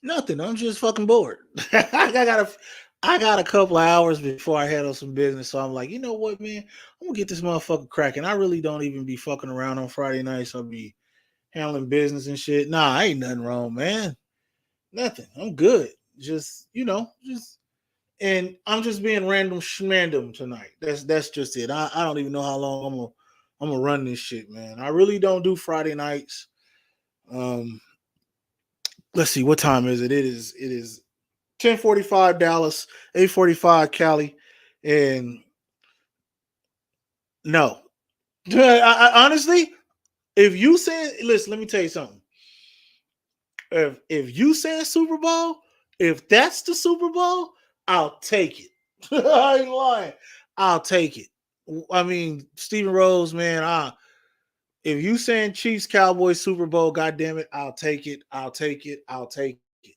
Nothing. I'm just fucking bored. I got a couple of hours before I head on some business, so I'm like, you know what, man? I'm gonna get this motherfucker cracking. I really don't even be fucking around on Friday nights. I'll be handling business and shit. Nah, ain't nothing wrong, man. Nothing. I'm good. Just and I'm just being random schmandom tonight. That's just it. I don't even know how long I'm gonna run this shit, man. I really don't do Friday nights. Let's see, what time is it? It is 10:45 Dallas, 8:45 Cali, and no. Honestly, if you say, listen, let me tell you something. If you say Super Bowl, if that's the Super Bowl, I'll take it. I ain't lying. I'll take it. I mean, Steven Rose, man. If you saying Chiefs Cowboys Super Bowl, goddamn it, I'll take it. I'll take it. I'll take it.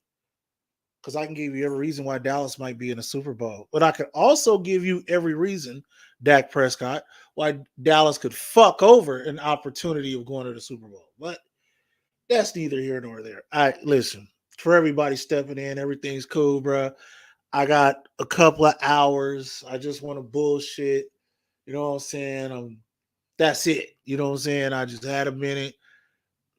Because I can give you every reason why Dallas might be in the Super Bowl. But I could also give you every reason, Dak Prescott, why Dallas could fuck over an opportunity of going to the Super Bowl. But that's neither here nor there. Listen, for everybody stepping in, everything's cool, bro. I got a couple of hours. I just want to bullshit. You know what I'm saying? That's it. You know what I'm saying? I just had a minute.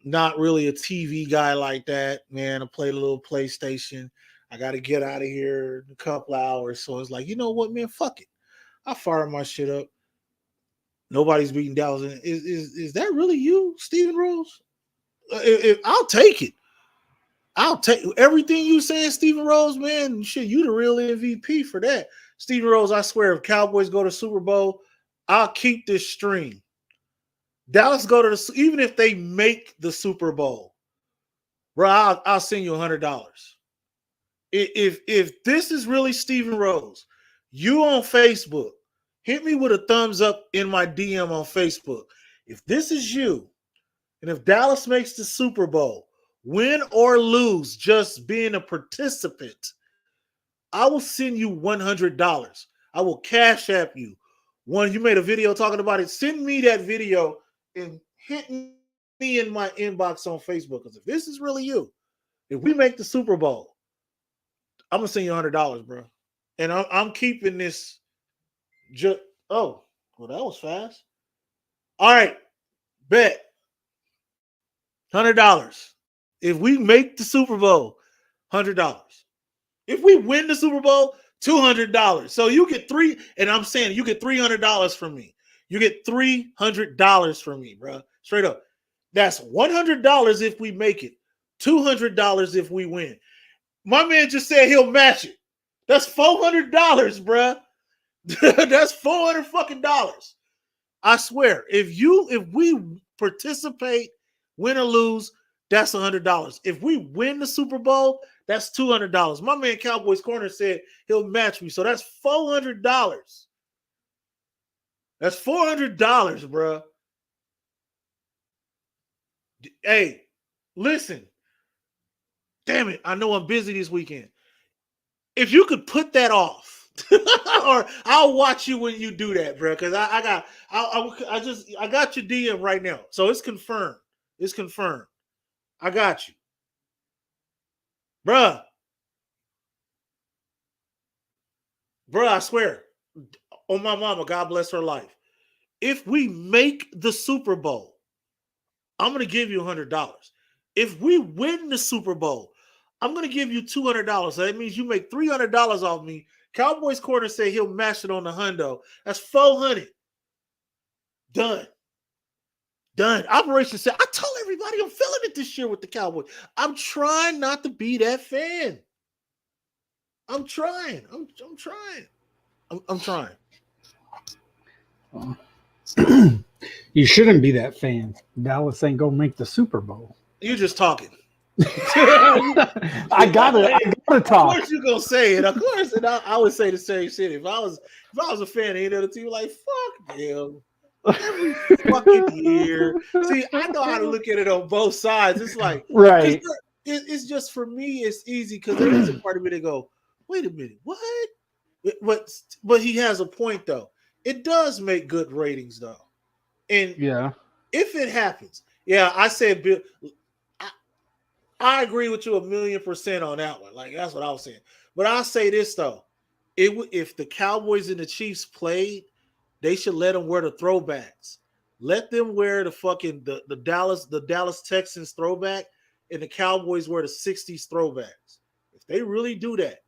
Not really a TV guy like that, man. I played a little PlayStation. I got to get out of here in a couple hours. So it's like, you know what, man? Fuck it. I fire my shit up. Nobody's beating Dallas. Is that really you, Steven Rose? I'll take it. I'll take everything you saying, Steven Rose, man. Shit, you the real MVP for that. Steven Rose, I swear, if Cowboys go to Super Bowl, I'll keep this stream. Dallas go to even if they make the Super Bowl, bro, I'll send you $100. If this is really Steven Rose, you on Facebook, hit me with a thumbs up in my DM on Facebook. If this is you, and if Dallas makes the Super Bowl, win or lose, just being a participant, I will send you $100. I will cash app you. One, you made a video talking about it. Send me that video and hit me in my inbox on Facebook. Because if this is really you, if we make the Super Bowl, I'm gonna send you $100, bro. And I'm keeping this. Oh, well, that was fast. All right, bet $100. If we make the Super Bowl, $100. If we win the Super Bowl, $200. So you get and I'm saying you get $300 from me. You get $300 from me, bro. Straight up. That's $100 if we make it. $200 if we win. My man just said he'll match it. That's $400, bro. That's $400 fucking dollars. I swear. If we participate, win or lose, that's $100. If we win the Super Bowl, that's $200. My man Cowboys Corner said he'll match me. So that's $400. That's $400, bro. Hey, listen. Damn it. I know I'm busy this weekend. If you could put that off, or I'll watch you when you do that, bro. Because I got your DM right now. So it's confirmed. It's confirmed. I got you. Bruh, I swear, on my mama, God bless her life. If we make the Super Bowl, I'm going to give you $100. If we win the Super Bowl, I'm going to give you $200. So that means you make $300 off me. Cowboys corner say he'll match it on the hundo. That's $400. Done. Operation said, I told everybody I'm feeling it this year with the Cowboys. I'm trying not to be that fan. I'm trying. I'm trying. You shouldn't be that fan. Dallas ain't gonna make the Super Bowl. You're just talking. I gotta talk. Of course you're gonna say it. Of course, and I would say the same shit. If I was a fan of any other team, like fuck them. Every fucking year. See, I know how to look at it on both sides. It's like right. It's just for me, it's easy because there is a part of me that go, wait a minute, what? But he has a point though. It does make good ratings though. And if it happens, I said Bill. I agree with you 1,000,000% on that one. Like that's what I was saying. But I'll say this though: if the Cowboys and the Chiefs played, they should let them wear the throwbacks. Let them wear the fucking the Dallas Texans throwback, and the Cowboys wear the '60s throwbacks. If they really do that,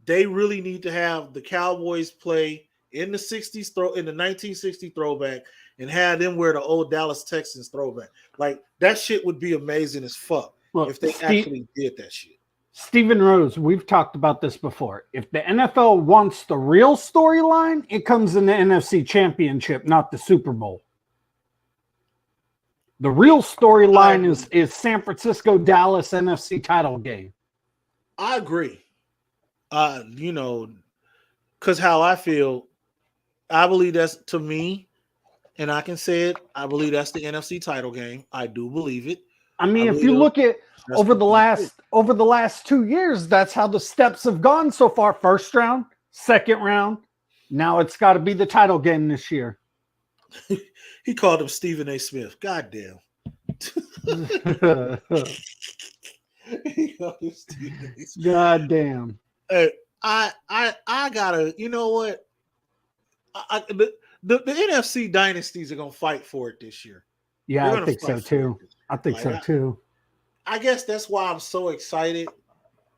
they really need to have the Cowboys play in the '60s in the 1960 throwback, and have them wear the old Dallas Texans throwback. Like that shit would be amazing as fuck if they actually did that shit. Stephen Rose, we've talked about this before. If the NFL wants the real storyline, it comes in the NFC Championship, not the Super Bowl. The real storyline is San Francisco Dallas NFC title game. I agree. Because how I feel, I believe that's, to me, and I can say it, I believe that's the NFC title game. I do believe it. I mean, if you look at over the last 2 years, that's how the steps have gone so far. First round, second round. Now it's got to be the title game this year. He called him Stephen A. Smith. God damn. God damn. Hey, I gotta, you know what? The NFC dynasties are gonna fight for it this year. Yeah, I think so too. I guess that's why I'm so excited,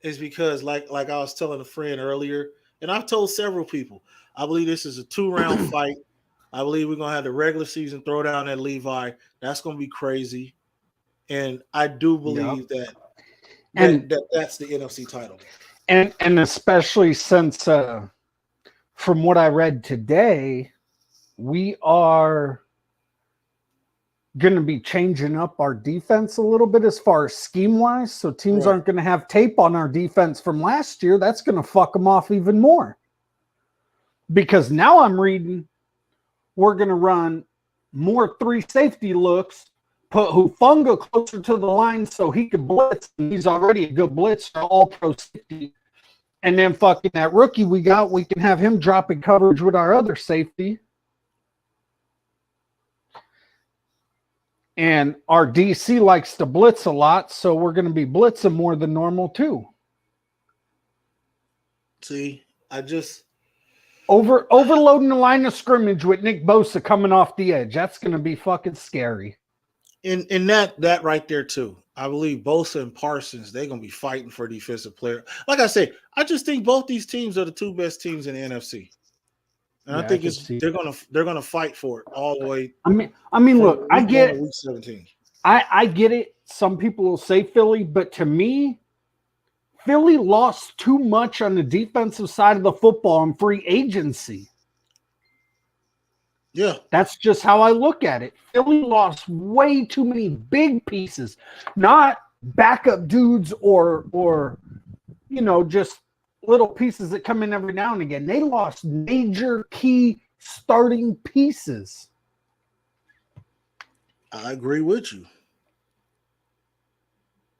is because like I was telling a friend earlier, and I've told several people, I believe this is a 2-round fight. I believe we're gonna have the regular season throwdown at Levi. That's gonna be crazy, and I do believe that's the NFC title. And especially since, from what I read today, we are going to be changing up our defense a little bit as far as scheme-wise, so teams aren't going to have tape on our defense from last year. That's going to fuck them off even more. Because now I'm reading we're going to run more 3 safety looks, put Hufanga closer to the line so he could blitz, and he's already a good blitzer, all-pro safety. And then fucking that rookie we can have him dropping coverage with our other safety. And our DC likes to blitz a lot, so we're going to be blitzing more than normal too. See, I just overloading the line of scrimmage with Nick Bosa coming off the edge. That's going to be fucking scary. And that right there too. I believe Bosa and Parsons, they're going to be fighting for defensive player. Like I said, I just think both these teams are the 2 best teams in the NFC. And I think they're gonna fight for it all the way. I mean, look, I get week 17. I get it. Some people will say Philly, but to me, Philly lost too much on the defensive side of the football in free agency. Yeah, that's just how I look at it. Philly lost way too many big pieces, not backup dudes or just little pieces that come in every now and again. They lost major key starting pieces. I agree with you.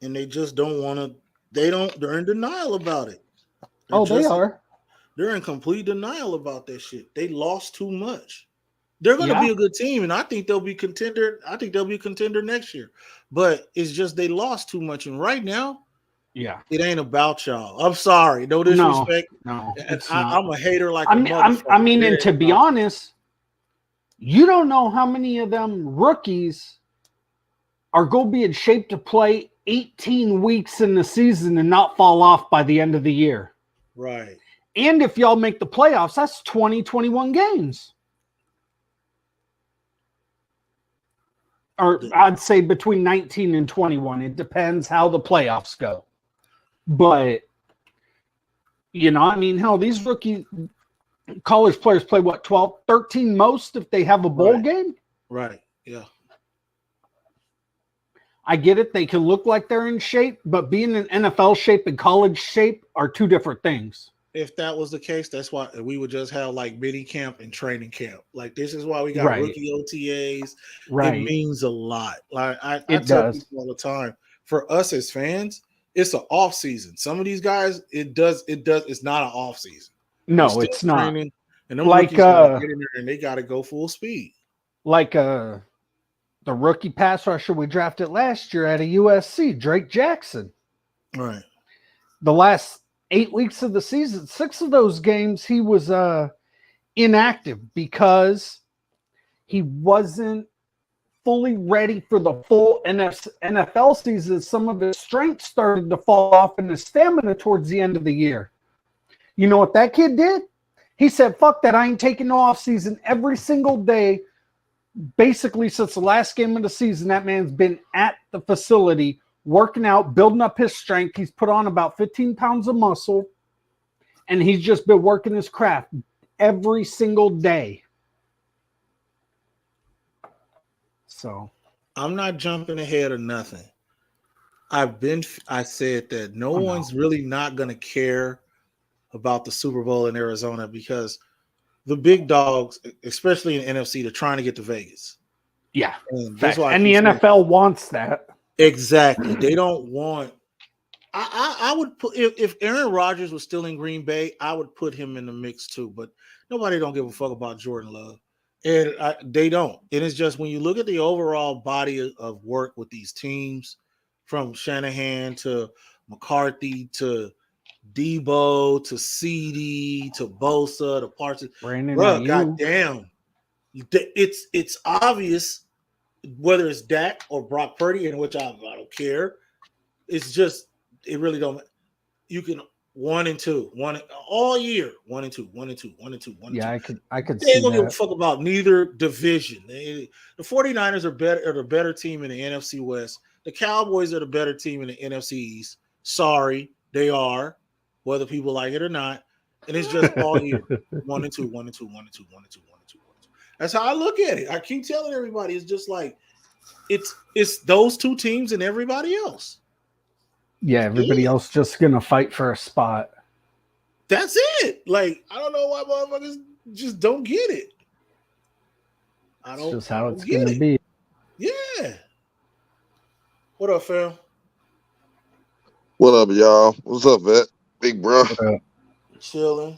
And they just don't want to, they're in denial about it. They are. They're in complete denial about that shit. They lost too much. They're going to be a good team, and I think they'll be contender. I think they'll be a contender next year. But it's just they lost too much. And right now, it ain't about y'all. I'm sorry. No disrespect. No, I'm a hater like I mean, and to be honest, you don't know how many of them rookies are going to be in shape to play 18 weeks in the season and not fall off by the end of the year. Right. And if y'all make the playoffs, that's 21 games. Or I'd say between 19 and 21. It depends how the playoffs go. But, I mean, hell, these rookie college players play, 12, 13 most if they have a bowl game? Right, yeah. I get it. They can look like they're in shape, but being in NFL shape and college shape are two different things. If that was the case, that's why we would just have like mini camp and training camp. Like this is why we got rookie OTAs. It means a lot. Like I tell people all the time, for us as fans, it's an off season. Some of these guys, it's not an off season. No, it's not. And them rookies gotta get in there and they gotta go full speed. Like the rookie pass rusher we drafted last year at a USC, Drake Jackson. Right. The last 8 weeks of the season, 6 of those games he was inactive because he wasn't fully ready for the full NFL season. Some of his strength started to fall off and his stamina towards the end of the year. You know what that kid did? He said, fuck that, I ain't taking no off season. Every single day, basically since the last game of the season, that man's been at the facility working out, building up his strength. He's put on about 15 pounds of muscle, and he's just been working his craft every single day. So I'm not jumping ahead of nothing. I said that no one's really not going to care about the Super Bowl in Arizona because the big dogs, especially in the NFC, they're trying to get to Vegas. Yeah. And the NFL wants that. Exactly. They don't want. I would put if Aaron Rodgers was still in Green Bay, I would put him in the mix too. But nobody don't give a fuck about Jordan Love, and they don't. And it's just when you look at the overall body of work with these teams, from Shanahan to McCarthy to Debo to CD to Bosa to Parsons, bro, goddamn, it's obvious. Whether it's Dak or Brock Purdy, in which I don't care, it's just it really don't. You can 1 and 2, all year, 1 and 2, 1 and 2, 1 and 2, 1 and 2. Yeah, I could. They don't give a fuck about neither division. The 49ers are the better team in the NFC West. The Cowboys are the better team in the NFC East. Sorry, they are, whether people like it or not. And it's just all year, 1 and 2, 1 and 2, 1 and 2, 1 and 2, 1 and 2. That's how I look at it. I keep telling everybody it's just like it's those two teams and everybody else. Yeah, everybody else just gonna fight for a spot. That's it. Like I don't know why motherfuckers just don't get it. It's just how it's gonna be. Yeah. What up, fam? What up, y'all? What's up, Vet? Big bro. Chilling.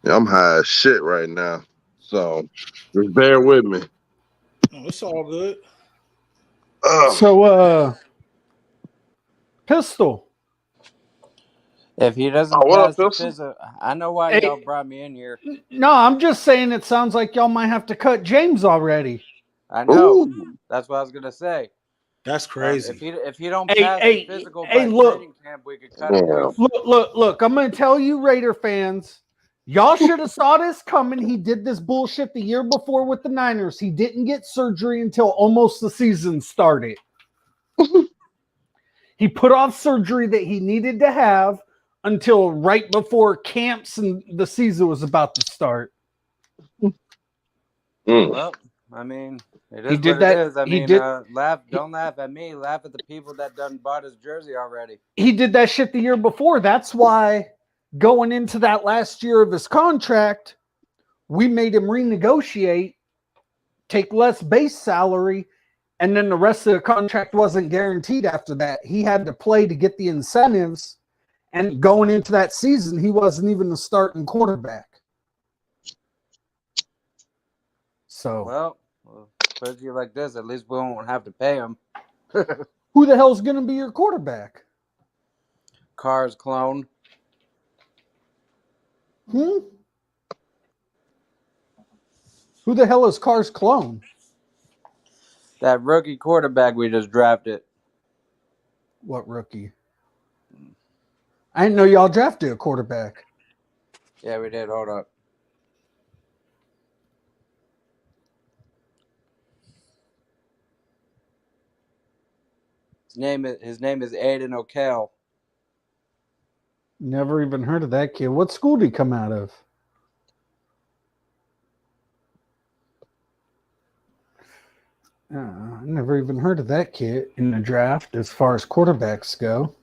Yeah, I'm high as shit right now. So just bear with me. Oh, it's all good. So Pistol. If he doesn't pass the physical, I know why y'all brought me in here. No, I'm just saying it sounds like y'all might have to cut James already. I know. Ooh. That's what I was gonna say. That's crazy. If he don't pass the physical by training camp, we could cut him. Look. I'm gonna tell you, Raider fans. Y'all should have saw this coming. He did this bullshit the year before with the Niners. He didn't get surgery until almost the season started. He put off surgery that he needed to have until right before camps and the season was about to start. Well, I mean, it is what it is. I mean, don't laugh at me. Laugh at the people that done bought his jersey already. He did that shit the year before. That's why going into that last year of his contract, we made him renegotiate, take less base salary, and then the rest of the contract wasn't guaranteed after that. He had to play to get the incentives, and going into that season, he wasn't even the starting quarterback. So, well, put it like this, at least we won't have to pay him. Who the hell's going to be your quarterback? Carr's clone. Who the hell is Carr's clone? That rookie quarterback we just drafted. What rookie? I didn't know y'all drafted a quarterback. Yeah, we did. Hold up. His name is Aiden O'Kell. Never even heard of that kid. What school did he come out of? I never even heard of that kid in the draft as far as quarterbacks go.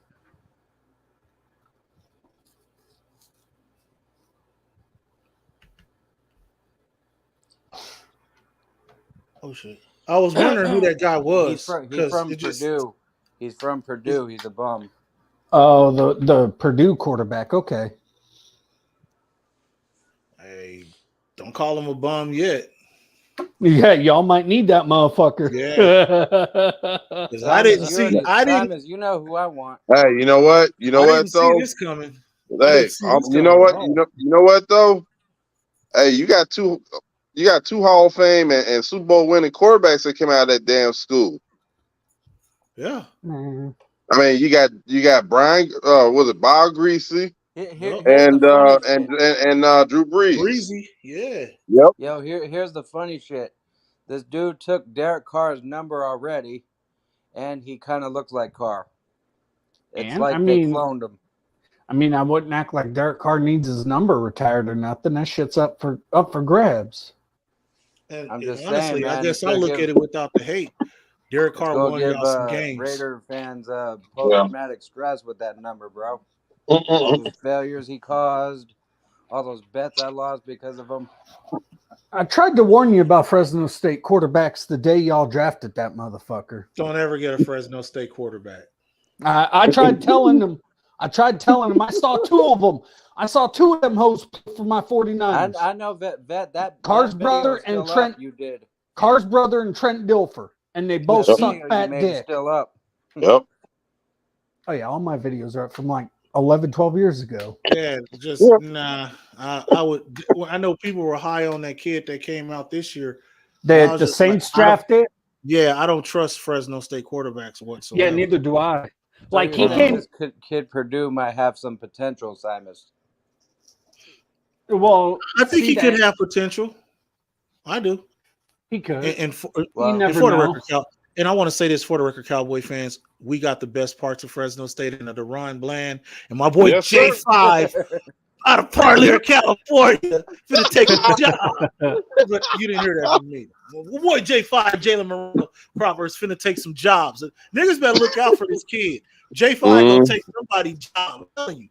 Oh shit! I was wondering who that guy was. He's from Purdue. He's from Purdue. He's a bum. Oh, the Purdue quarterback. Okay. Hey, don't call him a bum yet. Yeah, y'all might need that motherfucker. Yeah. Because I didn't see. Thomas, you know who I want. Hey, you know what? You know what though? See this coming. Hey, you know what? You know what though? Hey, you got two Hall of Fame and Super Bowl winning quarterbacks that came out of that damn school. Yeah. Mm. I mean, you got Brian. Was it Bob Greasy? And Drew Brees. Breezy, yeah. Yep. Yo, here's the funny shit. This dude took Derek Carr's number already, and he kind of looks like Carr. It's they cloned him. I mean, I wouldn't act like Derek Carr needs his number retired or nothing. That shit's up for grabs. And I'm just honestly, saying, man, I guess I look at it without the hate. Derek Carr won y'all some games. Raider fans post-traumatic stress with that number, bro. All those failures he caused, all those bets I lost because of him. I tried to warn you about Fresno State quarterbacks the day y'all drafted that motherfucker. Don't ever get a Fresno State quarterback. I tried telling them. I saw two of them. I saw two of them hoes for my 49ers. I know that Carr's brother and Trent. You did. Carr's brother and Trent Dilfer, and they both suck fat dick. Still up. Yep. Oh yeah, all my videos are up from like 11, 12 years ago. Yeah, just nah. I know people were high on that kid that came out this year. The Saints drafted. Yeah, I don't trust Fresno State quarterbacks whatsoever. Yeah, neither do I. Like he came. This kid Purdue might have some potential, Simus. Well, I think he could have potential. I do. He could. And for the record, and I want to say this for the record, Cowboy fans, we got the best parts of Fresno State and the Ron Bland and my boy J5 out of Parlier, California, finna take a job. But you didn't hear that from me. My boy J5, Jalen Moreno Proverbs, finna take some jobs. Niggas better look out for this kid. J5 gonna take somebody's job. I'm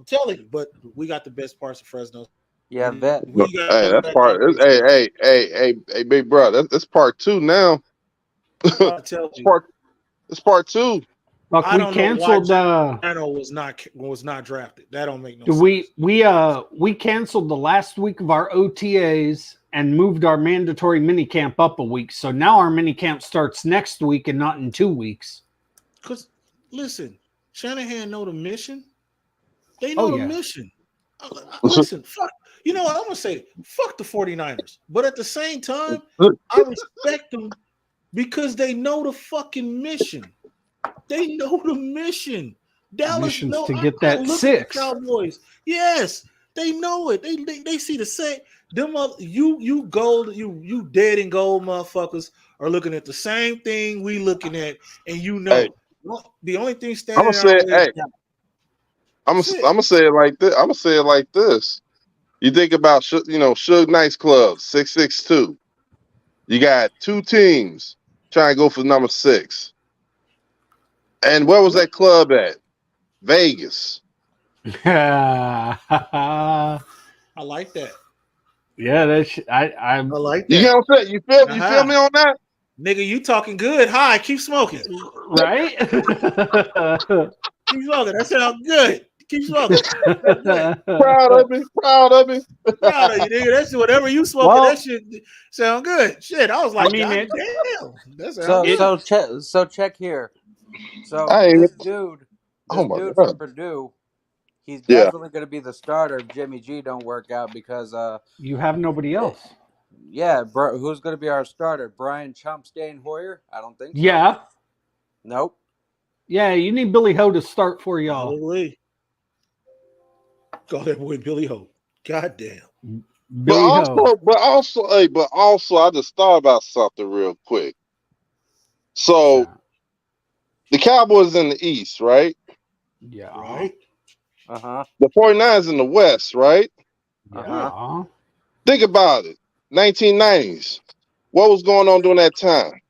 telling you, but we got the best parts of Fresno. Yeah, that. That's part. Hey, big bro. That's part 2 now. It's part 2. Look, we canceled. Was not drafted. That don't make no sense. We canceled the last week of our OTAs and moved our mandatory minicamp up a week. So now our minicamp starts next week and not in 2 weeks. Because listen, Shanahan know the mission. They know the mission. Listen, fuck. You know what? I'm gonna say fuck the 49ers. But at the same time, I respect them because they know the fucking mission. They know the mission. Dallas knows to get that 6. Cowboys. Yes, they know it. They see the same. Them you gold, you dead and gold motherfuckers are looking at the same thing we looking at, and you know the only thing standing out. I'm gonna say it like this. I'm gonna say it like this. You think about Suge Knight's Club 662. You got 2 teams trying to go for number 6. And where was that club at? Vegas. I like that. Yeah, I like that. You know what I'm saying? You feel me on that? Nigga, you talking good. Hi, keep smoking. Right? Keep smoking. That sounds good. Keep smoking. Proud of me. Proud of you, nigga. That's whatever you smoking. That shit sound good. Shit, I was like, damn. That so check here. So this dude from Purdue, he's definitely going to be the starter if Jimmy G don't work out because you have nobody else. Yeah, who's going to be our starter? Brian Chumpstein Hoyer? I don't think so. Yeah. Nope. Yeah, you need Billy Ho to start for y'all. Probably. Call that boy Billy Ho. Goddamn. Billy Ho. But also, I just thought about something real quick. So, the Cowboys in the East, right? Yeah. Right. The 49ers in the West, right? Yeah. Think about it. 1990s. What was going on during that time?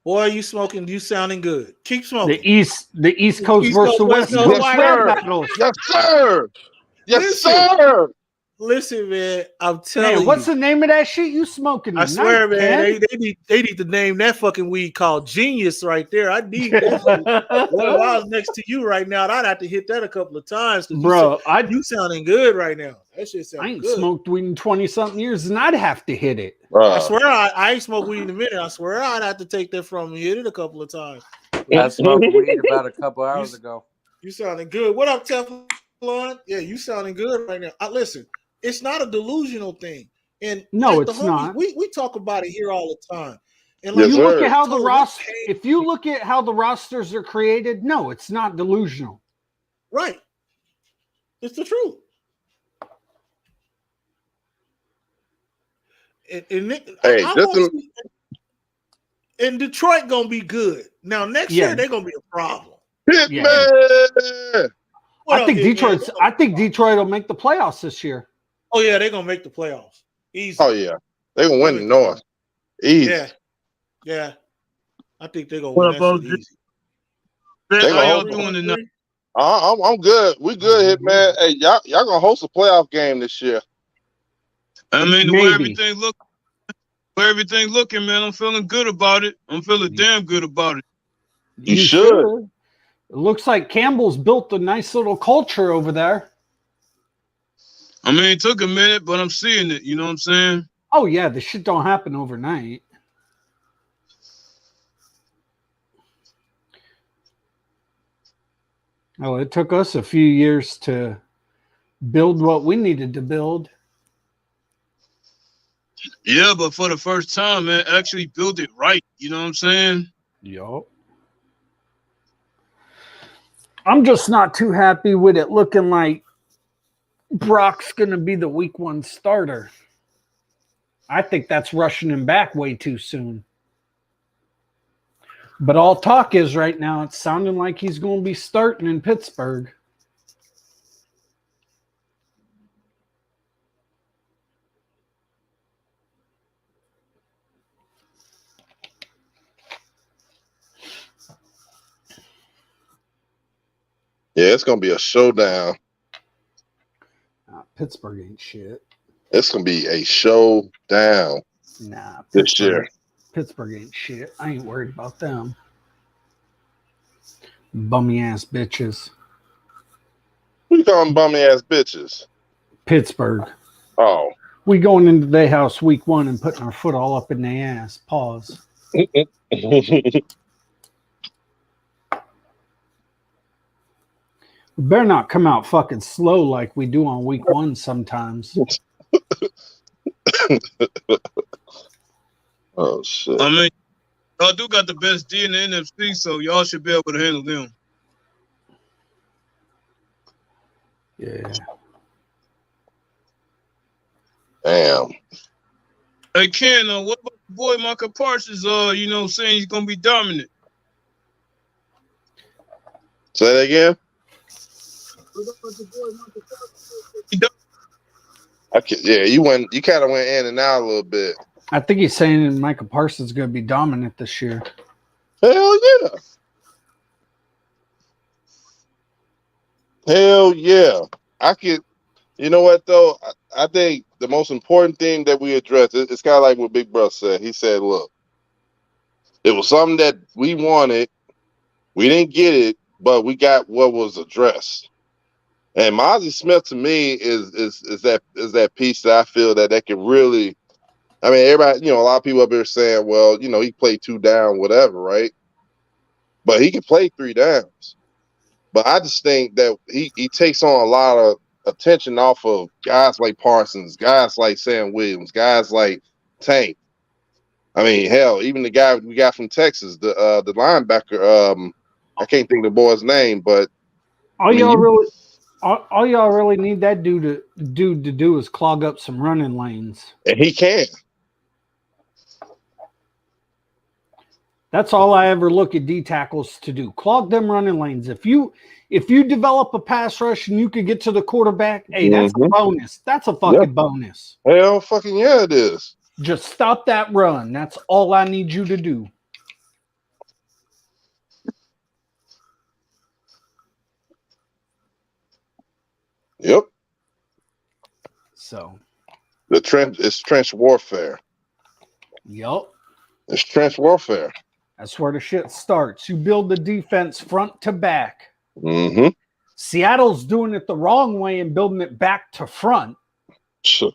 Boy, you smoking. You sounding good. Keep smoking. The East Coast versus the West Coast rap battles. Yes, sir. Yes, sir. Listen, man, I'm telling you. What's the name of that shit you smoking tonight, I swear, man, Ken? they need to name that fucking weed called Genius right there. I need that shit. Well, if I was next to you right now, I'd have to hit that a couple of times. Bro, you sounding good right now. That shit sounds good. I ain't smoked weed in 20-something years, and I'd have to hit it. I swear I ain't smoked weed in a minute. I swear I'd have to take that from you, hit it a couple of times. I smoked weed about a couple hours ago. You sounding good. What up, Teflon? Yeah, you sounding good right now. Listen, it's not a delusional thing. And no, it's not. We talk about it here all the time. And like, you look at how the roster. If you look at how the rosters are created, no, it's not delusional. Right. It's the truth. And Detroit gonna be good. Now next year they're gonna be a problem. I think Detroit will make the playoffs this year. Oh yeah, they're gonna make the playoffs. Easy. Oh yeah, they're gonna win the North. Easy. Yeah. I think they're gonna win that shit easy. How y'all doing tonight? I'm good. We good, hit man. Hey, y'all gonna host a playoff game this year. I mean, the way everything looking, man, I'm feeling good about it. I'm feeling damn good about it. You should. It looks like Campbell's built a nice little culture over there. I mean, it took a minute, but I'm seeing it. You know what I'm saying? Oh, yeah. The shit don't happen overnight. Oh, it took us a few years to build what we needed to build. Yeah, but for the first time, man, actually build it right. You know what I'm saying? Yup. I'm just not too happy with it looking like Brock's going to be the week 1 starter. I think that's rushing him back way too soon. But all talk is right now, it's sounding like he's going to be starting in Pittsburgh. Yeah, it's gonna be a showdown. Pittsburgh ain't shit. It's gonna be a showdown. Nah, this year. Pittsburgh ain't shit. I ain't worried about them. Bummy ass bitches. Who you calling bummy ass bitches? Pittsburgh. Oh. We going into their house week 1 and putting our foot all up in their ass. Pause. We better not come out fucking slow like we do on week 1 sometimes. Oh shit. I mean, y'all do got the best D in the NFC, so y'all should be able to handle them. Yeah. Damn. Hey Ken, what about the boy Micah Parsons? Saying he's gonna be dominant. Say that again. You kind of went in and out a little bit. I think he's saying Micah Parsons is going to be dominant this year. Hell yeah. Hell yeah. You know what though? I think the most important thing that we address, it's kind of like what Big Brother said. He said, look, it was something that we wanted. We didn't get it, but we got what was addressed. And Mozzie Smith to me is that piece that I feel that can really, I mean, everybody, a lot of people up here saying, well, he played 2 down, whatever, right? But he can play 3 downs. But I just think that he takes on a lot of attention off of guys like Parsons, guys like Sam Williams, guys like tank. I mean, hell, even the guy we got from Texas, the linebacker, I can't think of the boy's name, but all y'all really need that dude to do is clog up some running lanes. And he can. That's all I ever look at D tackles to do. Clog them running lanes. If you develop a pass rush and you could get to the quarterback, hey, that's a bonus. That's a fucking bonus. Hell fucking yeah, it is. Just stop that run. That's all I need you to do. Yep. So it's trench warfare. Yep. It's trench warfare. That's where the shit starts. You build the defense front to back. Mm-hmm. Seattle's doing it the wrong way and building it back to front. Sure.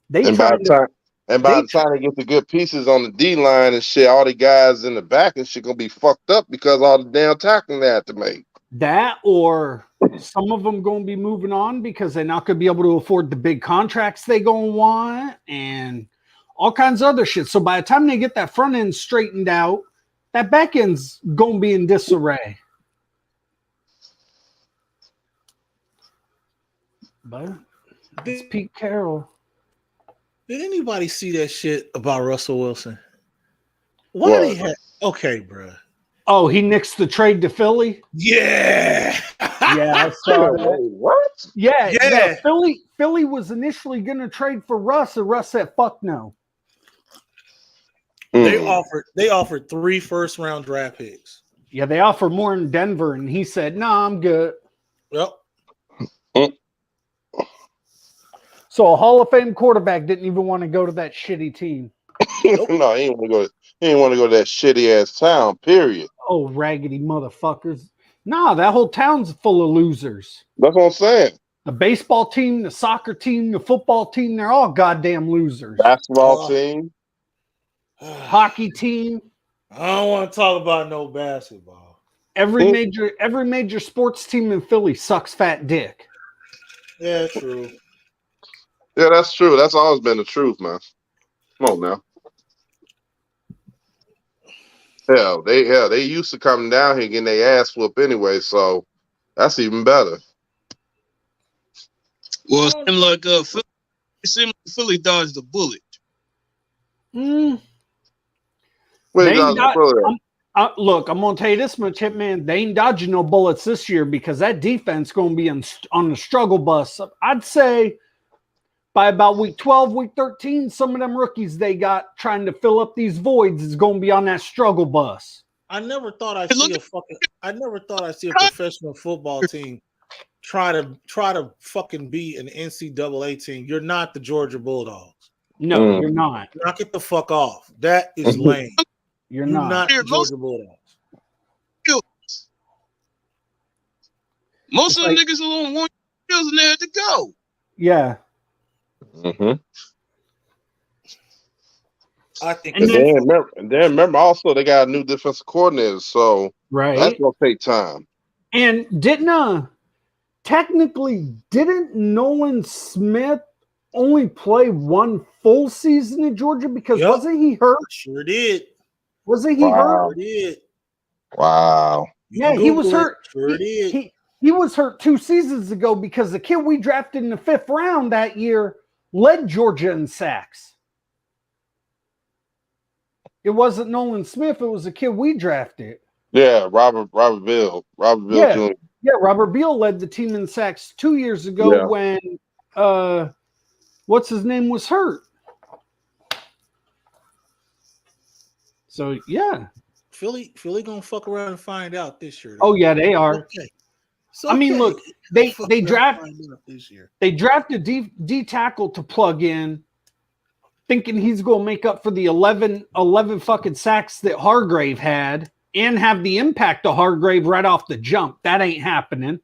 By the time they get the good pieces on the D line and shit, all the guys in the back and shit gonna be fucked up because all the damn tackling they have to make. That, or some of them going to be moving on because they're not going to be able to afford the big contracts they going to want and all kinds of other shit. So by the time they get that front end straightened out, that back end's going to be in disarray. But it's Pete Carroll. Did anybody see that shit about Russell Wilson? Why they had? Okay, bro. Oh, he nixed the trade to Philly? Yeah. Yeah, I saw that. What? Yeah. Philly was initially going to trade for Russ, and Russ said, fuck no. They offered 3 first-round draft picks. Yeah, they offered more in Denver, and he said, no, I'm good. Yep. So a Hall of Fame quarterback didn't even want to go to that shitty team. Nope. No, he didn't want to go to that shitty ass town, period. Oh, raggedy motherfuckers. Nah, that whole town's full of losers. That's what I'm saying. The baseball team, the soccer team, the football team, they're all goddamn losers. Basketball team. Hockey team. I don't want to talk about no basketball. Every major sports team in Philly sucks fat dick. Yeah, true. Yeah, that's true. That's always been the truth, man. Come on now. Hell, they used to come down here getting their ass whooped anyway, so that's even better. Well, it seemed like Philly dodged a bullet. Look, I'm gonna tell you this much, Hitman. They ain't dodging no bullets this year because that defense gonna be on the struggle bus. I'd say by about week 12, week 13, some of them rookies they got trying to fill up these voids is going to be on that struggle bus. I never thought I'd see a professional football team try to fucking be an NCAA team. You're not the Georgia Bulldogs. No, you're not. Knock it the fuck off. That is lame. You're not the Georgia Bulldogs. Most of them niggas are on 1 year and they had to go. Yeah. Mm-hmm. I think, and then remember also they got a new defensive coordinator, so that's gonna take time. And didn't Nolan Smith only play 1 full season in Georgia because wasn't he hurt? Sure did. Wasn't he hurt? Sure did. Wow. Yeah, he was hurt. Sure did. He was hurt 2 seasons ago because the kid we drafted in the 5th round that year led Georgia in sacks. It wasn't Nolan Smith. It was a kid we drafted. Yeah, Robert Beal. Robert Beal Jr. Yeah, Robert Beal led the team in sacks 2 years ago when what's his name was hurt. So yeah. Philly gonna fuck around and find out this year. Oh yeah, they are. Okay. So, I mean, look, they drafted D tackle to plug in, thinking he's going to make up for the 11 fucking sacks that Hargrave had and have the impact of Hargrave right off the jump. That ain't happening.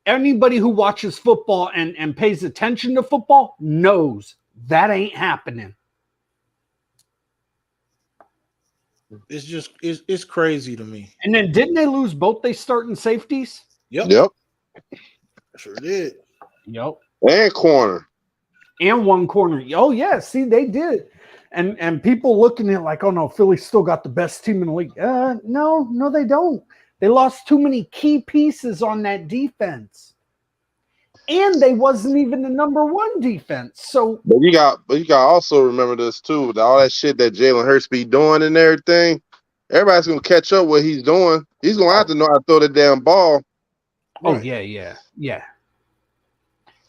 Anybody who watches football and pays attention to football knows that ain't happening. It's crazy to me. And then didn't they lose both they starting safeties? Yep. Sure did. Yep. And corner. and one corner. Oh yeah, see they did, and people looking at it like, oh no, Philly's still got the best team in the league. No, they don't. They lost too many key pieces on that defense, and they wasn't even the number one defense. So, but you got to also remember this too. With all that shit that Jalen Hurts be doing and everything, everybody's gonna catch up what he's doing. He's gonna have to know how to throw the damn ball. Oh yeah.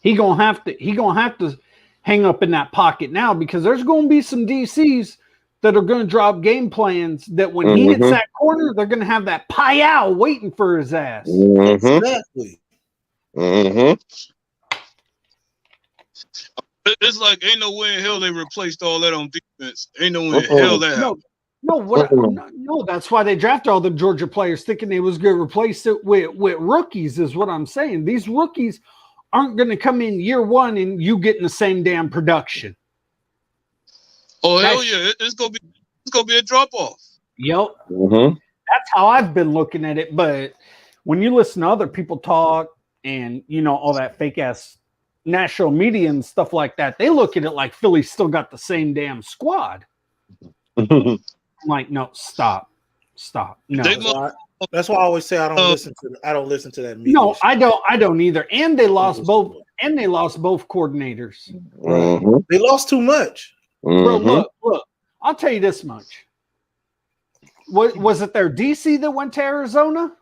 He gonna have to hang up in that pocket now because there's gonna be some DCs that are gonna drop game plans that when he hits that corner, they're gonna have that pie-ow waiting for his ass. Exactly. It's like ain't no way in hell they replaced all that on defense. Ain't no way in hell that happened. No, that's why they drafted all the Georgia players thinking they was going to replace it with rookies is what I'm saying. These rookies aren't going to come in year one and you getting the same damn production. Oh, hell yeah. It's gonna be a drop-off. Yep. That's how I've been looking at it. But when you listen to other people talk and, you know, all that fake-ass national media and stuff like that, they look at it like Philly's still got the same damn squad. I'm like, no, stop. No, that's why I always say I don't listen to that media. No, shit. I don't either. And they lost both. And they lost both coordinators. They lost too much. Bro, look. I'll tell you this much. Was it their DC that went to Arizona?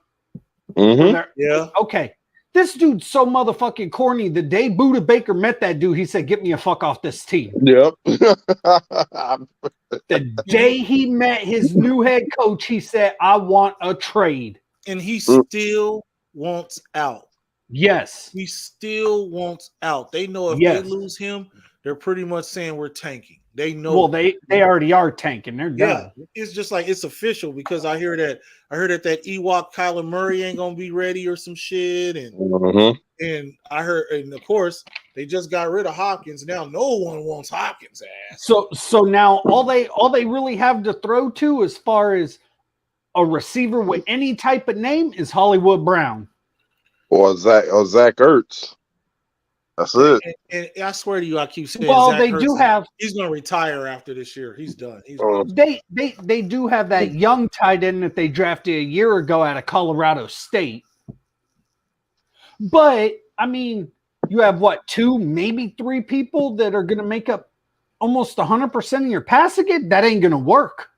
Yeah. Okay. This dude's so motherfucking corny. The day Buda Baker met that dude, he said, "Get me a fuck off this team." Yep. The day he met his new head coach, he said, "I want a trade." And he still wants out. Yes. He still wants out. They know if they lose him, they're pretty much saying we're tanking. They know. Well, they already are tanking. They're done. It's just like it's official because I heard that that Ewok Kyler Murray ain't gonna be ready or some shit, and I heard, and of course they just got rid of Hopkins. Now no one wants Hopkins' ass. So now all they really have to throw to as far as a receiver with any type of name is Hollywood Brown or Zach Ertz. That's it. And I swear to you, I keep saying. Well, Zach they Ertz, do have. He's going to retire after this year. He's done. They do have that young tight end that they drafted a year ago out of Colorado State. But I mean, you have what, 2, maybe 3 people that are going to make up almost 100% of your passing it. That ain't going to work.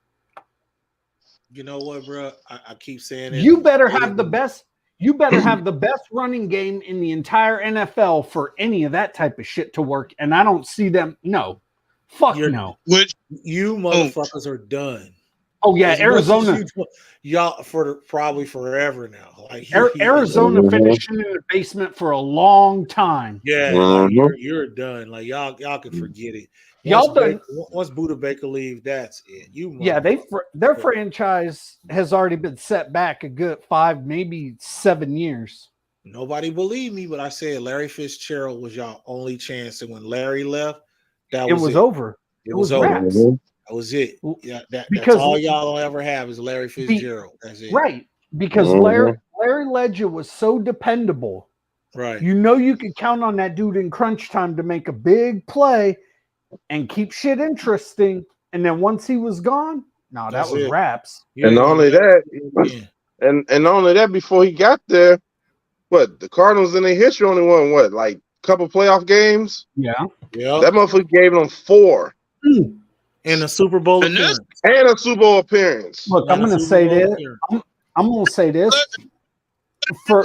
You know what, bro? I keep saying it. You better have the best. You better have the best running game in the entire NFL for any of that type of shit to work. And I don't see them. No. Fuck no. Which you motherfuckers are done. Oh, yeah. Arizona. Y'all for probably forever now. Like Arizona finishing in the basement for a long time. Yeah. Like you're done. Like y'all can forget it. Once Buda Baker leave, that's it. Their franchise has already been set back a good 5, maybe 7 years. Nobody believed me, but I said Larry Fitzgerald was y'all only chance, and when Larry left, it was over. It was over. That was it. Yeah, that's all y'all will ever have is Larry Fitzgerald. That's it. Right, because Larry Ledger was so dependable. Right, you know you could count on that dude in crunch time to make a big play and keep shit interesting. And then once he was gone, that was wraps. And not only that, and not only that, before he got there, the Cardinals in their history only won like a couple playoff games? Yeah. That motherfucker gave them 4. And a Super Bowl appearance. And a Super Bowl appearance. Look, I'm gonna say this. I'm gonna say this. For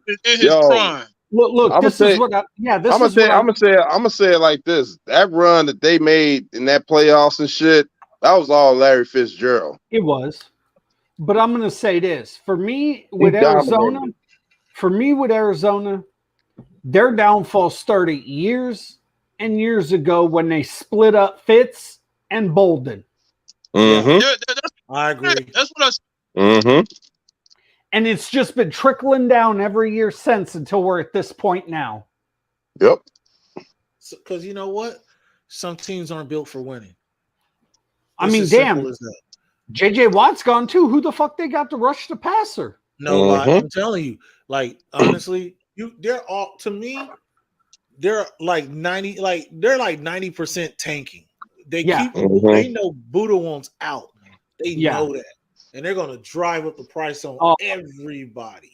in his prime. Look. I'm gonna say it like this. That run that they made in that playoffs and shit, that was all Larry Fitzgerald. It was. But I'm gonna say this. For me, with Arizona, their downfall started years and years ago when they split up Fitz and Bolden. Mm-hmm. Yeah, I agree. That's what I said. Mm-hmm. And it's just been trickling down every year since until we're at this point now. Yep. Because you know what? Some teams aren't built for winning. I mean, damn. JJ Watt's gone too. Who the fuck they got to rush the passer? No, I'm telling you. Like, honestly, they're all, to me, they're like 90% tanking. They Yeah. they know Buddha wants out. They Yeah. know that. And they're gonna drive up the price on everybody.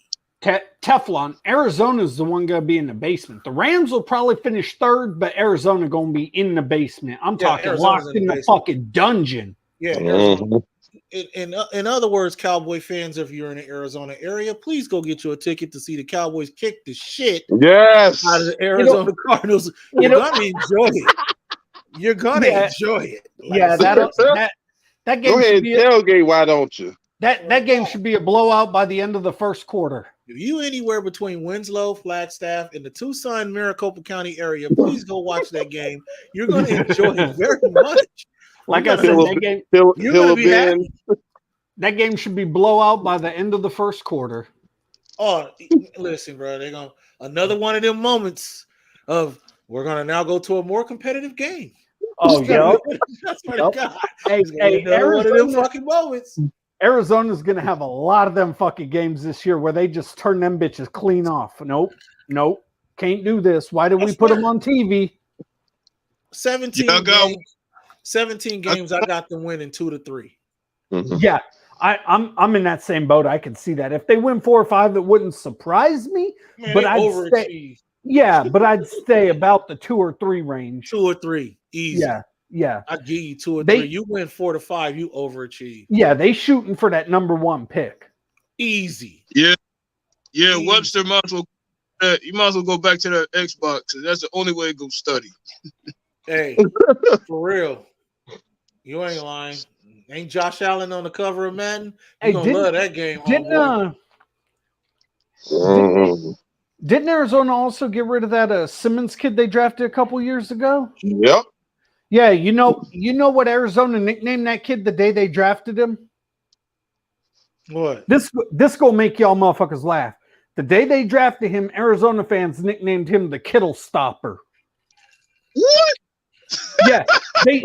Teflon, Arizona's the one gonna be in the basement. The Rams will probably finish third, but Arizona gonna be in the basement. I'm talking Arizona's locked in the fucking dungeon. Yeah, Arizona. In other words, Cowboy fans, if you're in the Arizona area, please go get you a ticket to see the Cowboys kick the shit Yes. out of the Arizona Cardinals. You're gonna enjoy it. You're gonna enjoy it. Like, that game. Go ahead and tailgate. Why don't you? That game should be a blowout by the end of the first quarter. If you anywhere between Winslow, Flagstaff, and the Tucson, Maricopa County area, please go watch that game. You're going to enjoy it very much. Like I said, that game should be blowout by the end of the first quarter. Oh, listen, bro, they're going another one of them moments of we're going to now go to a more competitive game. Oh, yeah. Hey, one of them fucking moments. Arizona's going to have a lot of them fucking games this year where they just turn them bitches clean off. Nope. Can't do this. Why did we put them on TV? 17 games, I got them winning 2-3. Mm-hmm. Yeah, I'm in that same boat. I can see that. If they win 4 or 5, it wouldn't surprise me. Man, but I'd stay about the 2 or 3 range. 2 or 3, easy. Yeah. I give you 2 or 3. You win 4 to 5, you overachieve. Yeah, they shooting for that number 1 pick. Easy. Yeah. Easy. Webster might as well. You might as well go back to that Xbox. That's the only way to go study. Hey, for real, you ain't lying. Ain't Josh Allen on the cover of Madden? You gonna love that game. Didn't Arizona also get rid of that Simmons kid they drafted a couple years ago? Yep. Yeah, you know what Arizona nicknamed that kid the day they drafted him? What? This gonna make y'all motherfuckers laugh. The day they drafted him, Arizona fans nicknamed him the Kittle Stopper. What? Yeah, they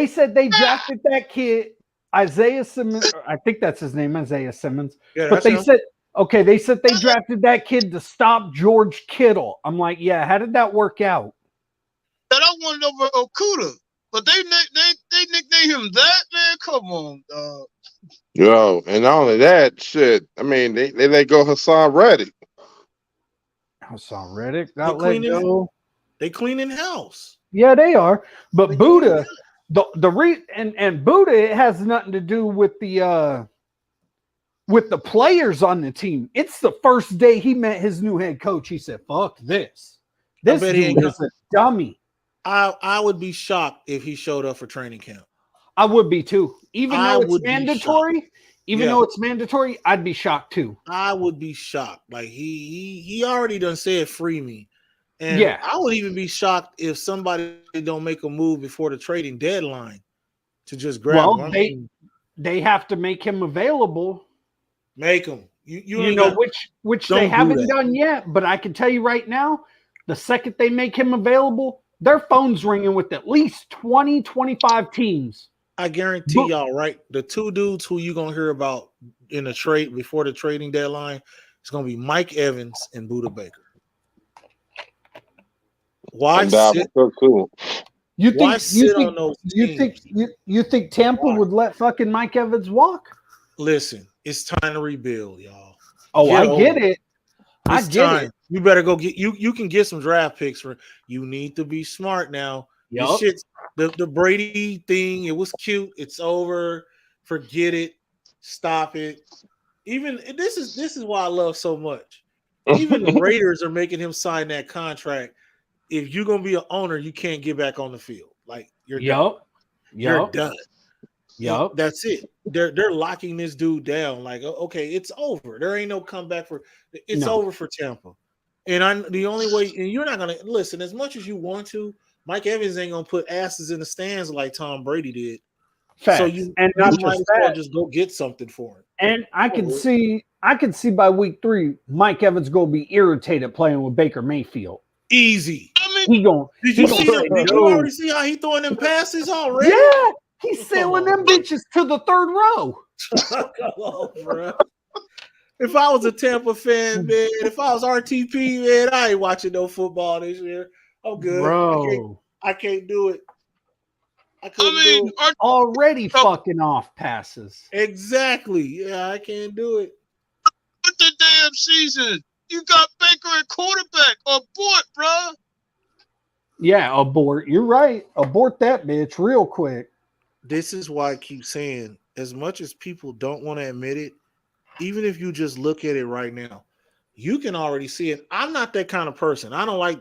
said they drafted that kid, Isaiah Simmons. I think that's his name, Isaiah Simmons. Yeah, but they said they drafted that kid to stop George Kittle. I'm like, yeah, how did that work out? And I wanted over Okuda, but they nicknamed him that, man. Come on, dog. Yo, and not only that, shit. I mean, they let go Hassan Reddick. Hassan Reddick got let go. They cleaning house. Yeah, they are. But Buddha, and Buddha, it has nothing to do with the players on the team. It's the first day he met his new head coach. He said, "Fuck this. This dude is a dummy." I would be shocked if he showed up for training camp. I would be too. Even though it's mandatory, I'd be shocked too. I would be shocked. Like he already done said free me. And I would even be shocked if somebody don't make a move before the trading deadline to just grab him. They have to make him available. Make him. Which they haven't done yet, but I can tell you right now, the second they make him available, their phone's ringing with at least 20, 25 teams. I guarantee y'all, right? The 2 dudes who you're going to hear about in the trade before the trading deadline is going to be Mike Evans and Buda Baker. Why sit? You think Tampa would let fucking Mike Evans walk? Listen, it's time to rebuild, y'all. Oh, I get it. I get it. You better go get you can get some draft picks for you need to be smart now. Yep. The Brady thing, it was cute. It's over. Forget it. Stop it. Even this is why I love so much. Even the Raiders are making him sign that contract. If you're gonna be an owner, you can't get back on the field. Like you're done. You're done. Yep. That's it. They're locking this dude down. Like, okay, it's over. There ain't no comeback over for Tampa. And the only way, and you're not gonna listen as much as you want to. Mike Evans ain't gonna put asses in the stands like Tom Brady did. Facts. So you might as well just go get something for him. And I can see by week 3, Mike Evans gonna be irritated playing with Baker Mayfield. Easy. Did you already see how he throwing them passes already? Yeah, he's sailing them bitches to the 3rd row. Come on, bro. If I was a Tampa fan, man, if I was RTP, man, I ain't watching no football this year. I'm good. Bro. I can't do it. I I mean, already fucking off passes. Exactly. Yeah, I can't do it. What the damn season? You got Baker at quarterback. Abort, bro. Yeah, abort. You're right. Abort that bitch real quick. This is why I keep saying, as much as people don't want to admit it, even if you just look at it right now, you can already see it. I'm not that kind of person. I don't like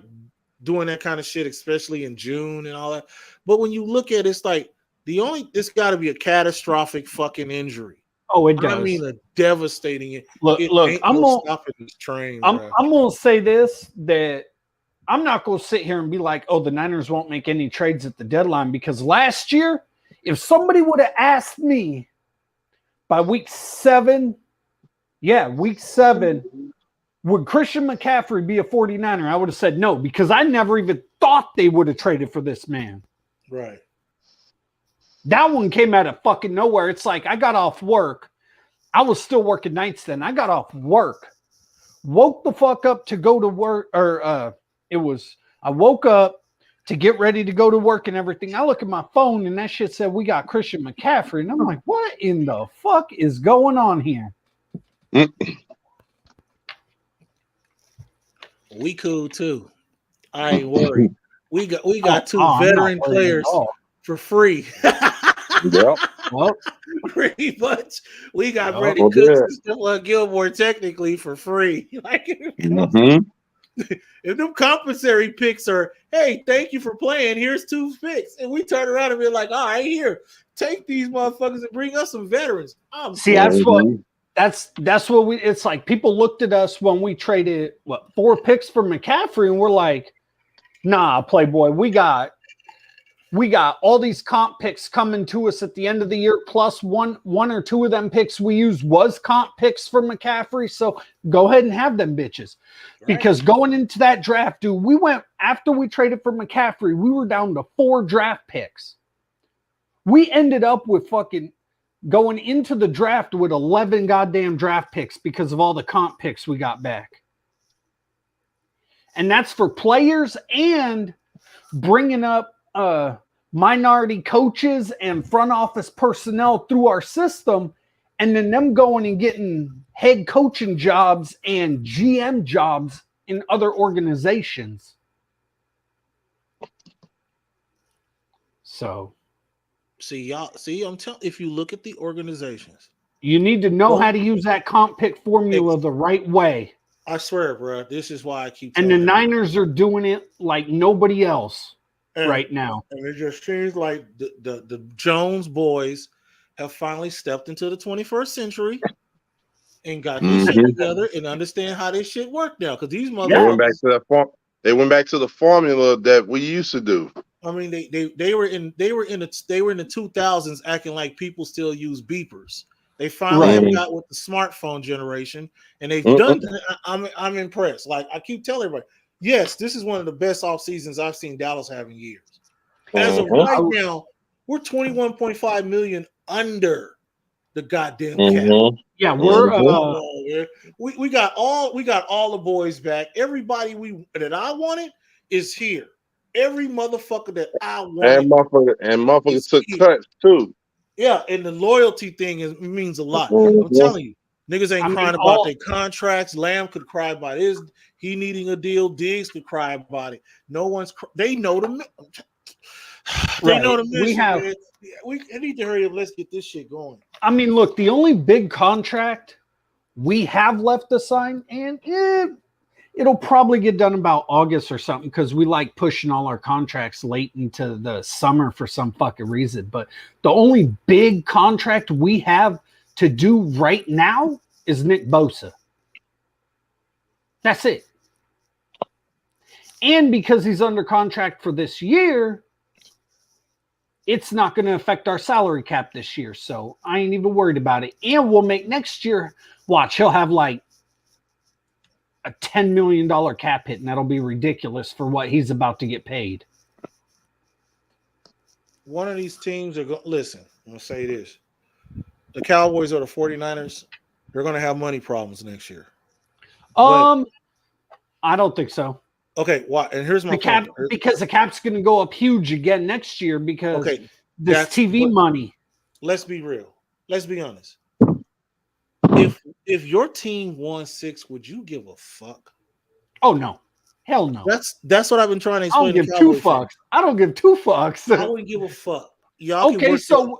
doing that kind of shit, especially in June and all that. But when you look at it, it's like it's got to be a catastrophic fucking injury. Oh, it does. I mean, a devastating. Look, I'm gonna stop this train. I'm gonna say this, that I'm not gonna sit here and be like, oh, the Niners won't make any trades at the deadline, because last year, if somebody would have asked me by week 7, would Christian McCaffrey be a 49er? I would have said no, because I never even thought they would have traded for this man. Right. That one came out of fucking nowhere. It's like I got off work. I was still working nights then. I got off work, woke the fuck up to go to work, I woke up to get ready to go to work and everything. I look at my phone and that shit said we got Christian McCaffrey. And I'm like, what in the fuck is going on here? We cool too. I ain't worried. We got two veteran players for free. Yep. Well, pretty much. We got Brady Cooks and Stephon Gilmore technically for free. Like, if them compensatory picks are, hey, thank you for playing, here's 2 picks, and we turn around and be like, all right, here, take these motherfuckers and bring us some veterans. That's what we. It's like people looked at us when we traded 4 picks for McCaffrey, and we're like, nah, Playboy, we got all these comp picks coming to us at the end of the year, plus one or 2 of them picks we used was comp picks for McCaffrey. So go ahead and have them bitches. Right. Because going into that draft, dude, we went after we traded for McCaffrey, we were down to 4 draft picks. We ended up with fucking going into the draft with 11 goddamn draft picks because of all the comp picks we got back. And that's for players and bringing up minority coaches and front office personnel through our system, and then them going and getting head coaching jobs and GM jobs in other organizations. So, I'm telling, if you look at the organizations, you need to know how to use that comp pick formula the right way. I swear, bro, this is why I keep. And the Niners are doing it like nobody else right now. And it just seems like the Jones boys have finally stepped into the 21st century and got this shit together and understand how this shit work now. Because these motherfuckers they went back to the formula that we used to do. I mean, they were in the 2000s acting like people still use beepers. They finally got with the smartphone generation, and they've done that. I'm impressed. Like I keep telling everybody, yes, this is one of the best off seasons I've seen Dallas have in years. As of right now, we're 21.5 million under the goddamn cap. Yeah, we're we got all the boys back. Everybody that I wanted is here. Every motherfucker that I wanted and motherfuckers took cuts too. Yeah, and the loyalty thing means a lot. I'm telling you, niggas ain't crying about their contracts. Lamb could cry about his he needing a deal. Diggs could cry about it. No one's they know the they know the mission. We need to hurry up. Let's get this shit going. I mean, look, the only big contract we have left to sign, and it'll probably get done about August or something, because we like pushing all our contracts late into the summer for some fucking reason. But the only big contract we have to do right now is Nick Bosa. That's it. And because he's under contract for this year, it's not going to affect our salary cap this year. So I ain't even worried about it. And we'll make next year, watch, he'll have like a $10 million cap hit, and that'll be ridiculous for what he's about to get paid. One of these teams are going to listen. I'm going to say this. The Cowboys or the 49ers, they're going to have money problems next year. I don't think so. Okay, why? And here's my point. Because the cap's going to go up huge again next year because this TV money. Let's be real. Let's be honest. If your team won 6, would you give a fuck? Oh no. Hell no. That's what I've been trying to explain. I don't give 2 fucks. I don't give 2 fucks. I wouldn't give a fuck. Y'all can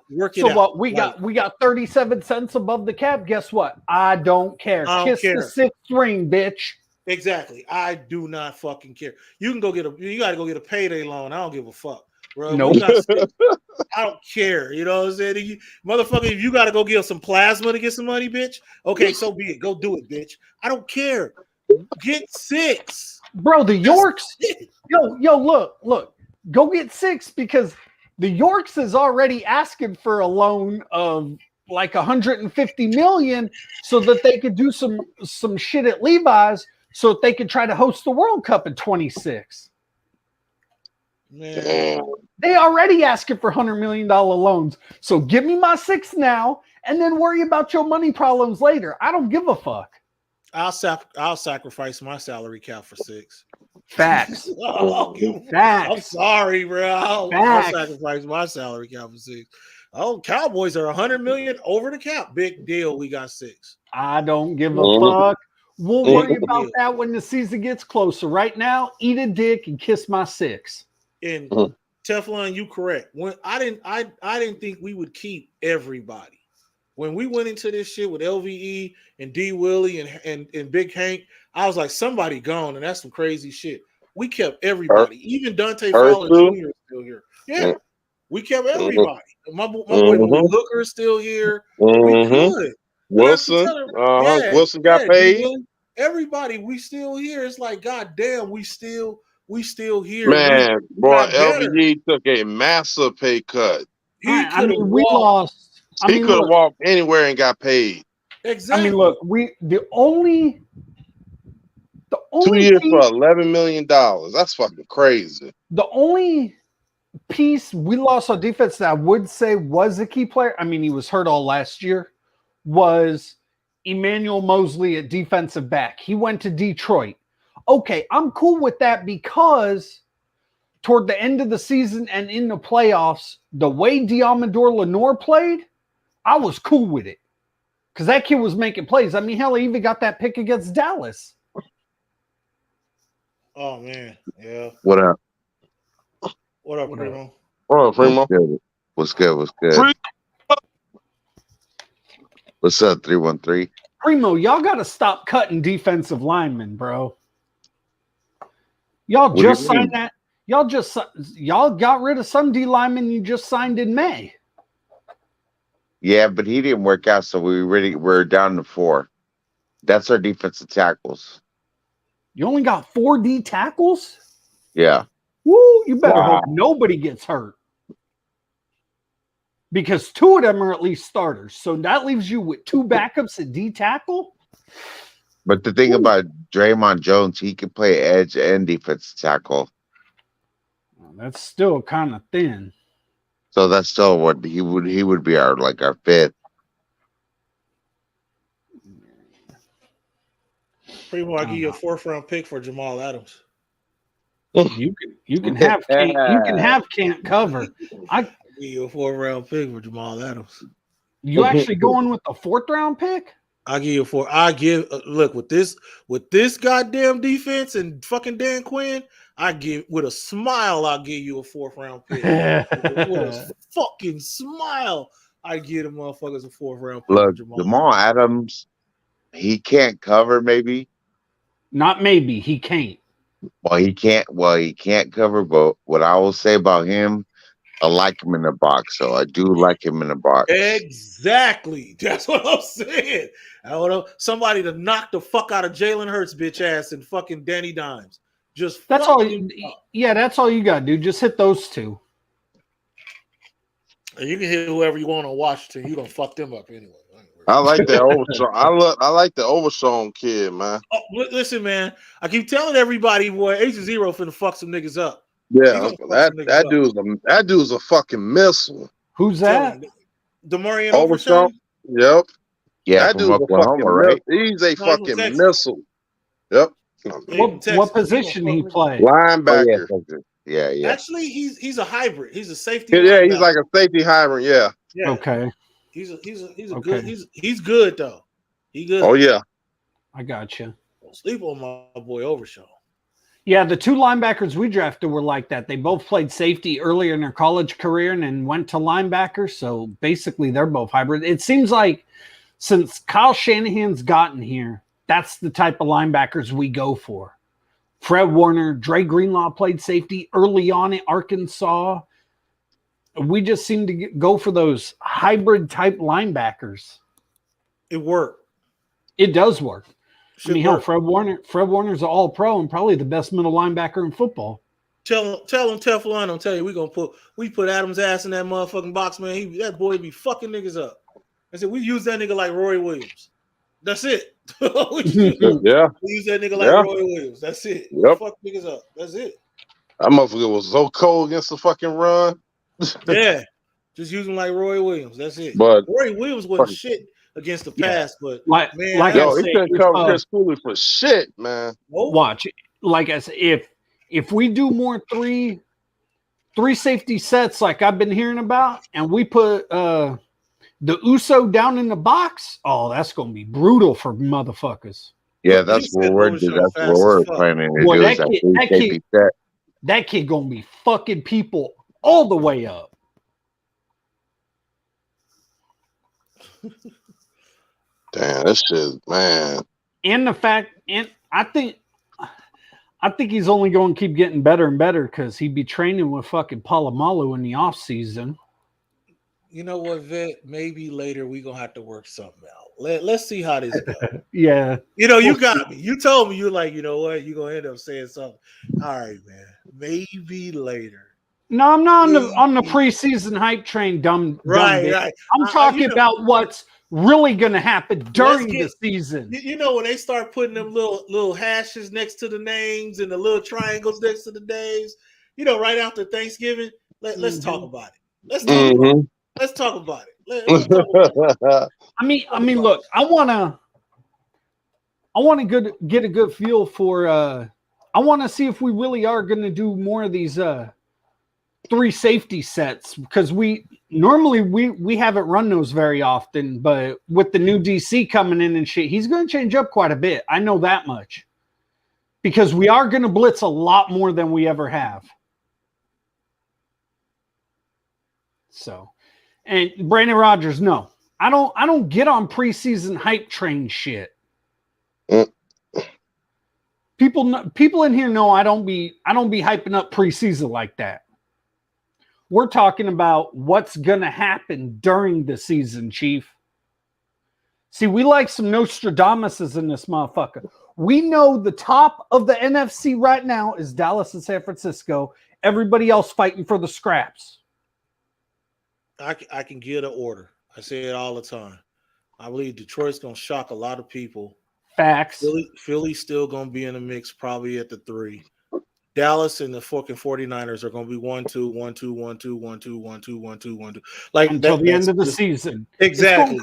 work it out. What we got 37 cents above the cap. Guess what? I don't care. Kiss the 6th ring, bitch. Exactly. I do not fucking care. You can go you got to go get a payday loan. I don't give a fuck, bro. Nope. I don't care. You know what I'm saying? Motherfucker, if you got to go get some plasma to get some money, bitch, okay, so be it. Go do it, bitch. I don't care. Get 6. Bro, the Yorks. Yo, look. Go get 6 because the Yorks is already asking for a loan of like $150 million so that they could do some shit at Levi's so that they could try to host the World Cup in 26. Man. They already asking for $100 million loans. So give me my 6 now and then worry about your money problems later. I don't give a fuck. I'll sacrifice my salary cap for 6. Facts. Facts. I'm sorry, bro. I'll sacrifice my salary cap for 6. Oh, Cowboys are $100 million over the cap. Big deal. We got 6. I don't give a fuck. We'll worry about that when the season gets closer. Right now, eat a dick and kiss my 6. And Teflon, you correct. When I didn't think we would keep everybody. When we went into this shit with LVE and D Willie and Big Hank, I was like, somebody gone, and that's some crazy shit. We kept everybody. Even Dante Fowler Jr. is still here. Yeah, we kept everybody. My boy Hooker is still here. We could. Wilson, Wilson got paid. Everybody, we still here. It's like, God damn, we still here. Man, boy, LVE took a massive pay cut. We lost. He could have walked anywhere and got paid. Exactly. I mean, look, the only 2 years for $11 million. That's fucking crazy. The only piece we lost on defense that I would say was a key player. I mean, he was hurt all last year. Was Emmanuel Mosley at defensive back. He went to Detroit. Okay, I'm cool with that because toward the end of the season and in the playoffs, the way Diamador Lenore played, I was cool with it. Because that kid was making plays. I mean, hell, he even got that pick against Dallas. Oh, man. Yeah. What up? What up, Primo? What up, Primo? What's good? What's up, 313? Primo, y'all got to stop cutting defensive linemen, bro. Y'all just signed that. Y'all got rid of some D linemen you just signed in May. Yeah, but he didn't work out, so we're down to 4. That's our defensive tackles. You only got 4 D tackles? Yeah. Woo, you better hope nobody gets hurt. Because 2 of them are at least starters. So that leaves you with 2 backups at D tackle. But the thing about Draymond Jones, he can play edge and defensive tackle. Well, that's still kind of thin. So that's still what he would be our 5th. Primo, I give you a 4th round pick for Jamal Adams. You can have can't cover. I give you a 4th round pick for Jamal Adams. You actually going with the 4th round pick? I give you a 4. Look with this goddamn defense and fucking Dan Quinn. With a smile, I'll give you a 4th round pick. With a fucking smile, I give the motherfuckers a 4th round pick. Look, Jamal Adams, he can't cover, maybe. Not maybe, he can't. Well, he can't cover, but what I will say about him, I like him in the box. So I do like him in the box. Exactly. That's what I'm saying. I want somebody to knock the fuck out of Jalen Hurts, bitch ass, and fucking Danny Dimes. That's all. That's all you got to do. Just hit those 2. And you can hit whoever you want on Washington. You don't fuck them up anyway. I like that Overshown. I like the Overshown kid, man. Oh, listen, man. I keep telling everybody, boy, H0 finna fuck some niggas up. Yeah, that dude's a fucking missile. Who's that? Demarion Overshown. Yep. Yeah, That from dude's a Oklahoma, fucking right? he's a No, he from fucking Texas. missile. Yep. What position he play? Oh, yeah, Linebacker. Texas. Yeah. Actually, he's a hybrid. He's a safety Yeah, linebacker. he's like a safety hybrid. Yeah. Yeah. Okay. He's a Okay. good. He's good though. He good. Oh yeah. I got you. Don't sleep on my boy Overshaw. Yeah, the two linebackers we drafted were like that. They both played safety earlier in their college career and then went to linebacker. So basically, they're both hybrid. It seems like since Kyle Shanahan's gotten here, that's the type of linebackers we go for. Fred Warner, Dre Greenlaw played safety early on at Arkansas. We just seem to go for those hybrid type linebackers. It worked. It does work. Hell, work. Fred Warner's an all-pro and probably the best middle linebacker in football. Tell him Teflon. I'm telling you, we put Adam's ass in that motherfucking box, man. That boy be fucking niggas up. I said we use that nigga like Roy Williams. That's it. Yeah. We use that nigga like Roy Williams. That's it. Yep. Fuck niggas up. That's it. That motherfucker was so cold against the fucking run. Yeah. Just use him like Roy Williams. That's it. But Roy Williams wasn't shit against the pass, but man, he couldn't cover Chris Cooley for shit, man. Watch, like I said, if we do more three safety sets like I've been hearing about, and we put the Uso down in the box, oh, that's gonna be brutal for motherfuckers. Yeah, that's what we're planning to do. That kid gonna be fucking people all the way up. Damn, this shit, man. And the fact, and I think he's only going to keep getting better and better because he'd be training with fucking Palomalu in the offseason. You know what, Vet? Maybe later we're going to have to work something out. Let's see how this goes. Yeah. You know, you got me. You told me, you're like, you know what? You're going to end up saying something. All right, man. Maybe later. No, I'm not on the preseason hype train, dumb right. I'm talking about what's really going to happen during the season. You know, when they start putting them little hashes next to the names and the little triangles next to the names, you know, right after Thanksgiving, let's talk about it. Let's talk about it. I mean, look, I want to get a good feel for. I want to see if we really are going to do more of these three safety sets because we haven't run those very often, but with the new DC coming in and shit, he's going to change up quite a bit. I know that much because we are going to blitz a lot more than we ever have. So, and Brandon Rodgers, no, I don't get on preseason hype train shit. People in here know I don't be hyping up preseason like that. We're talking about what's going to happen during the season, Chief. See, we like some Nostradamuses in this motherfucker. We know the top of the NFC right now is Dallas and San Francisco. Everybody else fighting for the scraps. I can get an order. I say it all the time. I believe Detroit's going to shock a lot of people. Facts. Philly's still going to be in the mix, probably at the 3. Dallas and the fucking 49ers are going to be 1-2, 1-2, 1-2, 1-2, 1-2, 1-2, 1-2. Like until the end of the season. Exactly.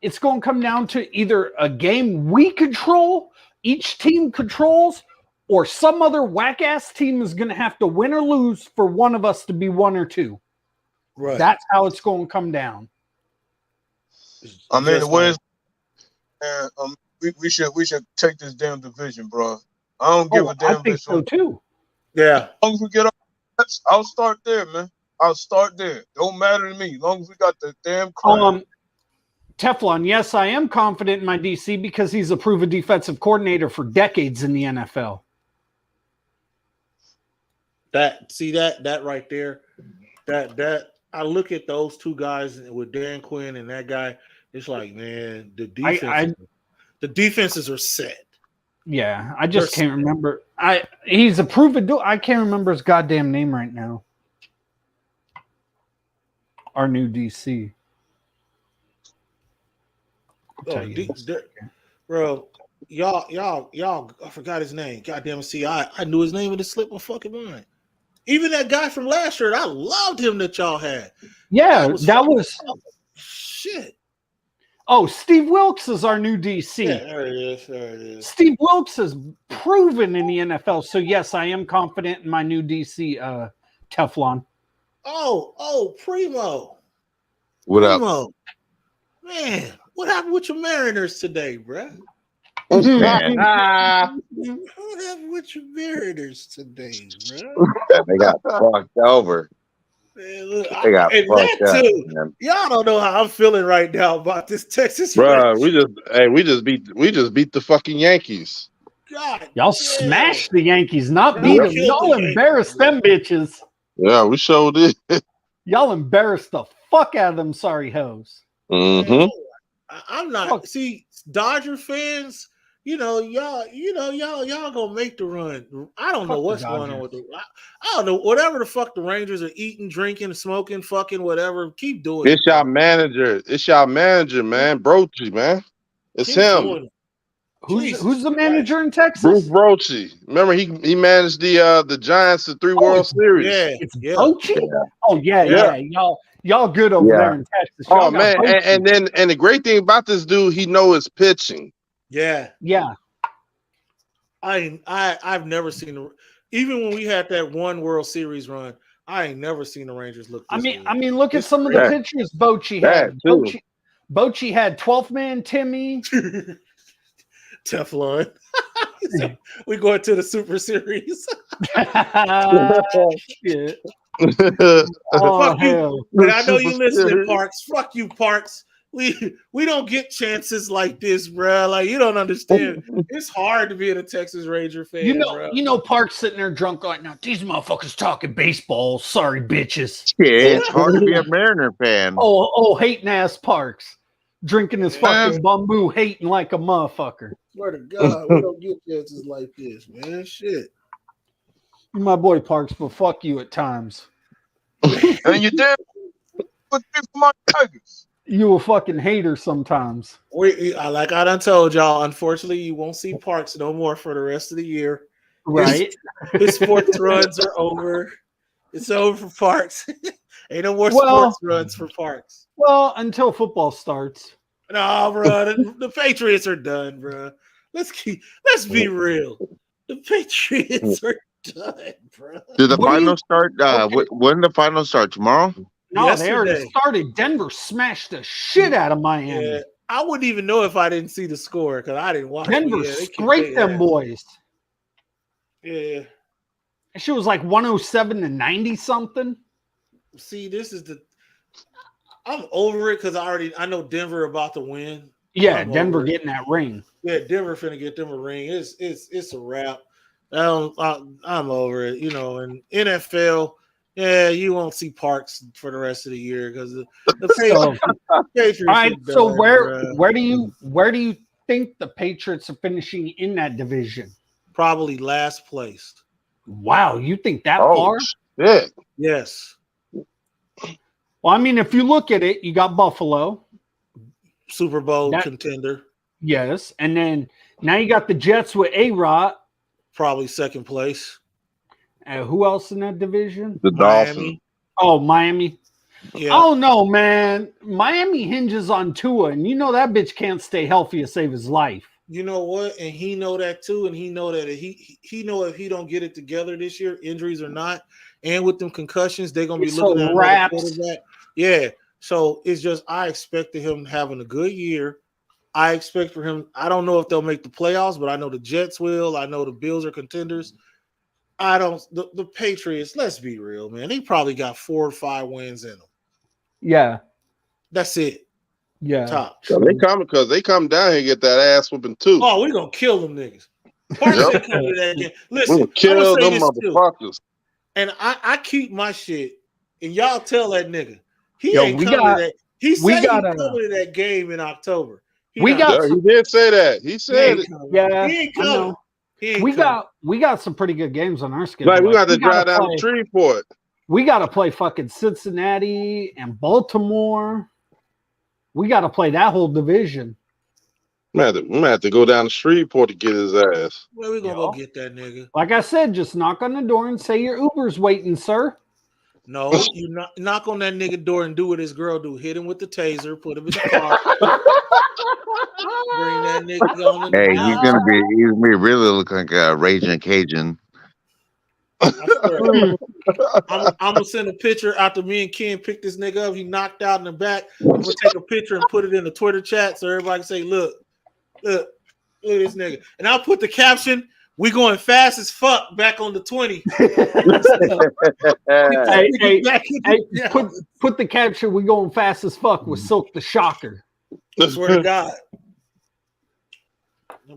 It's going to come down to either a game we control, each team controls, or some other whack-ass team is going to have to win or lose for one of us to be 1 or 2. Right. That's how it's going to come down. I mean, we should take this damn division, bro. I don't give a damn. I think so too. Yeah. As long as we get up, I'll start there, man. I'll start there. Don't matter to me. As long as we got the damn crown. Teflon, yes, I am confident in my DC because he's a proven defensive coordinator for decades in the NFL. That right there, that I look at those two guys with Dan Quinn and that guy. It's like, man, the defenses are set. Yeah, I just can't remember. He's a proven. I can't remember his goddamn name right now. Our new DC. Bro, y'all, I forgot his name. Goddamn, I knew his name, but it slipped my fucking mind. Even that guy from last year, I loved him that y'all had. Yeah, that was shit. Oh, Steve Wilkes is our new DC. Yeah, there it is. There it is. Steve Wilkes has proven in the NFL. So, yes, I am confident in my new DC Teflon. Oh, Primo. What Primo. up? Man, what happened with your Mariners today, bro? Man. What happened with your Mariners today, bro? They got fucked over. Man, look, They got and fucked that up, too. man. Y'all don't know how I'm feeling right now about this Texas Bro, Rangers. we just beat the fucking Yankees. God, Y'all damn. smashed the Yankees, not Y'all beat them. killed Y'all the Yankees, embarrassed bro. them bitches. Yeah, we showed it. Y'all embarrassed the fuck out of them sorry hoes. Mm-hmm. I'm not. Fuck. See, Dodger fans, y'all gonna make the run. I don't know Fuck the what's going on Dodgers. with I don't know. Whatever the fuck the Rangers are eating, drinking, smoking, fucking, whatever. Keep doing It's it. y'all manager. It's y'all manager, man. Brochy, man. It's Keep him. doing it. Who's Jesus the Christ. manager in Bruce Texas? Brochy. Remember he managed the Giants to 3 World Series. Yeah, It's yeah. Bochy? Yeah. Oh yeah, Yeah. yeah. Y'all good over Yeah. there in Texas. Y'all Oh got man, Bochy. and the great thing about this dude, he know his pitching. Yeah. Yeah. I've never seen even when we had that one World Series run, I ain't never seen the Rangers look this good. I mean, look at It's some of the That- pitchers Bochy that had. too. Bochy had 12th man Timmy. Teflon. We going to the Super Series. Shit. Oh Fuck you. hell. And I know Super you listening, Series. Parks. Fuck you, Parks. We don't get chances like this, bro. Like you don't understand. It's hard to be a Texas Ranger fan, bro. You know, Park's sitting there drunk right now. These motherfuckers talking baseball. Sorry, bitches. Yeah, it's hard to be a Mariner fan. Oh, hating ass Parks. Drinking his Man. fucking bamboo, hating like a motherfucker. Swear to God, we don't get chances like this, man. Shit. You my boy Parks, but fuck you at times. And you did put me for my Tigers. You a fucking hater sometimes. Like I done told y'all, unfortunately, you won't see Parks no more for the rest of the year. Right? His sports runs are over. It's over for Parks. Ain't no more Well- sports runs for Parks. Well, until football starts. No, bro. The Patriots are done, bro. Let's be real. The Patriots are done, bro. Did the What do you- finals start? Okay. When the finals start tomorrow? No, they already Yesterday. started. Denver smashed the shit out of Miami. Yeah, I wouldn't even know if I didn't see the score because I didn't watch. Denver They kicked scraped their them ass. boys. Yeah. That shit was like 107 to 90 something. See, this is I'm over it because I know Denver about to win. Yeah, I'm Denver over it. getting that ring. Yeah, Denver finna get them a ring. It's a wrap. I'm over it. And NFL, yeah, you won't see Parks for the rest of the year because the Patriots. All right, are so done, where bruh. do you think the Patriots are finishing in that division? Probably last place. Wow, you think that Oh far? shit. Yes, Well, I mean, if you look at it, you got Buffalo, Super Bowl That- contender. yes, and then now you got the Jets with A-Rod. Probably second place. Who else in that division? The Dolphins. Miami. Oh, Miami. Yeah. Oh no, man! Miami hinges on Tua, and you know that bitch can't stay healthy to save his life. You know what? And he know that too. And he know that he know if he don't get it together this year, injuries or not, and with them concussions, they're gonna be It's looking a at another wrap. quarterback. Yeah. So it's just I expected him having a good year. I expect for him. I don't know if they'll make the playoffs, but I know the Jets will. I know the Bills are contenders. I don't. The Patriots. Let's be real, man. They probably got 4 or 5 wins in them. Yeah, That's it. yeah. Top. So they come down here and get that ass whooping too. Oh, we gonna kill them niggas. Parks Yep. ain't coming to that game. We Listen, gonna kill I'm gonna say them this too. motherfuckers. And I keep my shit, and y'all tell that nigga he Yo, ain't we coming got- to that. He we said he's got coming to that game in October. He We not got Yeah, he did say that. He He said ain't it. coming. Yeah, He ain't I coming. know. He ain't We coming. got some pretty good games on our schedule. Like we got to we gotta drive down play- the street for it. We got to play fucking Cincinnati and Baltimore. We got to play that whole division. We might have to go down the street for it to get his ass. Where we gonna Yo. go get that nigga? Like I said, just knock on the door and say your Uber's waiting, sir. No, you knock on that nigga door and do what his girl do. Hit him with the taser, put him in the car. Bring that nigga on the Hey, house. he's gonna be really looking like a raging Cajun. I swear. I'm gonna send a picture after me and Ken picked this nigga up. He knocked out in the back. I'm gonna take a picture and put it in the Twitter chat so everybody can say, look at this nigga. And I'll put the caption, we going fast as fuck back on the 20. Put the caption, we going fast as fuck with Silk the Shocker. I swear to God.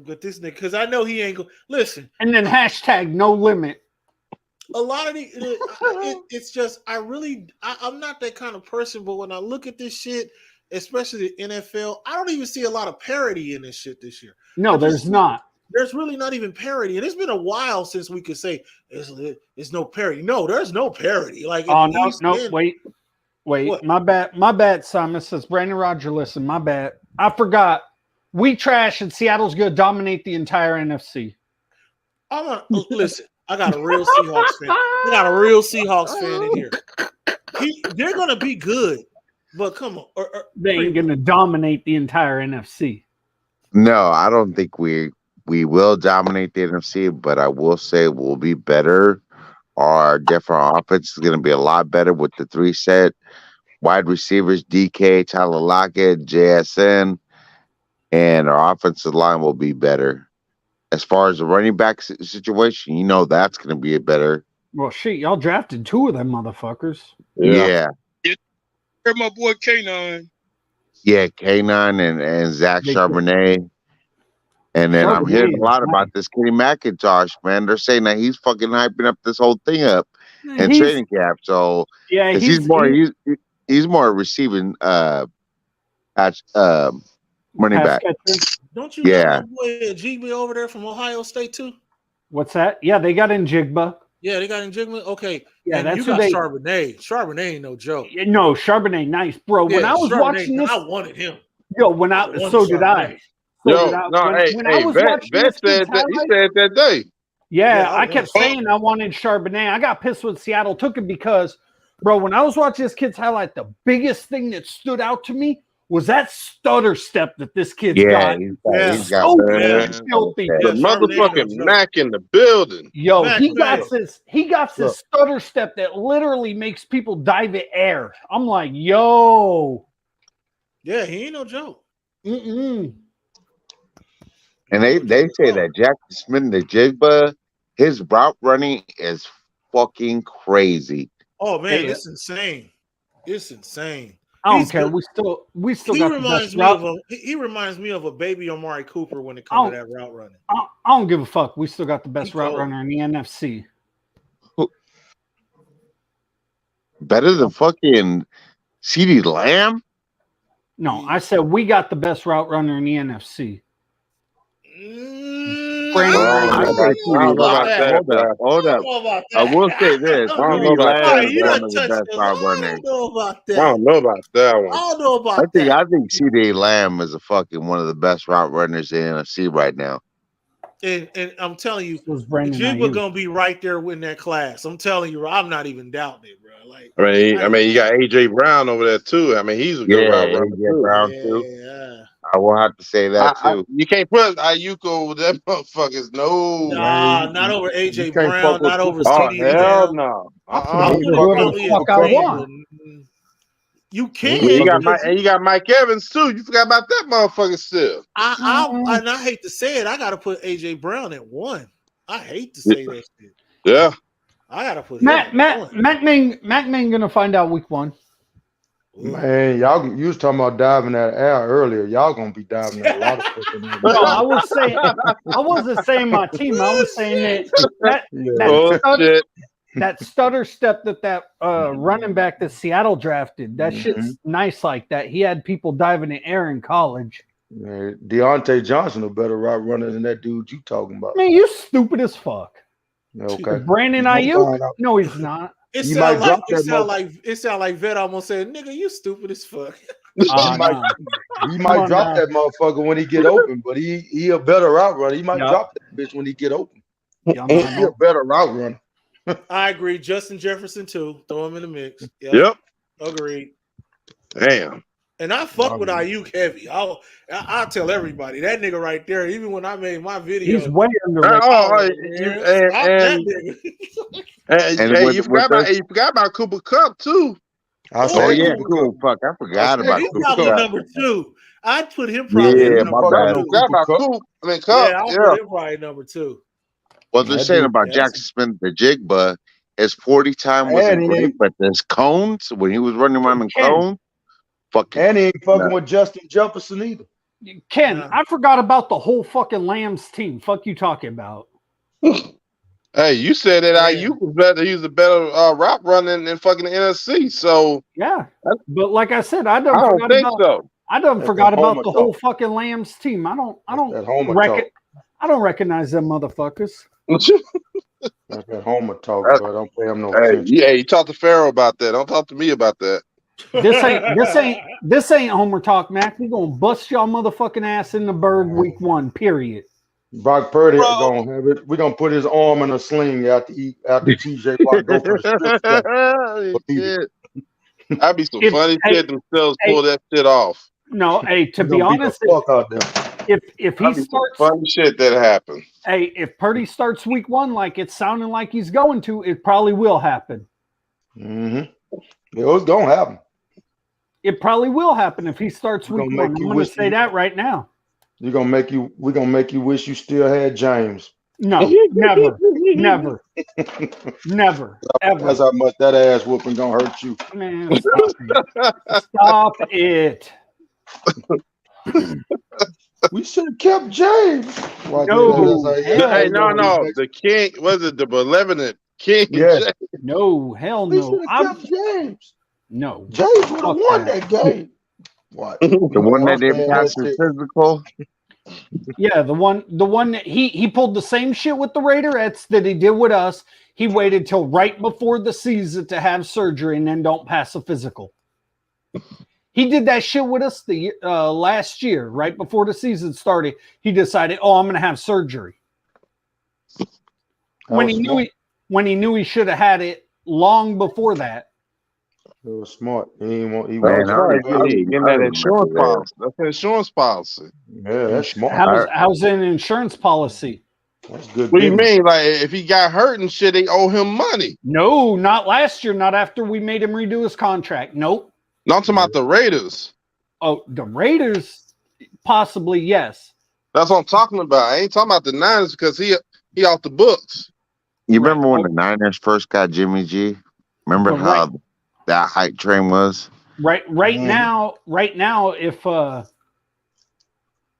But this nigga, because I know he ain't going to listen. And then hashtag no limit. A lot of these, it's just, I'm not that kind of person, but when I look at this shit, especially the NFL, I don't even see a lot of parity in this shit this year. No, there's not. There's really not even parity. And it's been a while since we could say there's no parity. No, there's no parity. Like, wait. What? My bad, Simon. Says Brandon Roger, listen, my bad. I forgot. We trash and Seattle's going to dominate the entire NFC. Listen, I got a real Seahawks fan. We got a real Seahawks fan in here. They're going to be good, but come on. They ain't going to dominate the entire NFC. No, I don't think we will dominate the NFC, but I will say we'll be better. Our different offense is going to be a lot better with the 3 set. Wide receivers, DK, Tyler Lockett, JSN, and our offensive line will be better. As far as the running back situation, that's going to be a better. Well, shit, y'all drafted 2 of them motherfuckers. Yeah. Heard my boy K9. Yeah, K9 and Zach Charbonnet. And then I'm hearing a lot about this Kenny McIntosh, man. They're saying that he's fucking hyping up this whole thing up in training camp. So yeah, he's more receiving running back. Don't you know my boy Jigba over there from Ohio State too? What's that? Yeah, they got in Jigba. Yeah, they got in Jigba. Okay. Yeah, and that's you got Charbonnet. Charbonnet ain't no joke. No, Charbonnet, nice, bro. When I was watching this, I wanted him. Yo, so did I. When I was watching this, said that he said that day. Yeah, I kept saying I wanted Charbonnet. I got pissed when Seattle took him because, bro, when I was watching this kid's highlight, the biggest thing that stood out to me was that stutter step that this kid's got. He's got the motherfucking Mac in the building. Yo, he got this stutter step that literally makes people dive in air. I'm like, yo. Yeah, he ain't no joke. Mm-mm. And they say that Jackson Smith and the Jigba, his route running is fucking crazy. Oh man, it's insane. It's insane. I don't care. We still got the best route. He reminds me of a baby Amari Cooper when it comes to that route running. I don't give a fuck. We still got the best route runner in the NFC. Better than fucking CeeDee Lamb? No, I said we got the best route runner in the NFC. Hold up. I will say this. I don't know about that. I don't know about that one. I think CeeDee Lamb is one of the best route runners in the NFC right now. And I'm telling you, Jigba gonna be right there in that class. I'm telling you, I'm not even doubting it, bro. Like, I mean, you got AJ Brown over there too. I mean, he's a good route runner AJ Brown too. I will have to say that too. You can't put Ayuk over that motherfuckers. Nah, not over AJ Brown, not over CeeDee Lamb. Hell no. You can. You got Mike Evans too. You forgot about that motherfucker still. And I hate to say it, I gotta put AJ Brown at 1. I hate to say that shit. Yeah. I gotta put Matt Ming gonna find out week 1. Man, you was talking about diving that air earlier. Y'all gonna be diving that a lot of fucking. No, I wasn't saying my team. I was saying that stutter step that running back that Seattle drafted. That shit's nice like that. He had people diving in air in college. Man, Deontay Johnson a better route runner than that dude you talking about. Man, you stupid as fuck. Okay. Brandon Ayuk? No, he's not. It sound like Vet almost said, "Nigga, you stupid as fuck." He might drop that motherfucker when he get open, but he a better route runner. He might drop that bitch when he get open. He a better route runner. I agree. Justin Jefferson too. Throw him in the mix. Yep. Agreed. Damn. And I fuck with Ayuk heavy. I'll tell everybody that nigga right there. Even when I made my video, He's way underrated. You forgot about Cooper Kupp too. Cool. Fuck, I forgot about he's Cooper probably Kupp. number 2. I'd put him probably number 2. Forgot about Coop. Kupp. Yeah, I'll put him probably number 2. Well, they're saying about Jackson Smith the jig, but his 40 time wasn't great, but there's cones when he was running around in cones. And he ain't fucking with Justin Jefferson either. Ken, I forgot about the whole fucking Lambs team. Fuck you talking about? Hey, you said that Ayuk was better. He was a better route runner than fucking the NFC. So yeah, but like I said, I don't think so. I done forgot about the whole fucking Lambs team. I don't recognize them motherfuckers. That's that Homer talk, bro. Don't pay him no attention. Yeah, you talk to Pharaoh about that. Don't talk to me about that. This ain't Homer talk, Mac. We gonna bust y'all motherfucking ass in the bird week 1. Period. Brock Purdy gonna have it. We're gonna put his arm in a sling after TJ Watt go for the strip. That'd be some funny shit themselves pull that shit off. No, to be honest, if he starts funny shit that happened. Hey, if Purdy starts week 1 like it's sounding like he's going to, it probably will happen. Mm-hmm. It's gonna happen. It probably will happen if he starts week 1. I'm gonna say that right now. We're gonna make you wish you still had James. No, never, ever. That's how much that ass whooping gonna hurt you. Man, stop it. We should have kept James. No. The king was it the benevolent king? Yeah. No, hell no. We should have kept James. No. James would have won that game. What? The one that didn't pass the physical? Yeah, the one that he pulled the same shit with the Raiderettes that he did with us. He waited till right before the season to have surgery and then don't pass a physical. He did that shit with us the last year, right before the season started. He decided, I'm going to have surgery. When he knew he should have had it long before that. It was smart. He getting that insurance policy. That's an insurance policy. Yeah, that's smart. How's an insurance policy? That's good. What do you mean? Like if he got hurt and shit, they owe him money. No, not last year. Not after we made him redo his contract. Nope. No, I'm talking about the Raiders. Oh, the Raiders? Possibly, yes. That's what I'm talking about. I ain't talking about the Niners because he off the books. You remember when the Niners first got Jimmy G? Remember how that hype train was? Right now, if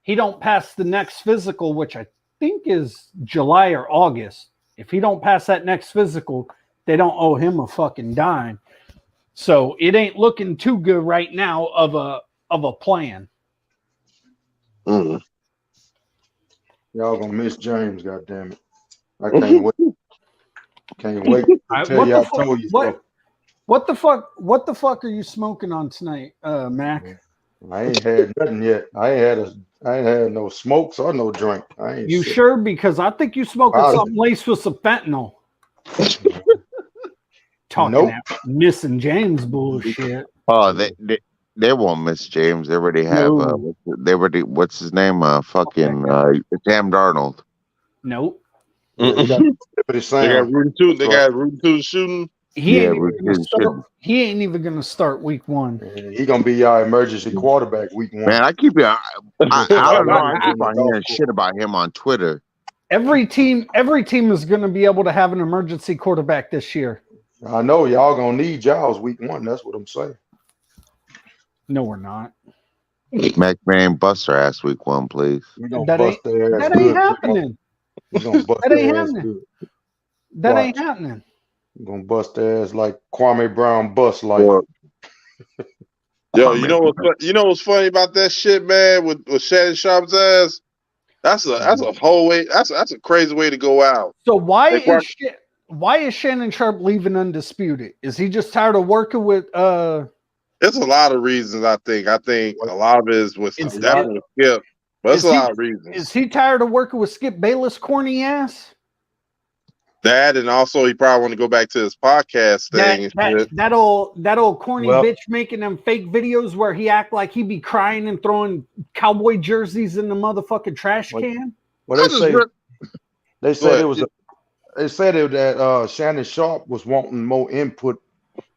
he don't pass the next physical, which I think is July or August, if he don't pass that next physical, they don't owe him a fucking dime. So it ain't looking too good right now of a plan. Mm-hmm. Y'all gonna miss James, goddammit. I can't wait. Can't wait to tell you I told you so. What the fuck are you smoking on tonight, Mac? I ain't had nothing yet. I ain't had no smokes or no drink. You sure? Because I think you smoking something laced with some fentanyl. Talking about missing James bullshit. Oh, they won't miss James. They already have. What's his name? Sam Darnold. Nope. They got Rudy Tootin shooting. He ain't even gonna start week 1. He gonna be our emergency quarterback week 1. Man, I don't know. I keep on hearing shit about him on Twitter. Every team is gonna be able to have an emergency quarterback this year. I know y'all gonna need y'all's week 1. That's what I'm saying. No, we're not. McMahon bust our ass week 1, please. That ain't happening. That ain't happening. That ain't happening. We're gonna bust their ass like Kwame Brown bust like. Yo, you know what's funny about that shit, man? With Shannon Sharpe's ass, that's a whole way. That's a crazy way to go out. So why is Shannon Sharpe leaving undisputed? Is he just tired of working with? It's a lot of reasons. I think a lot of it is with definitely Skip, but it's a lot of reasons. Is he tired of working with Skip Bayless' corny ass? That, and also he probably want to go back to his podcast thing. That old corny bitch making them fake videos where he act like he be crying and throwing cowboy jerseys in the motherfucking trash can. Well, they said that Shannon Sharpe was wanting more input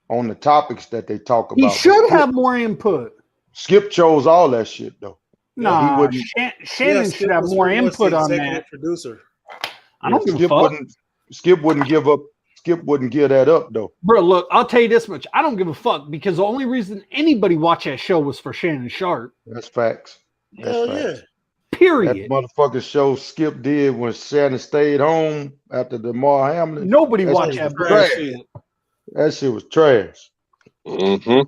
on the topics that they talk about. He should have more input. Skip chose all that shit though. Nah, Shannon should have more input on that. Producer. I don't give a fuck. Skip wouldn't give up. Skip wouldn't give that up though. Bro, look, I'll tell you this much. I don't give a fuck because the only reason anybody watched that show was for Shannon Sharpe. That's facts. Hell yeah. Period. That motherfucking show Skip did when Shannon stayed home after DeMar Hamlin. Nobody watched that bullshit. That shit was trash. Mm-hmm.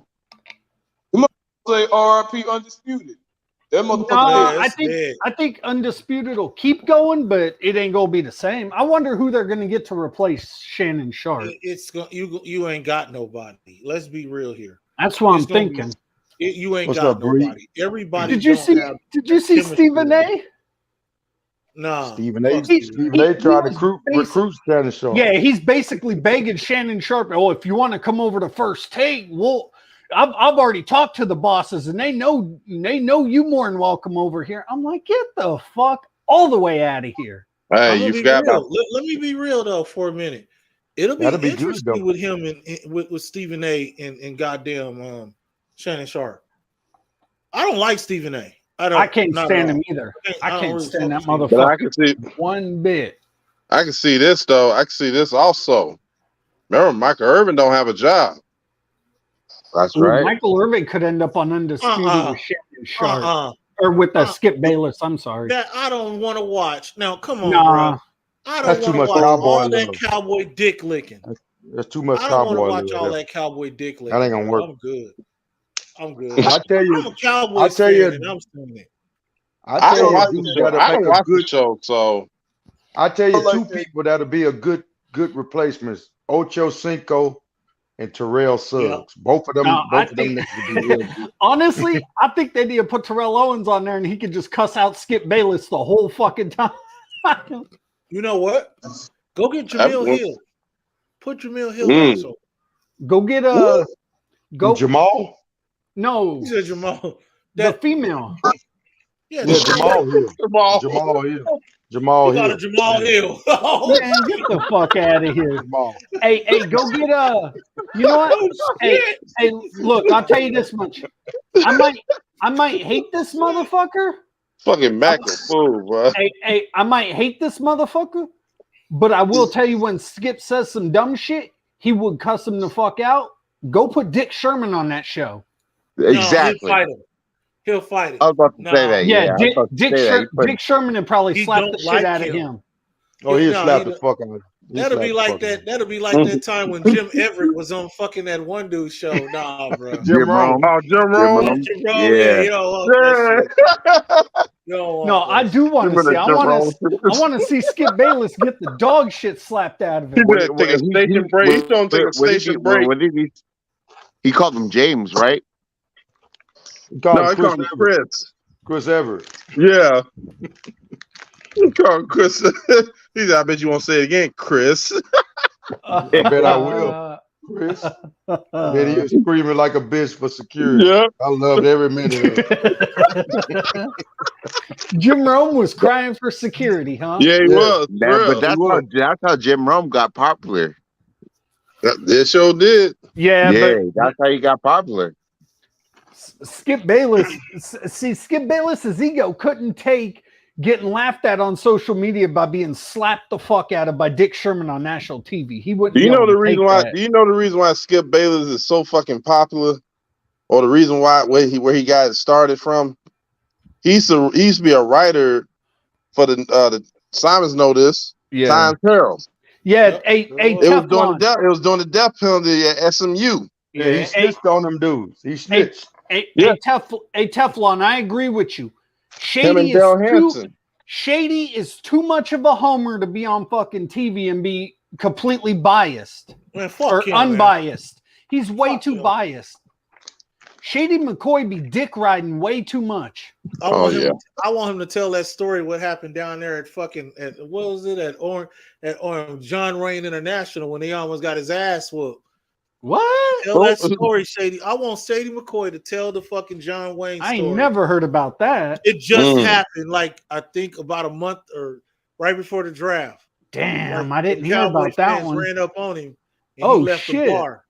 Say RIP Undisputed. That motherfucker. Nah, I think Undisputed will keep going, but it ain't gonna be the same. I wonder who they're gonna get to replace Shannon Sharpe. You ain't got nobody. Let's be real here. That's what I'm thinking. You ain't got nobody. Everybody. Did you see Stephen A? No. Stephen A tried to recruit Shannon Sharpe. Yeah, he's basically begging Shannon Sharpe. Oh, if you want to come over to First Take, I've already talked to the bosses, and they know you more than welcome over here. I'm like, get the fuck all the way out of here. Hey, you forgot about. Let me be real though for a minute. It'll be interesting with him and with Stephen A. and goddamn Shannon Sharpe. I don't like Stephen A. I can't stand him either. I can't stand that motherfucker. I can see one bit. I can see this though. I can see this also. Remember, Michael Irvin don't have a job. That's right. Michael Irvin could end up on Undisputed with Shannon Sharpe. Or with Skip Bayless. I'm sorry. That I don't want to watch. Now, come on, bro. I don't want to watch all that cowboy dick licking. That's too much cowboy. I don't want to watch all that cowboy dick licking. That ain't gonna work. I'm good. I tell you, I'm a Cowboys fan, and I'm saying it. I don't watch the show, so I tell you, two people that'll be a good replacements: Ocho Cinco and Terrell Suggs. Yeah. Both of them. Honestly, I think they need to put Terrell Owens on there, and he could just cuss out Skip Bayless the whole fucking time. You know what? Go get Jamil Hill. Put Jamil Hill also. Go get Jamal. No, he said Jamal. The female. Yeah, Jamal Hill. Jamal Hill. Jamal Hill. Jamal Hill. Man, get the fuck out of here. Hey, go get you know what? Hey, look, I'll tell you this much. I might hate this motherfucker. Fucking Mac fool, bro. Hey, I might hate this motherfucker, but I will tell you when Skip says some dumb shit, he would cuss him the fuck out. Go put Dick Sherman on that show. Exactly. No, he'll fight it. I was about to say that. Yeah, Dick Sherman would probably slap the shit out of him. Oh, he'll slap the fuck out of him. That'll be like that. That'll be like that time when Jim Everett was on fucking that one dude's show. Nah, bro. Jim Rome. Oh, Jim Rome. No, I do want to see. I want to see Skip Bayless get the dog shit slapped out of him. Take a station break. He's gonna take a station break. He called him James, right? He called him Chris. Chris Everett. Yeah. He called him Chris. He said, I bet you won't say it again, Chris. I bet I will. Chris. Then he was screaming like a bitch for security. Yeah. I loved every minute of it. Jim Rome was crying for security, huh? Yeah, he was. But that's how Jim Rome got popular. That show did. Yeah, but that's how he got popular. Skip Bayless's ego couldn't take getting laughed at on social media by being slapped the fuck out of by Dick Sherman on national TV. He wouldn't. Do you know the reason why Skip Bayless is so fucking popular, or the reason why where he got it started from? He used to be a writer for the Simons Know This. Yeah. Times Herald. Yeah, it was doing the death penalty at SMU. Yeah, he snitched on them dudes. He snitched. Teflon, I agree with you. Shady is too much of a homer to be on fucking TV and be completely biased or unbiased. He's way too biased. Shady McCoy be dick riding way too much. I want him to tell that story. What happened down there at what was it at John Wayne International when he almost got his ass whooped? What? Tell that story, Shady. I want Shady McCoy to tell the fucking John Wayne story. I ain't never heard about that. It just happened, like I think about a month or right before the draft. Damn, I didn't hear about that one. Ran up on him and he left the bar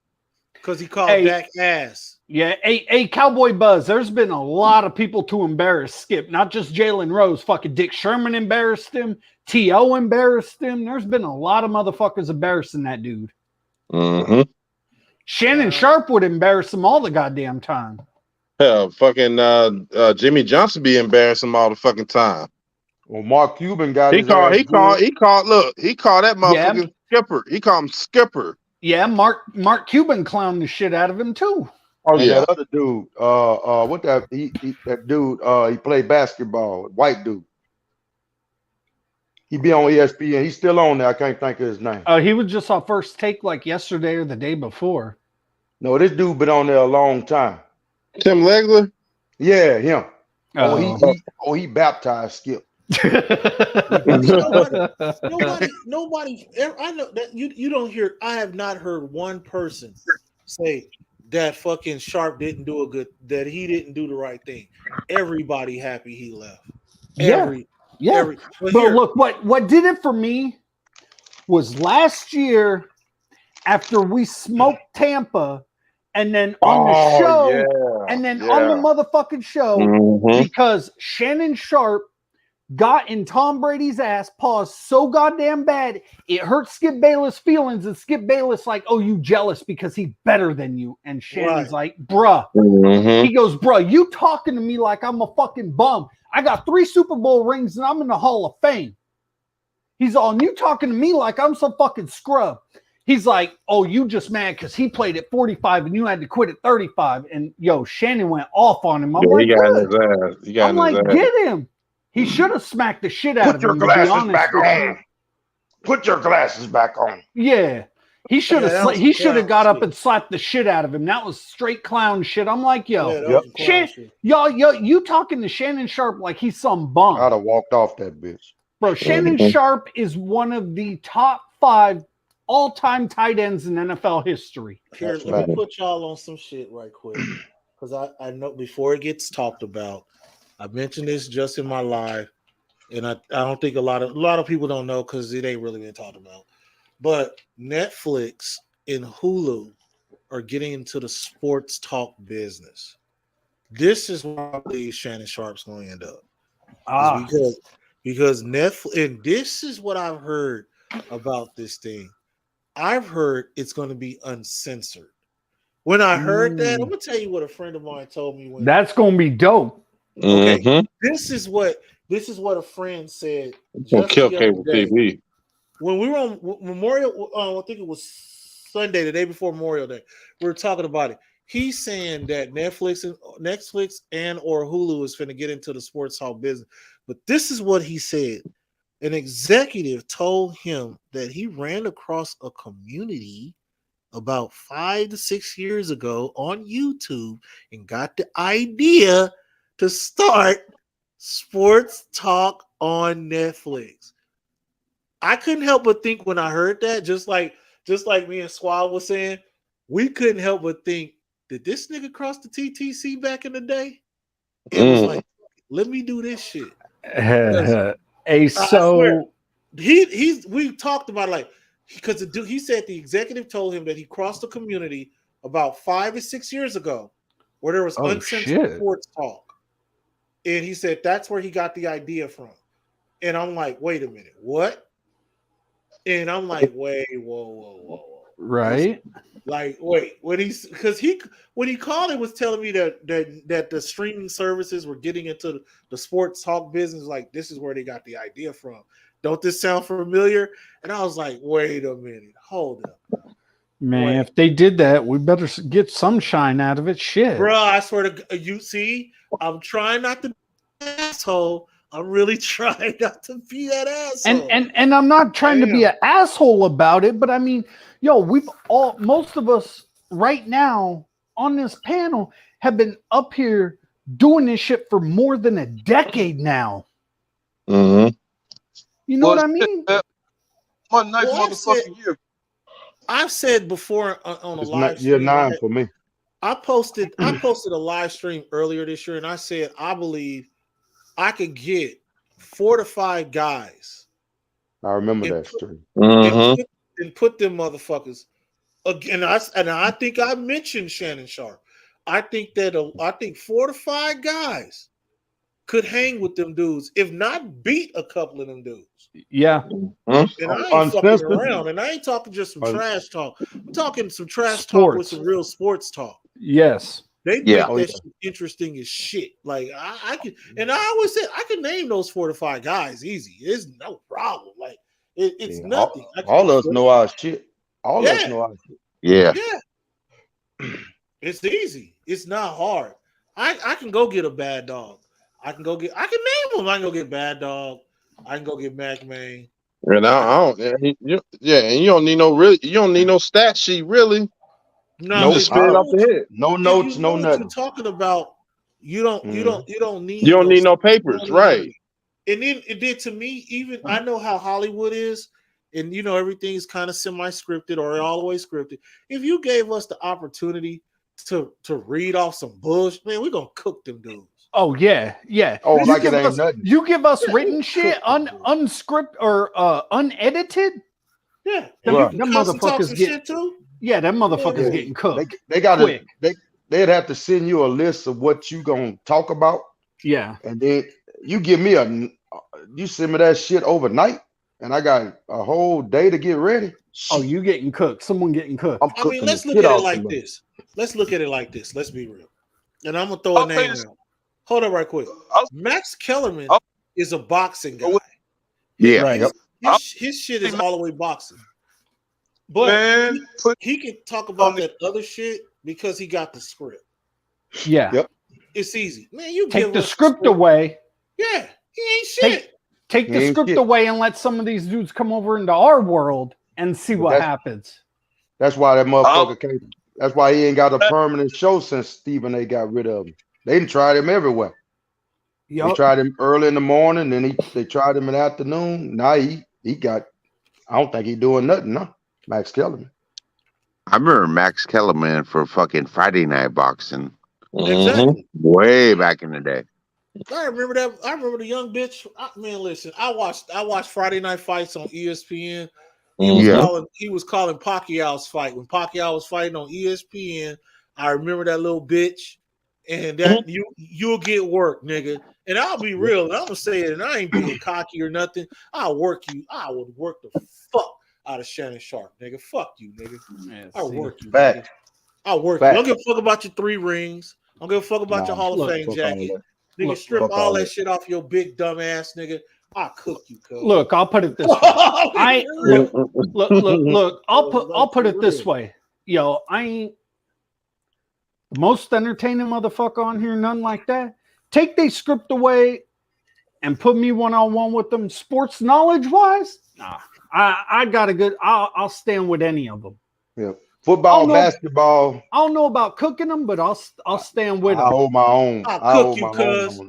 because he called Dak ass. Yeah, hey, Cowboy Buzz, there's been a lot of people to embarrass Skip, not just Jalen Rose. Fucking Dick Sherman embarrassed him. T.O. embarrassed him. There's been a lot of motherfuckers embarrassing that dude. Mm-hmm. Shannon Sharpe would embarrass him all the goddamn time. Hell, fucking Jimmy Johnson be embarrassing him all the fucking time. Well, Mark Cuban got he called that motherfucking Skipper. He called him Skipper. Yeah, Mark Cuban clowned the shit out of him too. Oh yeah, that other dude. That dude. He played basketball. White dude. He be on ESPN. He's still on there. I can't think of his name. He was just on First Take like yesterday or the day before. No, this dude been on there a long time. Tim Legler. Yeah, him. He baptized Skip. Nobody. I know that you don't hear. I have not heard one person say that fucking Sharpe didn't do that he didn't do the right thing. Everybody happy he left. But look, what did it for me was last year after we smoked Tampa, and then on the show, on the motherfucking show, because Shannon Sharpe got in Tom Brady's ass, paused so goddamn bad, it hurt Skip Bayless' feelings, and Skip Bayless like, oh, you jealous because he's better than you. And Shannon's like, bruh. He goes, bruh, you talking to me like I'm a fucking bum. I got 3 Super Bowl rings and I'm in the Hall of Fame. He's all, and you talking to me like I'm some fucking scrub. He's like, oh, you just mad because he played at 45 and you had to quit at 35. And yo, Shannon went off on him. I'm like, get him. He should have smacked the shit out of him. Put your glasses back on. Put your glasses back on. Yeah. He should have he should have got up and slapped the shit out of him. That was straight clown shit. I'm like, yo, you talking to Shannon Sharpe like he's some bum. I'd have walked off that bitch. Bro, Shannon Sharpe is one of the top 5 all-time tight ends in NFL history. Here, let me put y'all on some shit right quick. Because I know before it gets talked about, I mentioned this just in my live, and I don't think a lot of people don't know because it ain't really been talked about. But Netflix and Hulu are getting into the sports talk business. This is where I believe Shannon Sharpe's going to end up. Because Netflix, and this is what I've heard about this thing. I've heard it's going to be uncensored. When I heard that, I'm going to tell you what a friend of mine told me. That's going to be dope. Okay, this is what a friend said. Just kill cable TV. When we were on Memorial, I think it was Sunday, the day before Memorial Day, we were talking about it. He's saying that Netflix and or Hulu is going to get into the sports talk business. But this is what he said. An executive told him that he ran across a community about 5 to 6 years ago on YouTube and got the idea to start sports talk on Netflix. I couldn't help but think when I heard that, just like me and Swab was saying, we couldn't help but think, did this nigga cross the TTC back in the day? It was like, let me do this shit. We talked about like, because the dude, he said the executive told him that he crossed the community about 5 or 6 years ago where there was uncensored sports talk. And he said that's where he got the idea from. And I'm like, wait a minute, what? And I'm like, wait, whoa. Right. Like, wait, when he called it was telling me that the streaming services were getting into the sports talk business. Like, this is where they got the idea from. Don't this sound familiar? And I was like, wait a minute, hold up. Man, if they did that, we better get some shine out of it. Shit. Bro, I swear to you, see, I'm trying not to be an asshole. I'm really trying not to be that asshole. And I'm not trying to be an asshole about it, but I mean, most of us right now on this panel have been up here doing this shit for more than a decade now. Mm-hmm. You know what I mean? One nice motherfucking year. I've said before on a live year stream. 9 for me. I posted a live stream earlier this year, and I said I believe I could get 4 to 5 guys. I remember that stream. And put them motherfuckers again. I think I mentioned Shannon Sharpe. I think 4 to 5 guys could hang with them dudes, if not beat a couple of them dudes. Yeah. And I ain't fucking around. And I ain't talking just some trash talk. I'm talking some trash talk with some real sports talk. Yes. They make that shit interesting as shit. Like I can, and I always said I can name those 4 to 5 guys easy. It's no problem. Like it's nothing. All of us know our shit. All of us know our shit. Yeah. It's easy. It's not hard. I can go get a Bad Dog. I can name them. I can go get Bad Dog. I can go get Mac Main. And I don't. And you don't need no stat sheet really. No, just spit it off the head. No notes, no nothing. You're talking about you don't need no papers, right? And then it did to me. Even I know how Hollywood is, and everything's kind of semi-scripted or all the way scripted. If you gave us the opportunity to read off some bullshit, man, we're gonna cook them dudes. Oh yeah. Oh, like it ain't nothing. You give us written shit unscripted or unedited. Yeah, them motherfuckers get shit too. Yeah, them motherfuckers getting cooked. They gotta. They'd have to send you a list of what you gonna talk about. Yeah, and then you give me you send me that shit overnight, and I got a whole day to get ready. Oh, you getting cooked? Someone getting cooked? I mean, let's look at it like this. Let's be real. And I'm gonna throw a name out. Hold on, right quick. Max Kellerman is a boxing guy. Yeah, right. His shit is all the way boxing. But he can talk about that other shit because he got the script. Yeah. Yep. It's easy. Man, you take the script away. Yeah, he ain't shit. Take the script away and let some of these dudes come over into our world and see what happens. That's why that motherfucker came. That's why he ain't got a permanent show since Stephen A. got rid of him. They done tried him everywhere. They tried him early in the morning, then they tried him in the afternoon. Now he got. I don't think he's doing nothing. No, Max Kellerman. I remember Max Kellerman for fucking Friday Night Boxing. Exactly. Way back in the day. I remember that. I remember the young bitch. Man, listen. I watched Friday Night Fights on ESPN. He was calling Pacquiao's fight when Pacquiao was fighting on ESPN. I remember that little bitch. And that you'll get work, nigga. And I'll be real, and I'm gonna say it, and I ain't being cocky or nothing. I'll work you. I would work the fuck out of Shannon Sharpe, nigga. Fuck you, nigga. I'll work you. Nigga. I'll work you. I don't give a fuck about your 3 rings. I don't give a fuck about your Hall of Fame jacket. Nigga, strip all that shit off your big dumb ass, nigga. I'll cook you, cuz. Look, I'll put it this way. Look, I'll put it this way. Yo, I ain't the most entertaining motherfucker on here, none like that. Take they script away and put me one-on-one with them sports knowledge wise. Nah, I got a good. I'll stand with any of them. Yeah, football, basketball. I don't know about cooking them, but I'll stand with them. I hold my own. I'll cook you, cuz.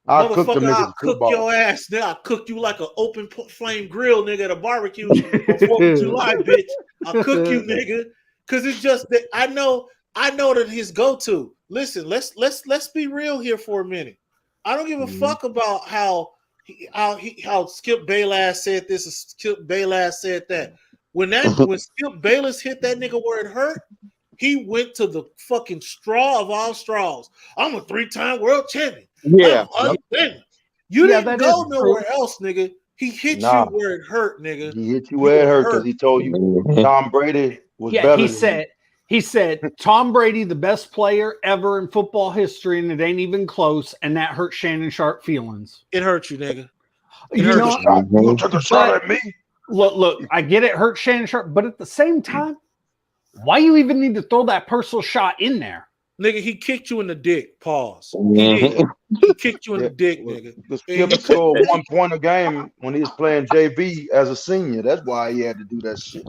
I'll cook the niggas. I'll cook your ass. Now I'll cook you like an open flame grill, nigga, at a barbecue on 4th of July, bitch. I'll cook you, nigga, because it's just that I know that his go-to. Listen, let's be real here for a minute. I don't give a fuck about how Skip Bayless said this and Skip Bayless said that. When Skip Bayless hit that nigga where it hurt, he went to the fucking straw of all straws. I'm a 3-time world champion. Yeah. You didn't go nowhere else, nigga. He hit you where it hurt, nigga. He hit you where it hurt because he told you Tom Brady was better. He said, Tom Brady, the best player ever in football history, and it ain't even close, and that hurt Shannon Sharpe feelings. It hurt you, nigga. You took a shot at me. Look, I get it hurt Shannon Sharpe, but at the same time, why you even need to throw that personal shot in there? Nigga, he kicked you in the dick. Pause. He kicked you in the dick, nigga. The Skip scored 1 point a game when he was playing JV as a senior. That's why he had to do that shit.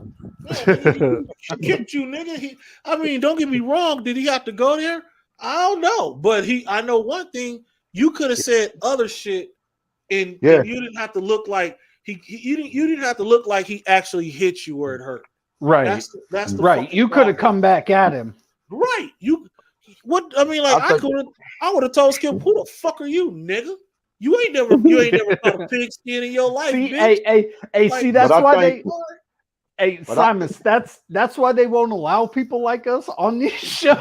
He kicked you, nigga. I mean, don't get me wrong. Did he have to go there? I don't know, but I know one thing. You could have said other shit, and Yeah. you didn't have to look like you didn't have to look like he actually hit you where it hurt. Right. That's the right. You could have come back at him. Right. I mean, like I would have told Skip, who the fuck are you, nigga? You ain't never caught a pigskin in your life, see, bitch. See, that's why Simon, that's why they won't allow people like us on these shows.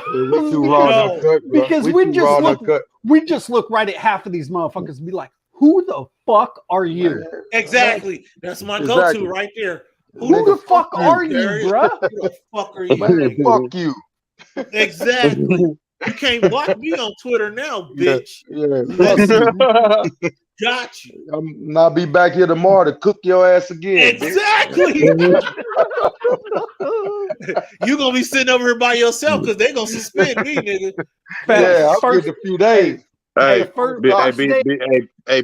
Because we just look right at half of these motherfuckers and be like, who the fuck are you? Exactly. That's my go-to right there. Who the fuck are you, bro? Who the fuck are you? Man, fuck you. Exactly. You can't block me on Twitter now, bitch. Yeah. Got you. I'll be back here tomorrow to cook your ass again. Exactly. You gonna be sitting over here by yourself because they gonna suspend me, nigga. Yeah, I'll give it a few days.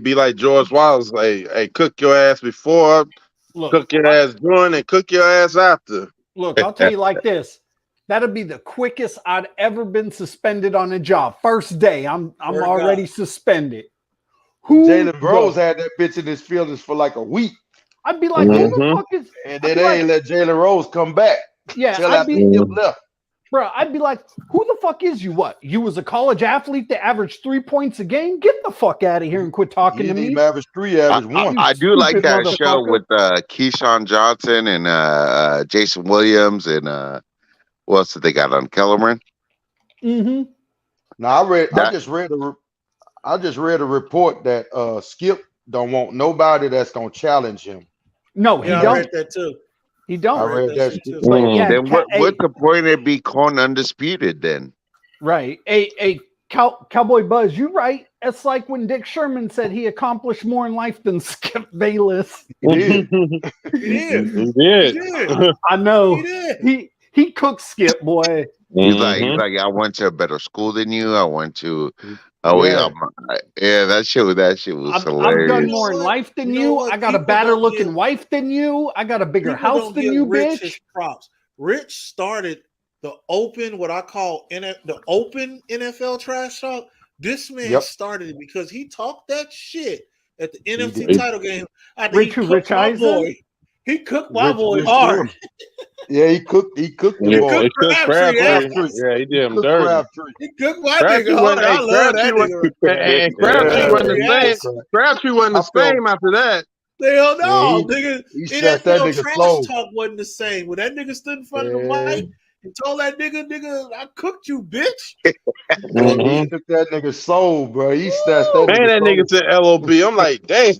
Be like George Wallace. Hey, cook your ass before, cook your ass during, and cook your ass after. Look, I'll tell you like this. That'll be the quickest I'd ever been suspended on a job. First day, I'm already suspended. Jalen Rose had that bitch in his feelings for like a week. I'd be like, who the fuck is? And then they ain't let Jalen Rose come back. Yeah, I'd be left. Bro, I'd be like, who the fuck is you? What? You was a college athlete that averaged 3 points a game? Get the fuck out of here and quit talking to me. Average 3, average 1. I do like that show with Keyshawn Johnson and Jason Williams and what else did they got on Kellerman? Mm-hmm. Now I just read a report that Skip don't want nobody that's gonna challenge him. No, he don't. I read that too. He don't. I read that shit too. Then what's the point of be called undisputed then? Right. Cowboy Buzz, you right. It's like when Dick Sherman said he accomplished more in life than Skip Bayless. He did. I know. He did. He cooked Skip, boy. He's like, I went to a better school than you. I went to that shit was hilarious. I've done more in life than you. I got a better looking wife than you. I got a bigger house than you, Rich bitch. his props. Rich started the open, what I call the open NFL trash talk. This man started it because he talked that shit at the NFC title game. Rich Eisen? He cooked my boy hard. Yeah, he cooked the boy. He cooked Crabtree. Yeah, he did him dirty. He cooked my nigga hard. I love that nigga. And Crabtree wasn't the same. Crabtree wasn't the same after that. Hell no, nigga. That nigga trash slow. talk wasn't the same. When that nigga stood in front of the mic and told that nigga, I cooked you, bitch. He took that nigga soul, bro. He snatched that nigga. Man, that nigga said LOB. I'm like, dang.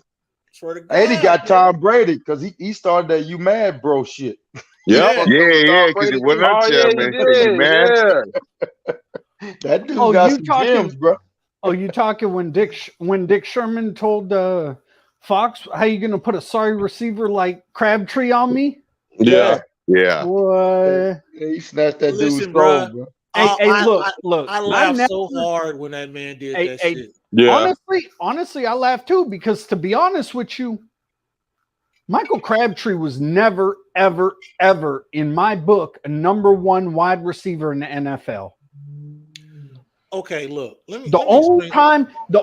And he got Tom Brady because he started that you mad bro shit. Yeah, because he went up to him and said, you mad? That dude got some gems, bro. Oh, you talking when Dick Sherman told Fox, how you gonna put a sorry receiver like Crabtree on me? Yeah. Boy. He snatched that dude's soul, bro. Look. I laughed so hard when that man did that shit. Yeah. Honestly, I laughed too because to be honest with you, Michael Crabtree was never, ever, ever in my book a number one wide receiver in the NFL. Okay, look. The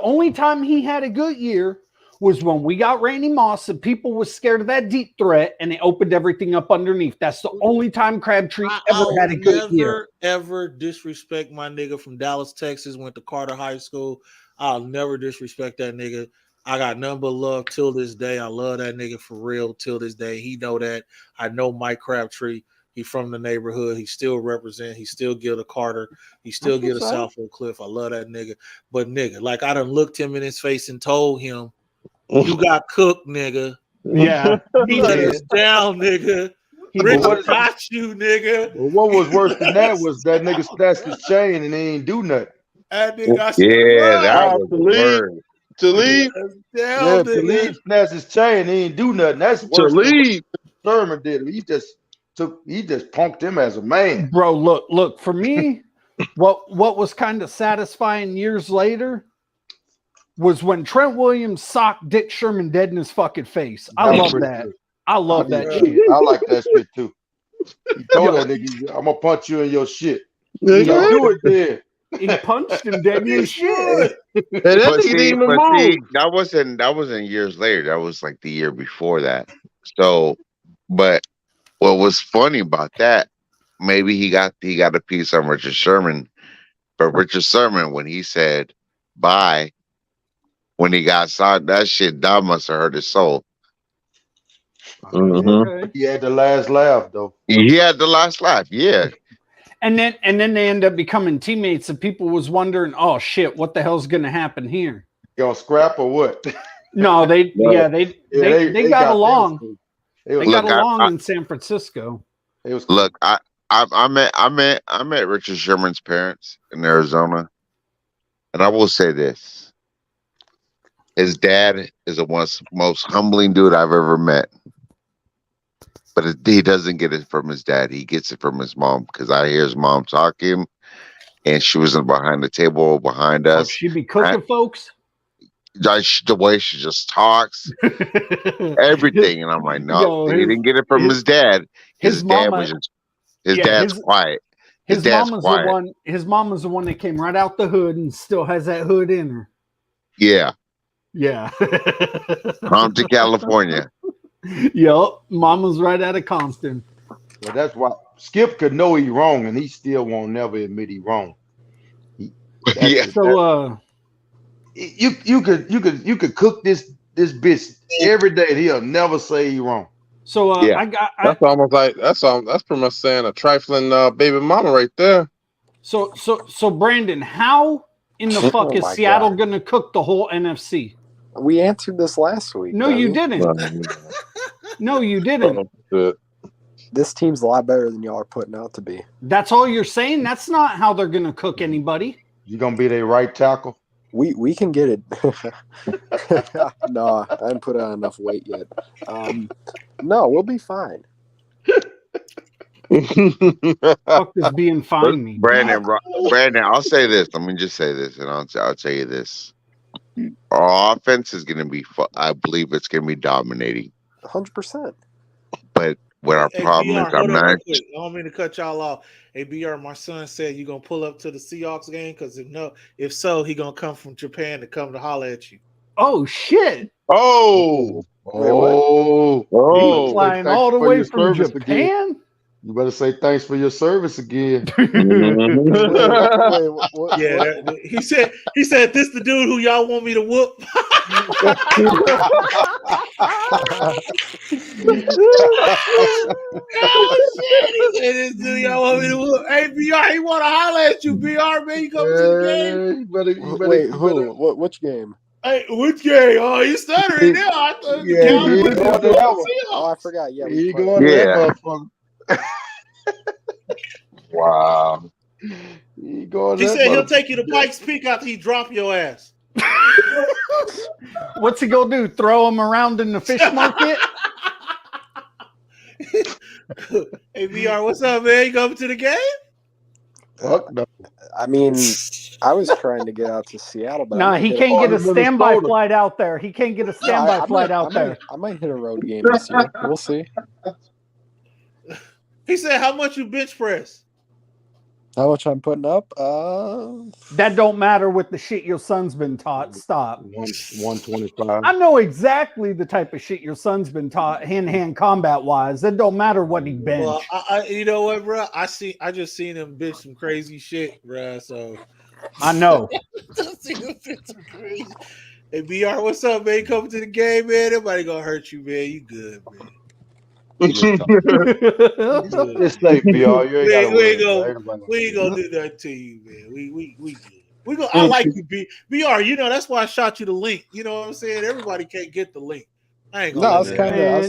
only time he had a good year was when we got Randy Moss and people was scared of that deep threat and it opened everything up underneath. That's the only time Crabtree ever had a good year. Ever disrespect my nigga from Dallas, Texas, went to Carter High School. I'll never disrespect that nigga. I got nothing but love till this day. I love that nigga for real till this day. He know that. I know Mike Crabtree. He from the neighborhood. He still represent. He still get a Carter. He still get a South Oak Cliff. I love that nigga. But nigga, like I done looked him in his face and told him, you got cooked, nigga. Yeah. He let us down, nigga. Rich got you, nigga. Well, what was worse than that was that nigga snatched his chain and he ain't do nothing. That nigga got that was word. Talib snatched his chain. He ain't do nothing. That's worse. Talib Sherman did. He just punked him as a man. Bro, look. For me, what was kind of satisfying years later was when Trent Williams socked Dick Sherman dead in his fucking face. I love that. I love that shit. I like that shit too. He told that nigga, I'm gonna punch you in your shit. You do it there. He punched him dead in shit. But see, that wasn't years later. That was like the year before that. So, but what was funny about that? Maybe he got a piece on Richard Sherman, but Richard Sherman, when he said bye, when he got signed, that shit that must have hurt his soul. Mm-hmm. He had the last laugh though. He had the last laugh, yeah. And then they end up becoming teammates, and people was wondering, oh shit, what the hell's gonna happen here? You gonna scrap or what? No, they got along. They got along in San Francisco. Look, I met Richard Sherman's parents in Arizona, and I will say this: his dad is the most humbling dude I've ever met. But he doesn't get it from his dad. He gets it from his mom, because I hear his mom talking, and she was behind the table behind us. She be cooking, folks. The way she just talks, everything, and I'm like, no, he didn't get it from his dad. His dad was just, dad's quiet. His dad's quiet. His mama's the one that came right out the hood and still has that hood in her. Yeah. Come to California. Yup, mama's right out of Compton. Well, that's why Skip could know he wrong, and he still won't never admit he wrong. So you could cook this bitch every day, and he'll never say he wrong. So that's almost like that's pretty much saying a trifling baby mama right there. So Brandon, how in the fuck is Seattle gonna cook the whole NFC? We answered this last week. No, you didn't. No, you didn't. This team's a lot better than y'all are putting out to be. That's all you're saying? That's not how they're going to cook anybody. You going to be their right tackle? We can get it. No, I haven't put on enough weight yet. No, we'll be fine. Fuck this being fine me. Brandon, I'll say this. Let me just say this, and I'll tell you this. Our offense is going to be, I believe it's going to be dominating. 100%. But what our problem is, I'm not. I don't mean to cut y'all off. Hey, BR, my son said you're going to pull up to the Seahawks game, because if so, he going to come from Japan to come to holler at you. Oh, shit. Oh. He's flying all the way from Japan? Again. You better say thanks for your service again. He said this the dude who y'all want me to whoop. This dude y'all want me to whoop. Hey, BR, he want to holler at you, BR, man. You coming to the game? Wait, who? Which game? Hey, which game? Oh, you stuttering now. I thought I forgot. Yeah, he going to that motherfucker. Wow. He said he'll take you to Pikes Peak after he drop your ass. What's he gonna do? Throw him around in the fish market? Hey, VR, what's up, man? You coming to the game? Fuck no. I mean, I was trying to get out to Seattle, but he can't get a standby flight out there. He can't get a standby flight out there. I might hit a road game this year. We'll see. He said, how much you bench press? How much I'm putting up? That don't matter with the shit your son's been taught. Stop. 125. I know exactly the type of shit your son's been taught hand-to-hand combat-wise. That don't matter what he bench. Well, you know what, bro? I just seen him bench some crazy shit, bro. So I know. Hey, BR, what's up, man? Coming to the game, man? Nobody gonna hurt you, man. You good, man. It's safe, BR. You ain't we ain't gonna do that to you, man. We good. I like you, BR. You know that's why I shot you the link. You know what I'm saying? Everybody can't get the link. I ain't gonna. I was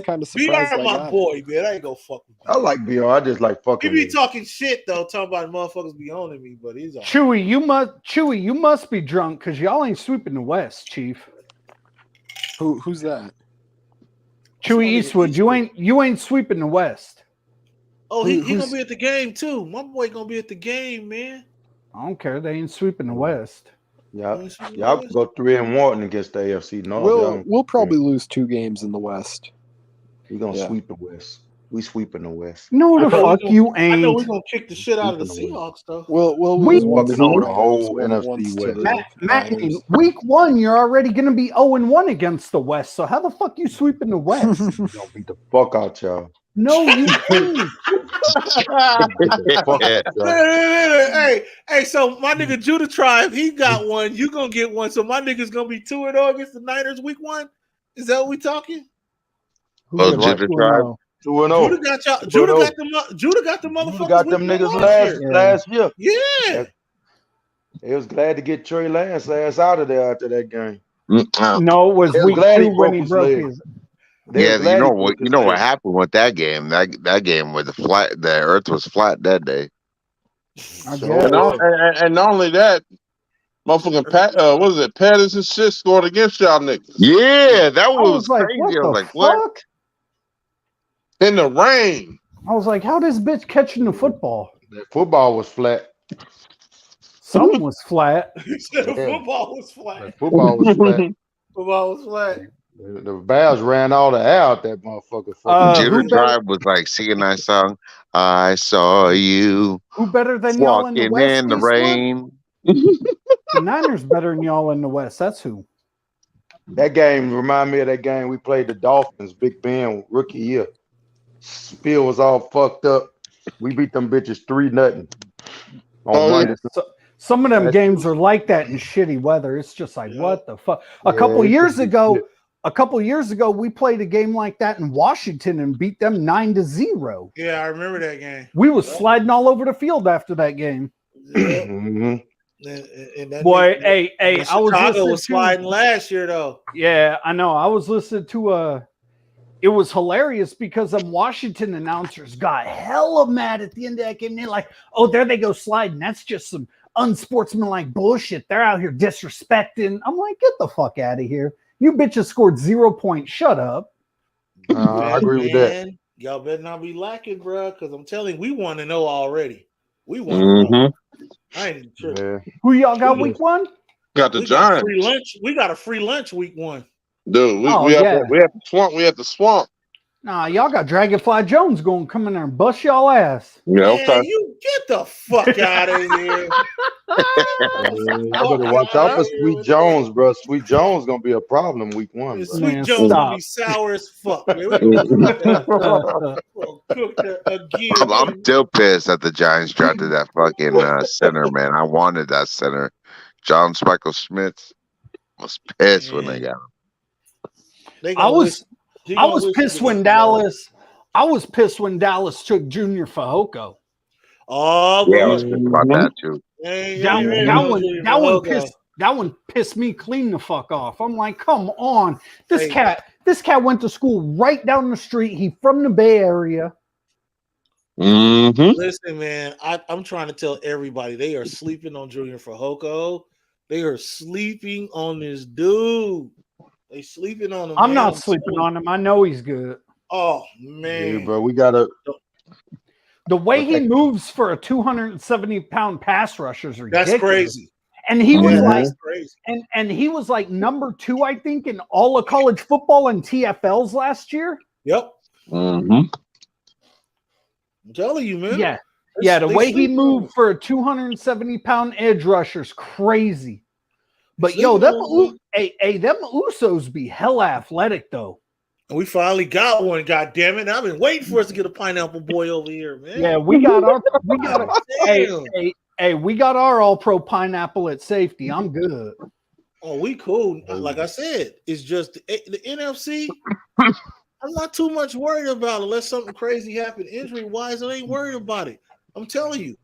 kind of surprised. BR, my boy, man. I ain't gonna fuck with you. I like BR. I just like fucking. He be talking shit though, talking about motherfuckers be owning me, but he's all Chewy. You must be drunk because y'all ain't sweeping the West, Chief. Who's that? Chewy Eastwood, you ain't sweeping the West. Oh, he gonna be at the game too. My boy gonna be at the game, man. I don't care. They ain't sweeping the West. Y'all go 3-1 against the AFC North. We'll probably lose 2 games in the West. We're gonna sweep the West. We sweeping the West. No, the fuck you I know we're ain't. gonna kick the shit out of the Sweeping the Seahawks though. We'll We- lose once Fucking over to the whole Rams, NFC once to West. the Matt, Niners. week 1, you're already going to be 0-1 against the West. So how the fuck you sweeping the West? We're gonna beat the fuck out y'all. No, you ain't. Beat the fuck out y'all. Hey, so my nigga Judah Tribe, he got one. You gonna get one. So my nigga's gonna be 2-0 against the Niners week 1. Is that what we talking? Oh, Who's Judah Tribe. 2-0. Judah got y'all. Judah got the motherfuckers. Judah got them week 1 niggas last year. Yeah. They was glad to get Trey Lance ass out of there after that game. No, it was They was week glad 2 when he broke leg. his. Yeah, you know what happened with that game? That game with the earth was flat that day. I So, guess. And not only that, motherfucking what is it? Patterson shit scored against y'all niggas. Yeah, that was like, crazy. what I was the like, fuck? what? In the rain. I was like, how this bitch catching the football? that football was flat. Something was flat. Football was flat. That football was flat. Football was flat. The Bears ran all the air out that motherfucker. Judah Tribe was like singing that song. I saw you. Who better than y'all in the walking West? in the rain. The Niners better than y'all in the West. That's who. That game remind me of that game we played the Dolphins, Big Ben rookie year. Spiel was all fucked up. We beat them bitches 3-0. Some of them games are like that in shitty weather. It's just like, what the fuck? A couple years ago, we played a game like that in Washington and beat them 9-0. Yeah, I remember that game. We was sliding all over the field after that game. Mm-hmm. And that Boy, nigga, hey, I was Chicago was sliding last year though. Yeah, I know. I was listening to it was hilarious because them Washington announcers got hella mad at the end of that game. They're like, oh, there they go sliding. That's just some unsportsmanlike bullshit. They're out here disrespecting. I'm like, get the fuck out of here. You bitches scored 0 points. Shut up. I agree with that. Y'all better not be lacking, bro, because I'm telling you, we want to know already. We want to know. I ain't even tripping. Yeah. Who y'all got week 1? Got the Giants. Free lunch. We got a free lunch week 1. Dude, we have the swamp. We have the swamp. Nah, y'all got Dragonfly Jones going to come in there and bust y'all ass. Yeah, Man, you get the fuck out of here. You better watch out for Sweet Jones, bro. Sweet Jones gonna be a problem week 1. Bro. Sweet Jones gonna be sour as fuck. Man. I'm still pissed that the Giants drafted that fucking center, man. I wanted that center. John Michael Smith was pissed when they got him. I was pissed when Dallas took Junior Fajoko. Oh, yeah, I was pissed about that too. That one pissed me clean the fuck off. I'm like, come on. This cat went to school right down the street. He from the Bay Area. Listen, man, I'm trying to tell everybody they are sleeping on Junior Fajoko. They are sleeping on this dude. They sleeping on him. I'm not sleeping on him. I know he's good. Oh man, yeah, bro, we gotta. The way he moves for a 270-pound pass rusher is ridiculous. That's crazy. And he was like, and he was like number 2, I think, in all of college football and TFLs last year. Yep. I'm telling you, man. Yeah. The way he moved for a 270-pound edge rusher is crazy. But them Usos be hella athletic though. And we finally got one. God damn it! I've been waiting for us to get a pineapple boy over here, man. Yeah, we got our all-pro pineapple at safety. I'm good. Oh, we cool. Like I said, it's just the NFC. I'm not too much worried about it unless something crazy happened injury-wise. I ain't worried about it. I'm telling you.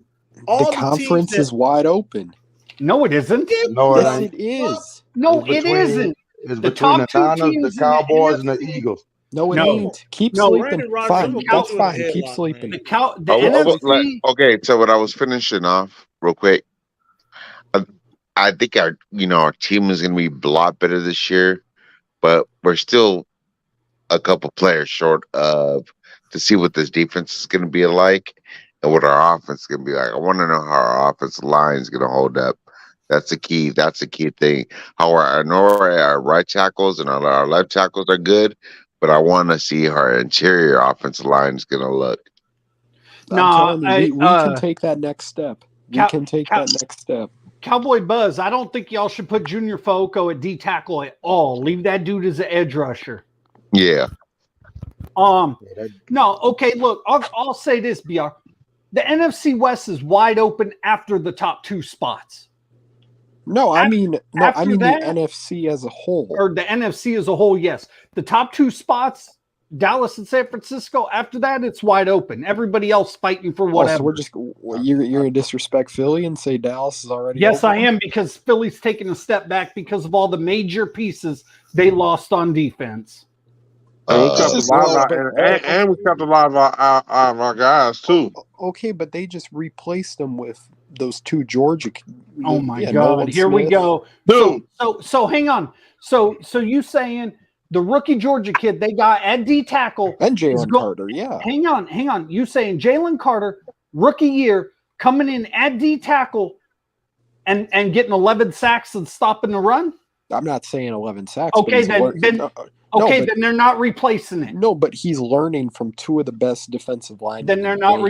The conference is wide open. No, it isn't. No, it is. No, it isn't. It's between the Niners, the Cowboys, and the Eagles. No, it ain't. Keep sleeping. Fine. That's fine. Keep sleeping. NFC. Okay, so when I was finishing off real quick, I think our team is going to be a lot better this year, but we're still a couple players short of to see what this defense is going to be like and what our offense is going to be like. I want to know how our offensive line is going to hold up. That's the key. That's the key thing. How I know our right tackles and our left tackles are good, but I want to see how our interior offensive line is going to look. I'm telling you, we can take that next step. We can take that next step. Cowboy Buzz, I don't think y'all should put Junior Foco at D tackle at all. Leave that dude as an edge rusher. Yeah. No, okay, look, I'll say this, BR. The NFC West is wide open after the top 2 spots. I mean the NFC as a whole. Or the NFC as a whole, yes. The top 2 spots, Dallas and San Francisco, after that, it's wide open. Everybody else fighting for whatever. So you're going to disrespect Philly and say Dallas is already Yes, open? I am, because Philly's taking a step back because of all the major pieces they lost on defense. And we kept a lot of our guys too. Okay, but they just replaced them with those 2 Georgia. Oh my God! Here we go. Dude. So hang on. So you saying the rookie Georgia kid they got at D tackle and Jalen Carter? Yeah. Hang on. You saying Jalen Carter, rookie year, coming in at D tackle, and getting 11 sacks and stopping the run? I'm not saying 11 sacks. Okay, then they're not replacing it. No, but he's learning from 2 of the best defensive linemen. Then they're not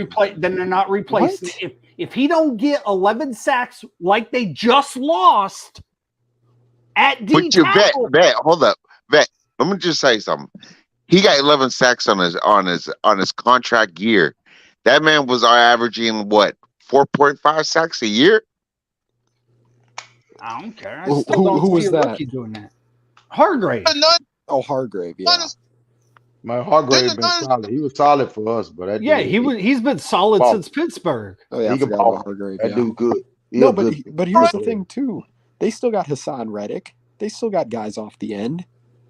replacing it. If he don't get 11 sacks like they just lost at D tackle, hold up, Vet. Let me just say something. He got 11 sacks on his contract year. That man was averaging what, 4.5 sacks a year? I don't care. Who was that? Doing that? Hargrave. Oh, Hargrave, yeah. My Hargrave been solid. He was solid for us, but he's been solid since Pittsburgh. Oh yeah, I forgot about Hargrave. That dude good. But here's the thing too. They still got Hassan Reddick. They still got guys off the end.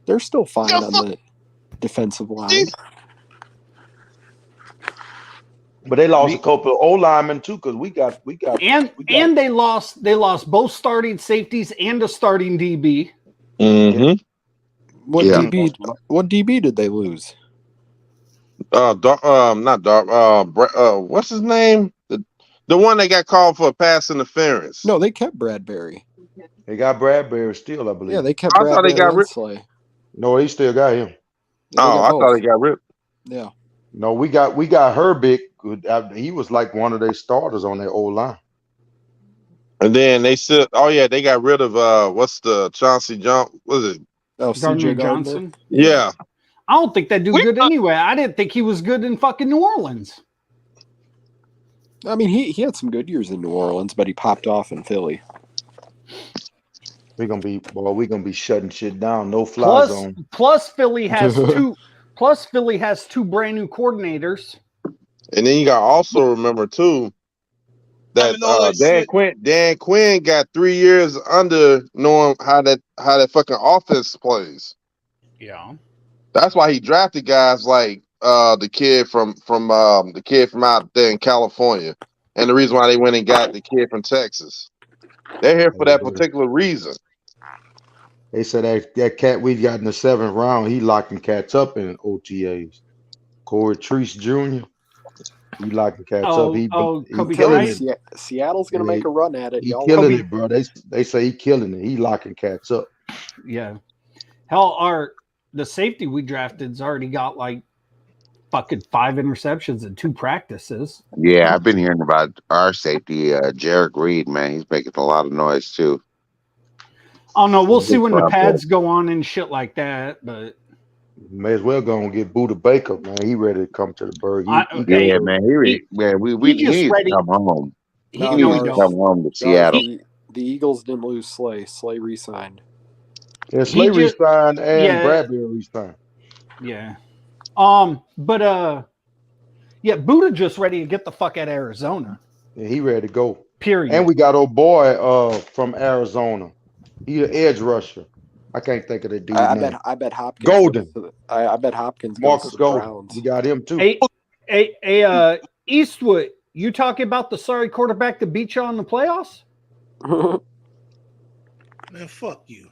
They're still fine on the defensive line. But they lost a couple of O linemen too, because we got and they lost both starting safeties and a starting DB. Mm-hmm. What DB did they lose? What's his name? The one that got called for a pass interference. No, they kept Bradbury. They got Bradbury still, I believe. Yeah, they kept Bradbury. They got Slay. No, he still got him. I thought he got ripped. Yeah. No, we got Herbick. He was like one of their starters on their old line. And then they still. Oh yeah, they got rid of what's the Chauncey Johnson? Was it? Oh, CJ Johnson. Yeah. I don't think that dude good anyway. I didn't think he was good in fucking New Orleans. I mean, he had some good years in New Orleans, but he popped off in Philly. We're gonna be shutting shit down. No fly zone. Plus Philly has two. Plus Philly has 2 brand new coordinators. And then you got also remember too that Dan Quinn got 3 years under knowing how that fucking offense plays. Yeah. That's why he drafted guys like the kid from out there in California, and the reason why they went and got the kid from Texas. They're here for that particular reason. They said that cat we got in the 7th round, he locking cats up in OTAs. Corey Treese Jr. He locking cats up. He killing it. Seattle's gonna make a run at it. He killing it, bro. They say he killing it. He locking cats up. Yeah. Hell, the safety we drafted's already got like fucking 5 interceptions in 2 practices. Yeah, I've been hearing about our safety, Jarek Reed, man. He's making a lot of noise too. Oh no, we'll see when the pads go on and shit like that, but may as well go and get Buda Baker, man. He ready to come to the Berg. Man. We need to come home. He needs to come home to Seattle. The Eagles didn't lose Slay. Slay re-signed. Yeah, Slay re-signed and Bradbury re-signed. Yeah. Buda just ready to get the fuck out of Arizona. Yeah, he ready to go. Period. And we got old boy from Arizona. He an edge rusher. I can't think of the dude. I bet Hopkins. Golden. I bet Hopkins. Marcus Golden. We got him too. Hey, Eastwood, you talking about the sorry quarterback that beat you on the playoffs? Man, fuck you.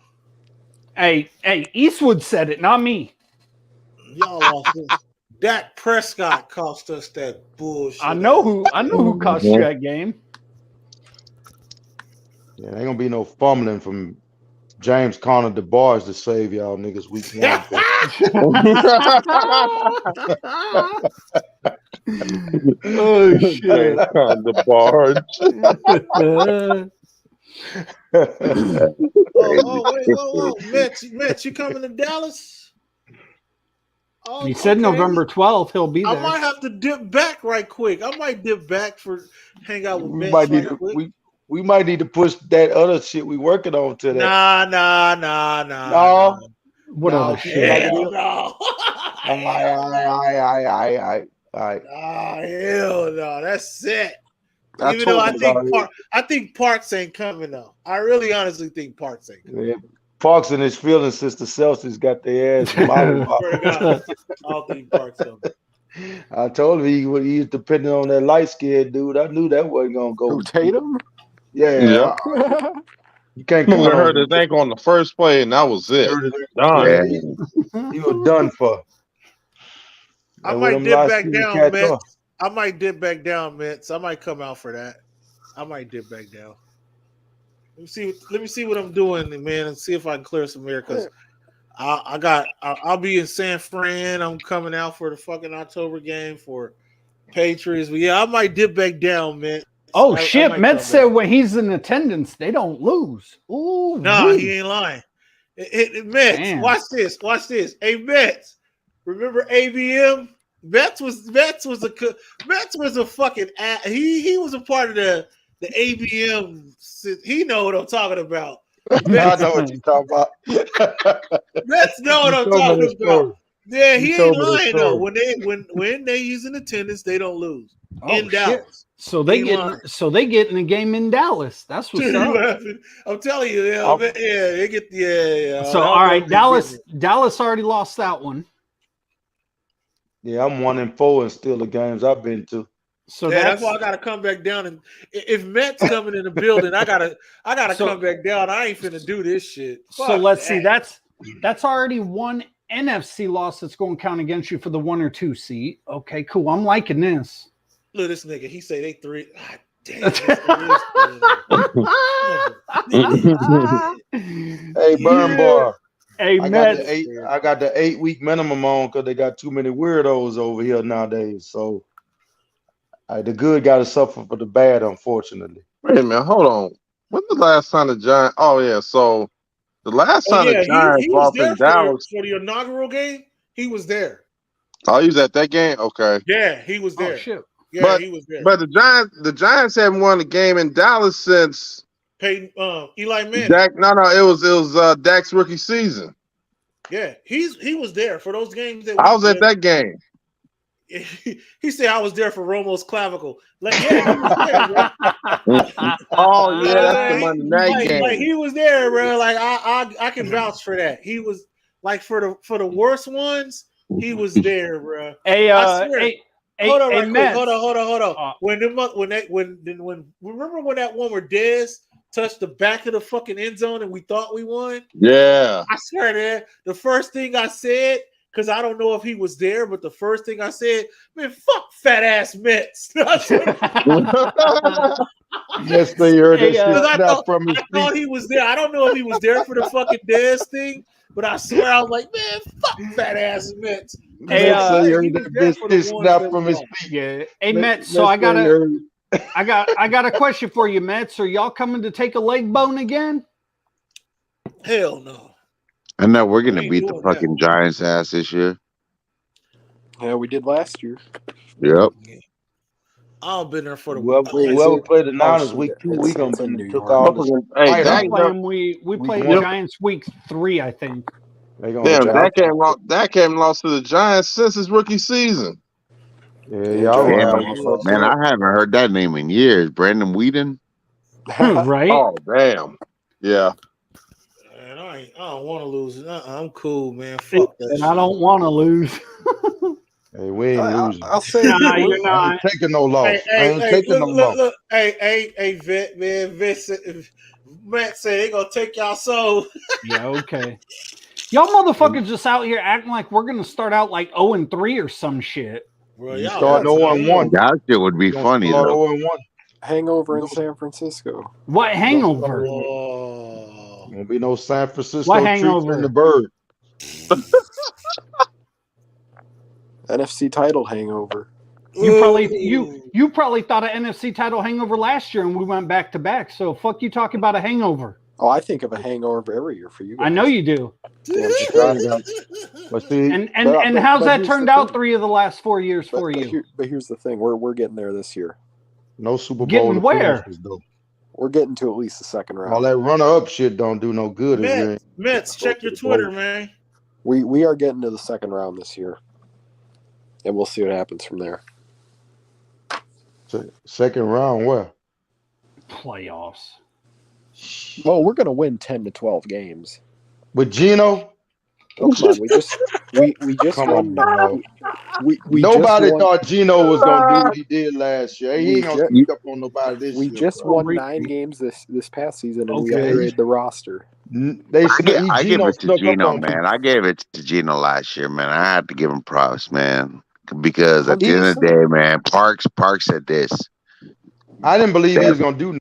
Hey, Eastwood said it, not me. Y'all lost it. Dak Prescott cost us that bullshit. I know who cost you that game. Yeah, ain't gonna be no fumbling from James Conner the bars to save y'all niggas week 1. Oh shit! On the barge. Wait, Mitch, you coming to Dallas? Oh, He said November 12th he'll be there. I might have to dip back right quick. I might dip back for hang out with we Mitch might right need to, quick. we might need to push that other shit we working on to that. Nah. What other shit? Hell no. All right. Hell no. That's set. I Even though told you about it. I think Parks ain't coming though. I really honestly think Parks ain't coming. Yeah. Parks in his feelings since the Celtics got their ass mollywopped. I don't think Parks coming. I told him he was depending on that light skinned dude. I knew that wasn't gonna go. Who, Tatum? Yeah. You can't come on. Heard his ankle on the first play, and that was it. Yeah. He was done for. I might dip back down, Mets. I might dip back down, Mets. I might come out for that. I might dip back down. Let me see what I'm doing, man, and see if I can clear some air because I'll be in San Fran. I'm coming out for the fucking October game for Patriots. But yeah, I might dip back down, man. Oh shit! Mets said when he's in attendance, they don't lose. Ooh, nah, he ain't lying. Mets, damn. watch this. Hey, Mets, remember ABM? Mets was a fucking he was a part of the ABM. He know what I'm talking about. I know what you're talking about. Mets know what I'm talking about. Yeah, he ain't lying though. When he's in attendance, they don't lose in Dallas. So they get in a game in Dallas. That's what's up. I'm telling you, they get So all right, Dallas already lost that one. Yeah, I'm 1-4 in still the games I've been to. So that's why I gotta come back down. And if Mets coming in the building, I gotta come back down. I ain't finna do this shit. So let's see. That's already one NFC loss that's going to count against you for the 1 or 2 seat. Okay, cool. I'm liking this. Look, this nigga. He say they 3. God damn. Hey, Burn Bar. Hey, Mets. I got the 8-week minimum on because they got too many weirdos over here nowadays. So the good got to suffer for the bad, unfortunately. Wait a minute, hold on. When the last time the Giants? Oh yeah, so the last time the Giants lost in Dallas for the inaugural game, he was there. Oh, he was at that game. Okay. Yeah, he was there. Oh shit. Yeah, he was there. But the Giants haven't won a game in Dallas since Eli Manning. It was Dak's rookie season. Yeah, he was there for those games. I was at that game. He said I was there for Romo's clavicle. Like, yeah, he was there, Oh yeah, that's the Monday night game. Like he was there, bro. Like I can vouch for that. He was like for the worst ones, he was there, bro. Hold on. Remember when that one where Dez touched the back of the fucking end zone and we thought we won? Yeah. I swear that the first thing I said, because I don't know if he was there, but the first thing I said, man, fuck fat ass Mets. Yes, they heard that shit snap from his feet. I thought he was there. I don't know if he was there for the fucking Dez thing, but I swear I was like, man, fuck fat ass Mets. Hey, heard that bitch snap from his feet. Yeah. Hey, Mets. So I got a question for you, Mets. Are y'all coming to take a leg bone again? Hell no. I know we're gonna beat the fucking Giants ass this year. Yeah, we did last year. Yep. I've been there for the whoever played the Niners week 2, we gonna took all the. We played the Giants week 3, I think. Damn, that came lost to the Giants since his rookie season. Yeah, man, I haven't heard that name in years. Brandon Whedon. Right? Oh damn. Yeah. Man, I don't want to lose. I'm cool, man. Fuck that. And I don't want to lose. Hey, we ain't losing. I'll say you're I ain't taking no loss. Look. Hey, Vet, man. Matt said they gonna take y'all soul. Yeah, okay. Y'all motherfuckers just out here acting like we're gonna start out like 0-3 or some shit. Bro, y'all start 0-1. That shit would be funny though. 0-1. Hangover in San Francisco. What hangover? Yeah, Won't be no San Francisco What treats hangover? and the bird. NFC title hangover. You probably thought an NFC title hangover last year, and we went back to back. So fuck you talking about a hangover. Oh, I think of a hangover every year for you guys. I know you do. Damn straight. But see, And how's that here's turned the out thing. 3 of the last 4 years for you? But here's the thing: we're getting there this year. no Super Bowl Getting where? appearances, though. We're getting to at least the second round. All that runner-up shit don't do no good. if you ain't Mets, check your Twitter, man. We are getting to the second round this year, and we'll see what happens from there. Second round, where? Playoffs. Well, we're going to win 10 to 12 games. With Geno? Oh, come on, we just Come won. on, we nobody just won, thought Geno was gonna do what he did last year. He ain't gonna sneak up on nobody this we year. just bro. won 9 games this past season, and we Okay. upgraded the roster. I give it to snuck up Geno, on man. people. I gave it to Geno last year, man. I had to give him props, man. Because at the end of the 100%. day, man, Parks said this. I didn't believe he was gonna do.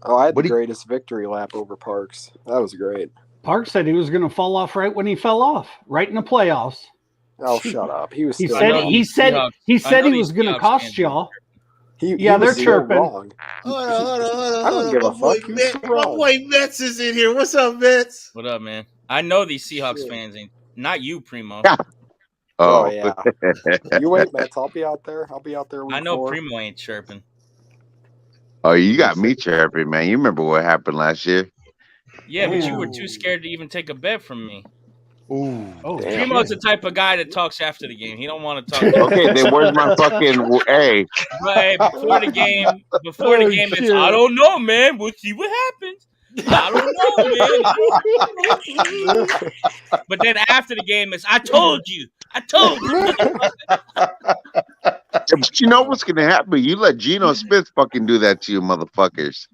Oh, I had the But he- greatest victory lap over Parks. That was great. Park said he was going to fall off right when he fell off, right in the playoffs. Oh, shut up. He was. He still said wrong. he said he was going to cost y'all. He Yeah, was they're still chirping. wrong. Hold on. I don't give a fuck. He was My wrong. boy Mets is in here. What's up, Mets? What up, man? I know these Seahawks Shit. fans ain't not you, Primo. Oh yeah. You wait, Mets. I'll be out there. I know week 4. Primo ain't chirping. Oh, you got me chirping, man. You remember what happened last year? Yeah, but you Damn. were too scared to even take a bet from me. Ooh, Oh, Damn. Primo's shit. the type of guy that talks after the game. He don't want to talk. Okay, then where's my fucking hey? Right before the game, Oh, it's shit. I don't know, man. We'll see what happens. I don't know, man. But then after the game, it's I told you. But you know what's gonna happen? You let Geno Smith fucking do that to you, motherfuckers.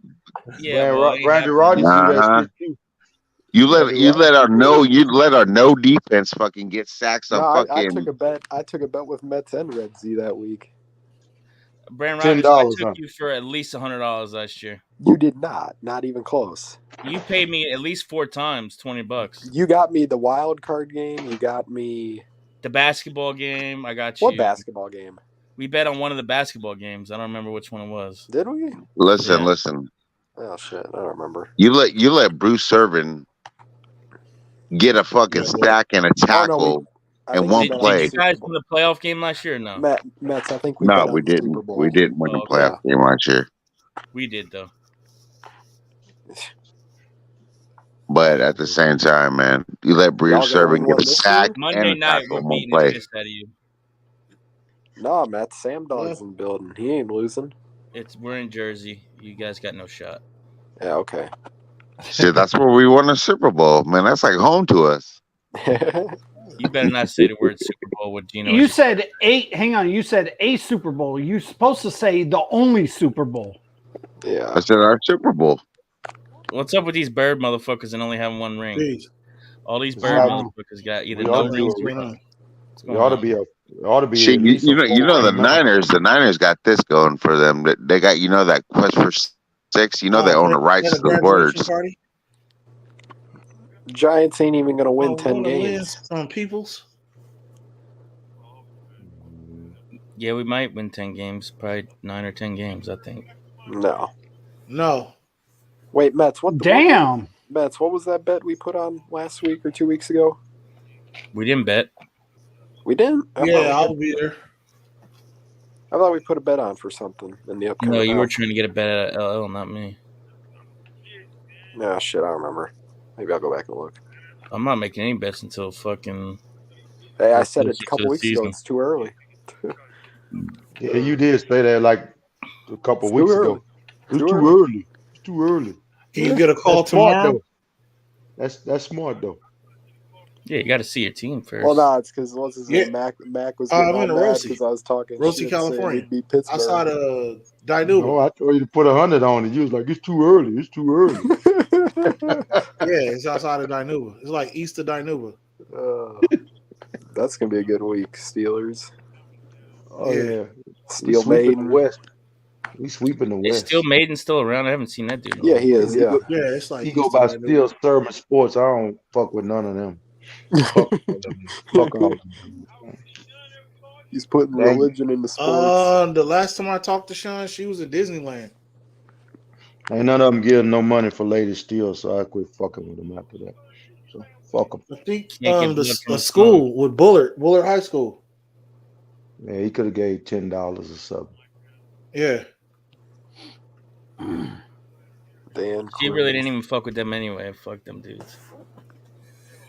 Yeah, man, well, it ain't Randy happening. Rodgers do that Uh-huh. shit too. You let our no defense fucking get sacks on No, I fucking. took a bet. I took a bet with Mets and Red Z that week. Brand Rodgers, I took you for at least $100 last year. You did not. Not even close. You paid me at least 4 times $20. You got me the wild card game. You got me The basketball game, I got you. what basketball game? We bet on one of the basketball games. I don't remember which one it was. Did we? Listen. Oh shit, I don't remember. You let Bruce Irvin get a fucking sack and a tackle in one Did play. you guys win the playoff game last year or no? Mets, I think we No, bet on we the didn't. Super Bowl. We didn't win the playoff game last year. We did though. But at the same time, man, you let Bruce Irvin get a sack Monday and a night tackle we're in one beating the play. piss out of you. No, Matt, Sam Dog's in building. He ain't losing. We're in Jersey. You guys got no shot. Yeah, okay. Shit, that's where we won the Super Bowl, man. That's like home to us. You better not say the word Super Bowl with Geno. You said 8. Hang on. You said a Super Bowl. You're supposed to say the only Super Bowl. Yeah. I said our Super Bowl. What's up with these bird motherfuckers and only have one ring? Jeez. All these bird motherfuckers got either no rings or rings. It ought to be Shit, you know the Niners. The Niners got this going for them. They got that quest for 6. They own the rights to the words. Party? Giants ain't even gonna win 10 games. On Peoples. Yeah, we might win 10 games. Probably 9 or 10 games, I think. No. Wait, Mets, Damn. Mets, what was that bet we put on last week or 2 weeks ago? We didn't bet. We didn't? I'll be there. I thought we put a bet on for something in the upcoming. No, you were trying to get a bet at LL, not me. No, shit, I don't remember. Maybe I'll go back and look. I'm not making any bets until fucking. Hey, I said it a couple weeks ago. It's too early. Yeah, you did say that like a couple weeks ago. It's too early. It's too early. Can you get a call tomorrow? That's smart though. Yeah, you got to see your team first. Well, no, it's because what's his name? Mac was getting all mad because I was talking. Rosie, California. Beat Pittsburgh. I saw the Dinuba. No, I told you to put 100 on it. You was like, it's too early. It's too early. Yeah, it's outside of Dinuba. It's like east of Dinuba. That's gonna be a good week, Steelers. Oh yeah, Steel Maiden West. We sweeping the Is West. still Maiden still around? I haven't seen that dude. Yeah, he is. Yeah. Yeah, it's like He he's go still by that Steel dude. Sermon Sports. I don't fuck with none of them. Fuck all of them. Fuck all of them. He's putting Dang. religion into sports. The last time I talked to Sean, she was at Disneyland. Ain't none of them getting no money for Lady Steel, so I quit fucking with them after that. So fuck them. I think Can't get blood from the the school with Bullard High School. Yeah, he could have gave $10 or something. Yeah. Dan She really didn't even fuck with them anyway. Fuck them dudes.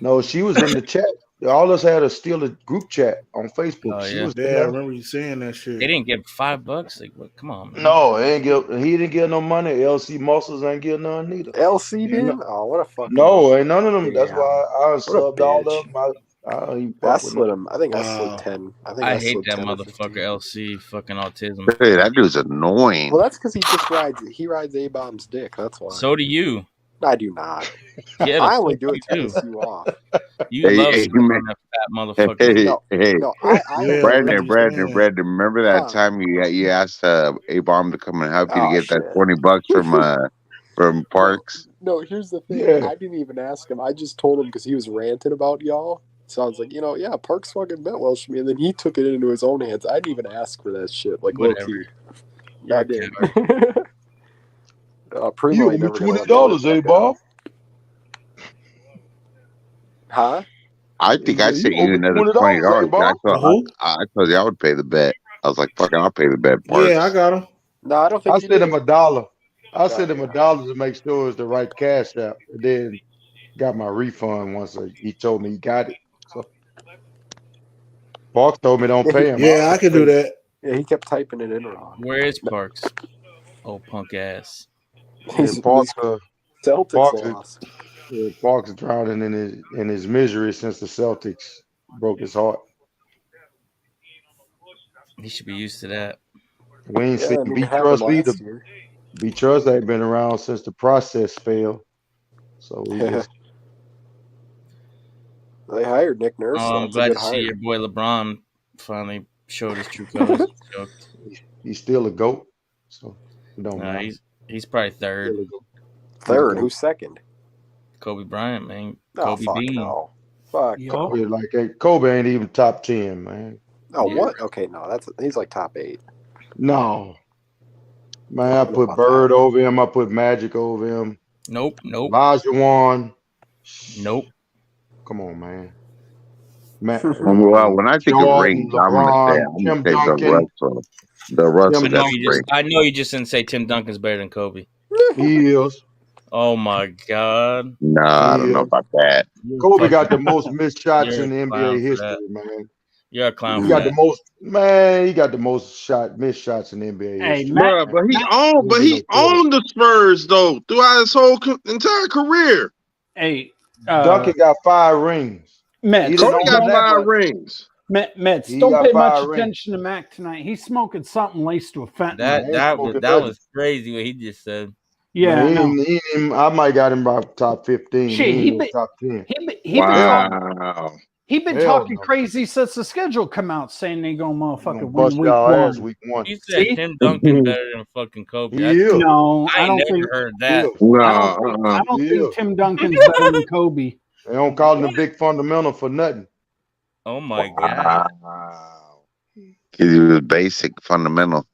No, she was in the chat. All of us had a Steeler group chat on Facebook. Oh, She yeah. was Yeah, I remember you saying that shit. They didn't get $5. Like, what? Come on, man. No, he didn't get no money. LC Muscles ain't get none neither. LC didn't? Oh, what a fucking No, ain't none of them. That's damn. why I subbed all of bitch. them. I don't even I fuck with slid them. him. I think I slid 10. I hate slid that 10 or motherfucker 15. LC fucking autism. Hey, that dude's annoying. Well, that's because he rides A-Bomb's dick. That's why. So do you. I do not. Yeah, I only do it to you piss you off. You love that fat motherfucker. No, I Brandon, remember that time you asked A-Bomb to come and help you to get that $20 from Parks? No, here's the thing. Yeah. I didn't even ask him. I just told him because he was ranting about y'all. So I was like, yeah, Parks fucking bet Welsh me. And then he took it into his own hands. I didn't even ask for that shit. Like, low-key. I did. Primo ain't never gonna $20, A-Bob. Huh? I think I sent you another $20. I told you I would pay the bet. I was like, fucking, I'll pay the bet. Parks. Yeah, I got him. No, I don't think I sent him $1. I sent him $1 to make sure it's the right cash app. And then got my refund once he told me he got it. So Parks told me don't pay him. Yeah, I can do that. Yeah, he kept typing it in wrong. Where is Parks? Oh, punk ass. Parks Celtics lost. Parks drowning in his misery since the Celtics broke his heart. He should be used to that. We ain't seen B-Trust either. B-Trust ain't been around since the process failed. So we just... They hired Nick Nurse. I'm glad to see your boy LeBron finally showed his true colors. He's still a GOAT. So don't matter. He's probably third. Third? Who's second? Kobe Bryant, man. Oh, Kobe fuck Bean. no. Fuck. Kobe ain't even top 10, man. Oh, what? Okay, no, he's like top 8. No. Man, I put Bird over him. I put Magic over him. Nope. Olajuwon. Nope. Come on, man. Well, when I think of rings, I'm going to say the Russell. I know you just didn't say Tim Duncan's better than Kobe. He is. Oh my God. No, I don't know about that. Kobe got the most missed shots in the NBA history, man. You're a clown. He got the most, man. He got the most missed shots in the NBA history. Bro, but he owned the Spurs though throughout his whole entire career. Hey, Duncan got 5 rings. Mets, Kobe got 5 rings. Mets, don't pay much attention to Mac tonight. He's smoking something laced with fentanyl. That was crazy what he just said. Yeah, I might got him about top 15. Shit, he been top 10. He been talking crazy since the schedule come out, saying they gonna motherfucking win week 1. He said Tim Duncan better than fucking Kobe. No, I never heard that. I don't think Tim Duncan's better than Kobe. They don't call him the big fundamental for nothing. Oh my God. He was basic fundamental.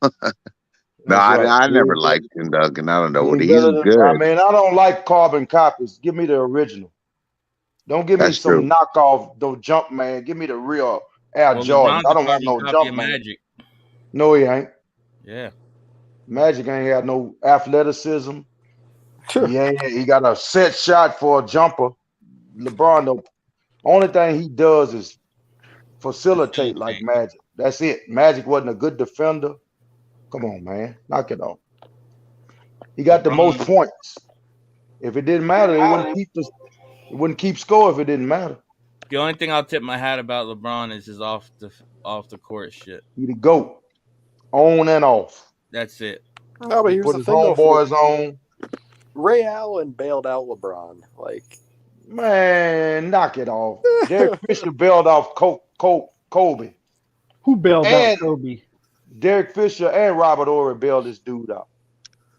No, I never liked Tim Duncan. I don't know what he's good. I mean, I don't like carbon copies. Give me the original. Don't give me some knockoff, the jump man. Give me the real Al Jordan. I don't want no jump man. Magic. No, he ain't. Yeah. Magic ain't got no athleticism. He got a set shot for a jumper. LeBron, the only thing he does is facilitate like Magic. That's it. Magic wasn't a good defender. Come on, man. Knock it off. He got the most points. If it didn't matter, it wouldn't keep score if it didn't matter. The only thing I'll tip my hat about LeBron is his off the court shit. He the GOAT. On and off. That's it. No, but here's Put the his thing, homeboys on. Ray Allen bailed out LeBron. Man, knock it off. Derek Fisher bailed off Kobe. Who bailed out Kobe? Derek Fisher and Robert Ory bailed this dude out.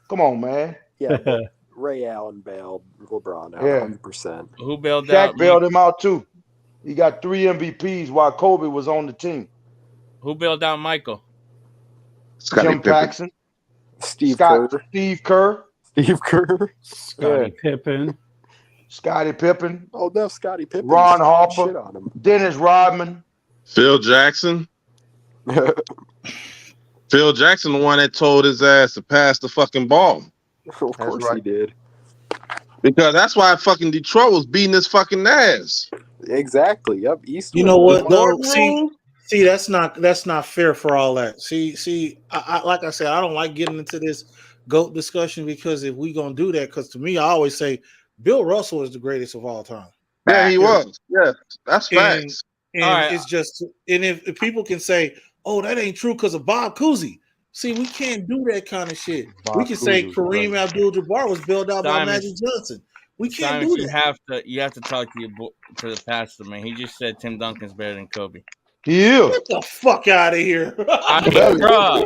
Come on, man. Yeah, but Ray Allen bailed LeBron out 100%. Who bailed Shaq out? bailed him out too. He got 3 MVPs while Kobe was on the team. Who bailed out Michael? Jim Paxson. Steve Kerr. Steve Kerr. Scottie Pippen. Scottie Pippen. Oh, no, Scottie Pippen. Ron Harper. Shit on him. Dennis Rodman. Phil Jackson. Phil Jackson, the one that told his ass to pass the fucking ball. Of course he did. Because that's why fucking Detroit was beating his fucking ass. Exactly. Yep. East. You know what though? See, that's not fair for all that. See, I like I said, I don't like getting into this GOAT discussion because if we gonna do that, because to me, I always say Bill Russell is the greatest of all time. Yeah, he was. Yeah, that's facts. And it's just, and if people can say, "Oh, that ain't true" because of Bob Cousy. See, we can't do that kind of shit. We can say Kareem Abdul-Jabbar was bailed out by Magic Johnson. We can't do that. You have to talk to the pastor, man. He just said Tim Duncan's better than Kobe. He is. Get the fuck out of here. Better than Kobe.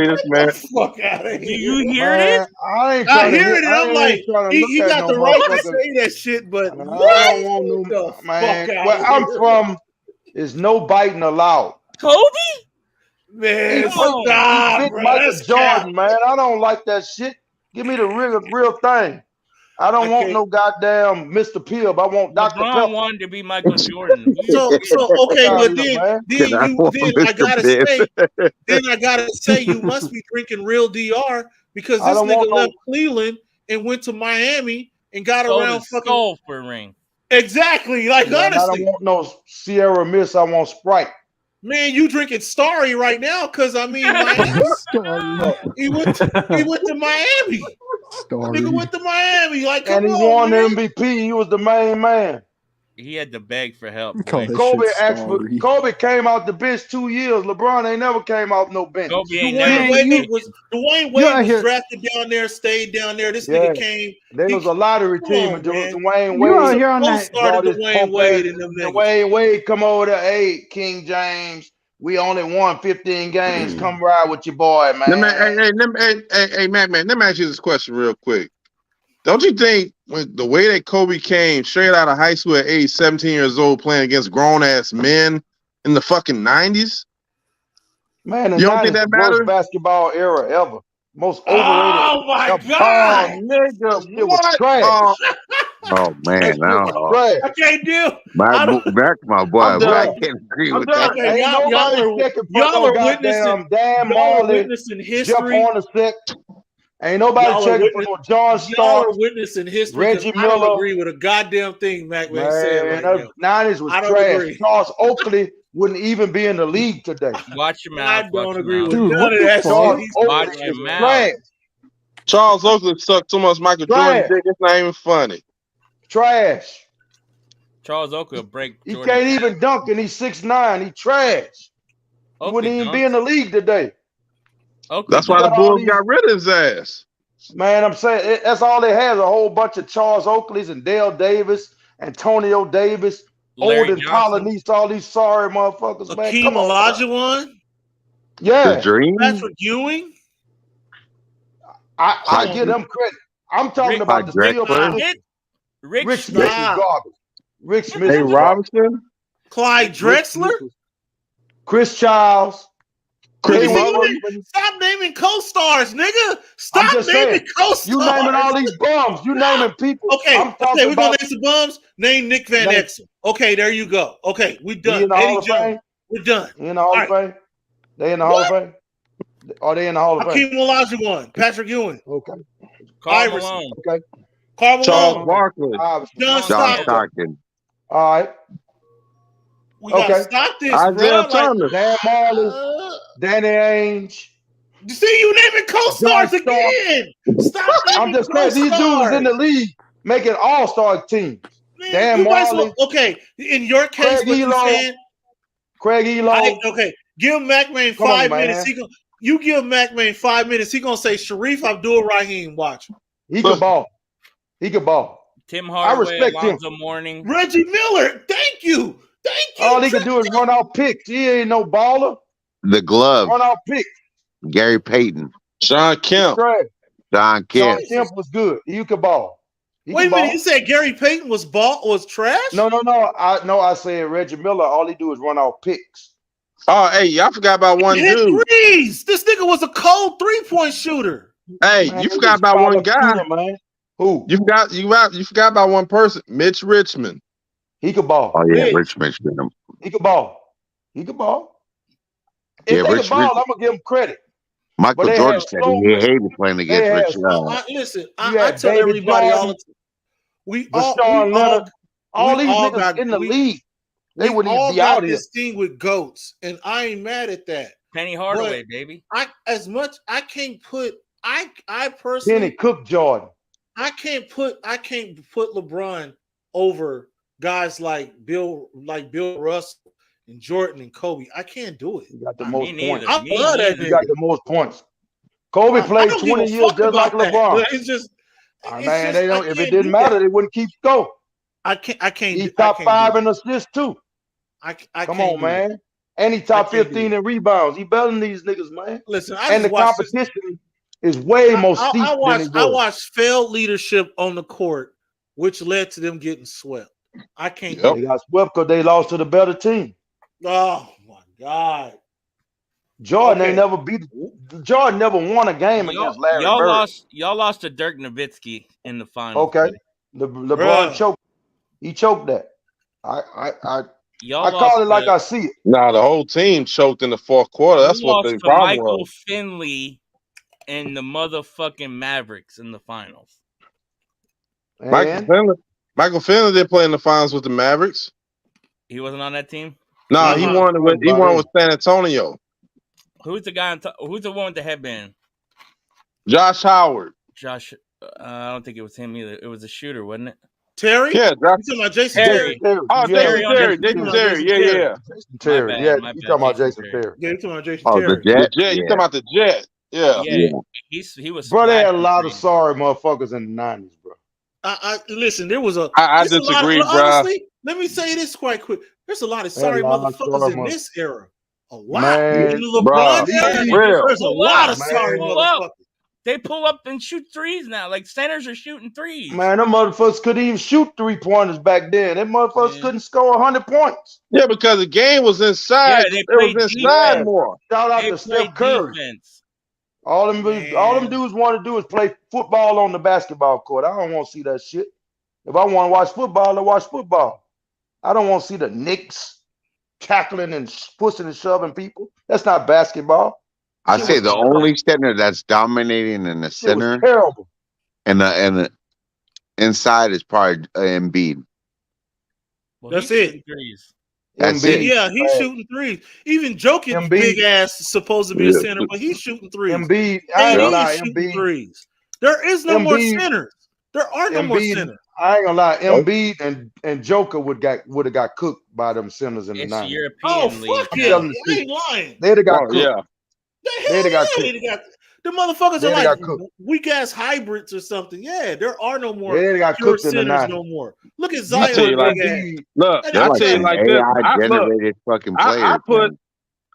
Get the fuck out of here. Do you hear it? I hear it, and I'm like, he got the right to say that shit, but I don't want no man. Where I'm from is no biting allowed. Kobe? Man, big Michael Jordan, man. I don't like that shit. Give me the real thing. I don't want no goddamn Mr. Pibb. I want Dr. LeBron Pepper. wanted to be Michael Jordan. So okay, but then I gotta say you must be drinking real DR because this nigga left Cleveland and went to Miami and got around fucking for a ring. Exactly, like honestly. I don't want no Sierra Mist. I want Sprite. Man, you drinking Starry right now because I mean, Miami. he went to Miami. Nigga went to Miami. Like, come and he won the MVP. He was the main man. He had to beg for help. Kobe came out the bench 2 years. LeBron ain't never came out no bench. Dwayne Wade was drafted down there, stayed down there. This nigga came. There was a lottery team. And Dwayne Wade. You out here on that? Dwayne Wade come over there. Hey, King James. We only won 15 games. Come ride with your boy, man. Hey, man, let me ask you this question real quick. Don't you think when the way that Kobe came straight out of high school at age 17 years old playing against grown-ass men in the fucking 90s? Man, you don't think that matters? Worst basketball era ever. Most overrated. Oh, my God. Oh, nigga. It was trash. Oh, man. I can't deal. My boy. I can't agree with that. Okay, y'all are witnessing history. Jump on the set. Ain't nobody checking for no John Starks. Y'all are witnessing history. Reggie Miller. I don't agree with a goddamn thing Mac Man said. Right 90s was trash. Charles Oakley wouldn't even be in the league today. Watch your mouth. I don't agree with none of that shit. Watch your mouth. Charles Oakley sucked so much Michael Jordan dick, it's not even funny. Trash. Charles Oakley will break Jordan. He can't even dunk and he's 6'9". He trash. He wouldn't even be in the league today. That's why the Bulls got rid of his ass. Man, I'm saying that's all they had, a whole bunch of Charles Oakleys and Dale Davis, Antonio Davis, Old and Polynese, all these sorry motherfuckers, man. Akeem Olajuwon? Yeah. The Dream? Patrick Ewing? I give them credit. I'm talking about the steel players. Rick Smith is garbage. Rick Smith. Hey, Robinson? Clyde Drexler? Chris Childs. Stop naming co-stars, nigga. Stop naming co-stars. You naming all these bums. You naming people. Okay, we're going to name some bums. Name Nick Van Exel. Okay, there you go. Okay, we done. Eddie Jones. We're done. In the Hall of Fame? They in the Hall of Fame? Are they in the Hall of Fame? Akeem Olajuwon. Patrick Ewing. Okay. Carl Malone. Okay. Carl Charles Barkley. John Stockton. All right. We gotta stop this, Isaiah Thomas. Dan Marley, Danny Ainge. You see, you naming co-stars again. Stop. I'm just saying these dudes in the league making all-star teams. Man, Dan Marley. Okay, in your case, Craig Elo. Okay, give McMahon 5 minutes. You give McMahon 5 minutes. He gonna say Sharif Abdul-Rahim. Watch. He can ball. He can ball. Tim Hardaway, I respect Alonzo him. Mourning. Reggie Miller. Thank you. All he can do is run out picks. He ain't no baller. The glove. Run out pick. Gary Payton. Sean Kemp. John Kemp. Sean Kemp was good. He could ball. Wait a minute, you said Gary Payton was trash? No. I said Reggie Miller. All he do is run out picks. Oh, hey, y'all forgot about one hit dude. Threes. This nigga was a cold 3-point shooter. Hey, man, you forgot about one guy. Shooter, man. Who? You forgot about one person, Mitch Richmond. He could ball. Oh yeah, Rich Richmond. He could ball. If they could ball, I'm gonna give him credit. Michael Jordan said he hated playing against Rich. Listen, I tell everybody all the time. All these niggas in the league. They wouldn't even be out here. This thing with GOATs, and I ain't mad at that. Penny Hardaway, baby. I can't put I personally Penny Cook Jordan. I can't put LeBron over guys like Bill Russell and Jordan and Kobe. I can't do it. You got the most points. I love that nigga. You got the most points. Kobe played 20 years just like LeBron. It's just man, they don't. If it didn't matter, they wouldn't keep score. I can't. He's top 5 in assists too. Come on, man. And he top 15 in rebounds. He better than these niggas, man. Listen, and the competition is way more steep. I watched failed leadership on the court, which led to them getting swept. I can't. They got swept because they lost to the better team. Oh my God. Jordan never won a game against Larry Bird. Y'all lost to Dirk Nowitzki in the final. Okay. LeBron choked. He choked that. I call it like I see it. Nah, the whole team choked in the fourth quarter. That's what the problem was. Michael Finley and the motherfucking Mavericks in the finals. Michael Finley didn't play in the finals with the Mavericks. He wasn't on that team? No, he won with San Antonio. Who's the guy who's the one with the headband? Josh Howard. I don't think it was him either. It was a shooter, wasn't it? Terry? Yeah, you talking about Jason Terry? Oh, Jason Terry. Yeah. Jason Terry. Yeah, you talking about Jason Terry. Yeah, you talking about Jason Terry. The Jet. You talking about the Jet. Yeah. He was. Bro, they had a lot of sorry motherfuckers in the 90s, bro. Listen, there was a. I disagree, bro. Honestly, let me say this quite quick. There's a lot of sorry motherfuckers in this era. A lot. Man, in the LeBron era, there's a lot of sorry motherfuckers. They pull up and shoot threes now. Like centers are shooting threes. Man, them motherfuckers couldn't even shoot 3-pointers back then. Them motherfuckers couldn't score 100 points. Yeah, because the game was inside. Yeah, it was inside more. Shout out to Steph Curry. Defense. All them dudes want to do is play football on the basketball court. I don't want to see that shit. If I want to watch football, I watch football. I don't want to see the Knicks tackling and pushing and shoving people. That's not basketball. I say the only center that's dominating in the center, terrible, and the inside is probably Embiid. Well, that's it. That's it. Yeah, he's shooting threes. Even Jokic, big ass, supposed to be a center, but he's shooting threes. Embiid, shooting threes. There is no more centers. There are no more centers. I ain't gonna lie, Embiid and Joker would have got cooked by them centers in the 90s. European league. Fuck yeah, I ain't lying. They'd have got cooked. Yeah. The motherfuckers are like weak ass hybrids or something. Yeah, there are no more pure centers no more. Look at Zion. I tell you like this. AI-generated fucking players.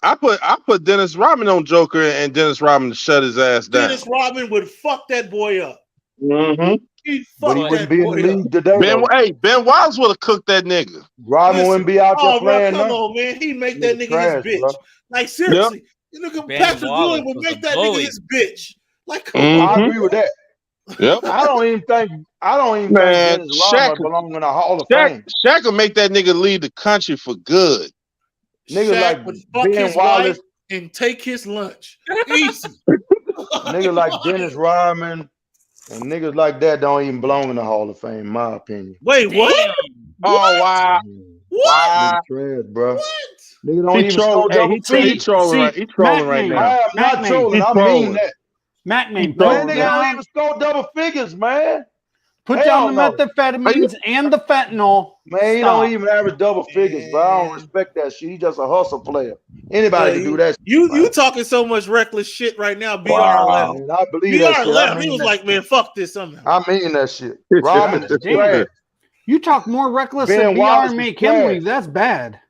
I put Dennis Rodman on Joker and Dennis Rodman to shut his ass down. Dennis Rodman would fuck that boy up. Mm-hmm. He'd fuck that be boy in the league today. Ben Wallace would have cooked that nigga. Rodman wouldn't be out there playing. Come on, man. He'd make that nigga his bitch. Bro. Like seriously. You look at Patrick Ewing would make that nigga his bitch. Like, come on. I agree with that. Yep. I don't even think Dennis Rodman belong in the Hall of Fame. Shaq will make that nigga leave the country for good. Niggas like would fuck his wife and take his lunch. Easy. Niggas like Dennis Rodman and niggas like that don't even belong in the Hall of Fame, in my opinion. Wait, what? Oh, wow. What? Trash, bro. What? Nigga don't even score double figures. He trolling right now. I am not trolling. I mean that. Man, nigga don't even score double figures, man. Put down the methamphetamines and the fentanyl. Man, he don't even average double figures, bro. I don't respect that shit. He's just a hustle player. Anybody can do that shit. You talking so much reckless shit right now, BR left. Man, I believe that shit. Left. He was like, man, fuck this somehow. I mean that shit. Rodman is trash. You talk more reckless than BR and make him leave. That's bad.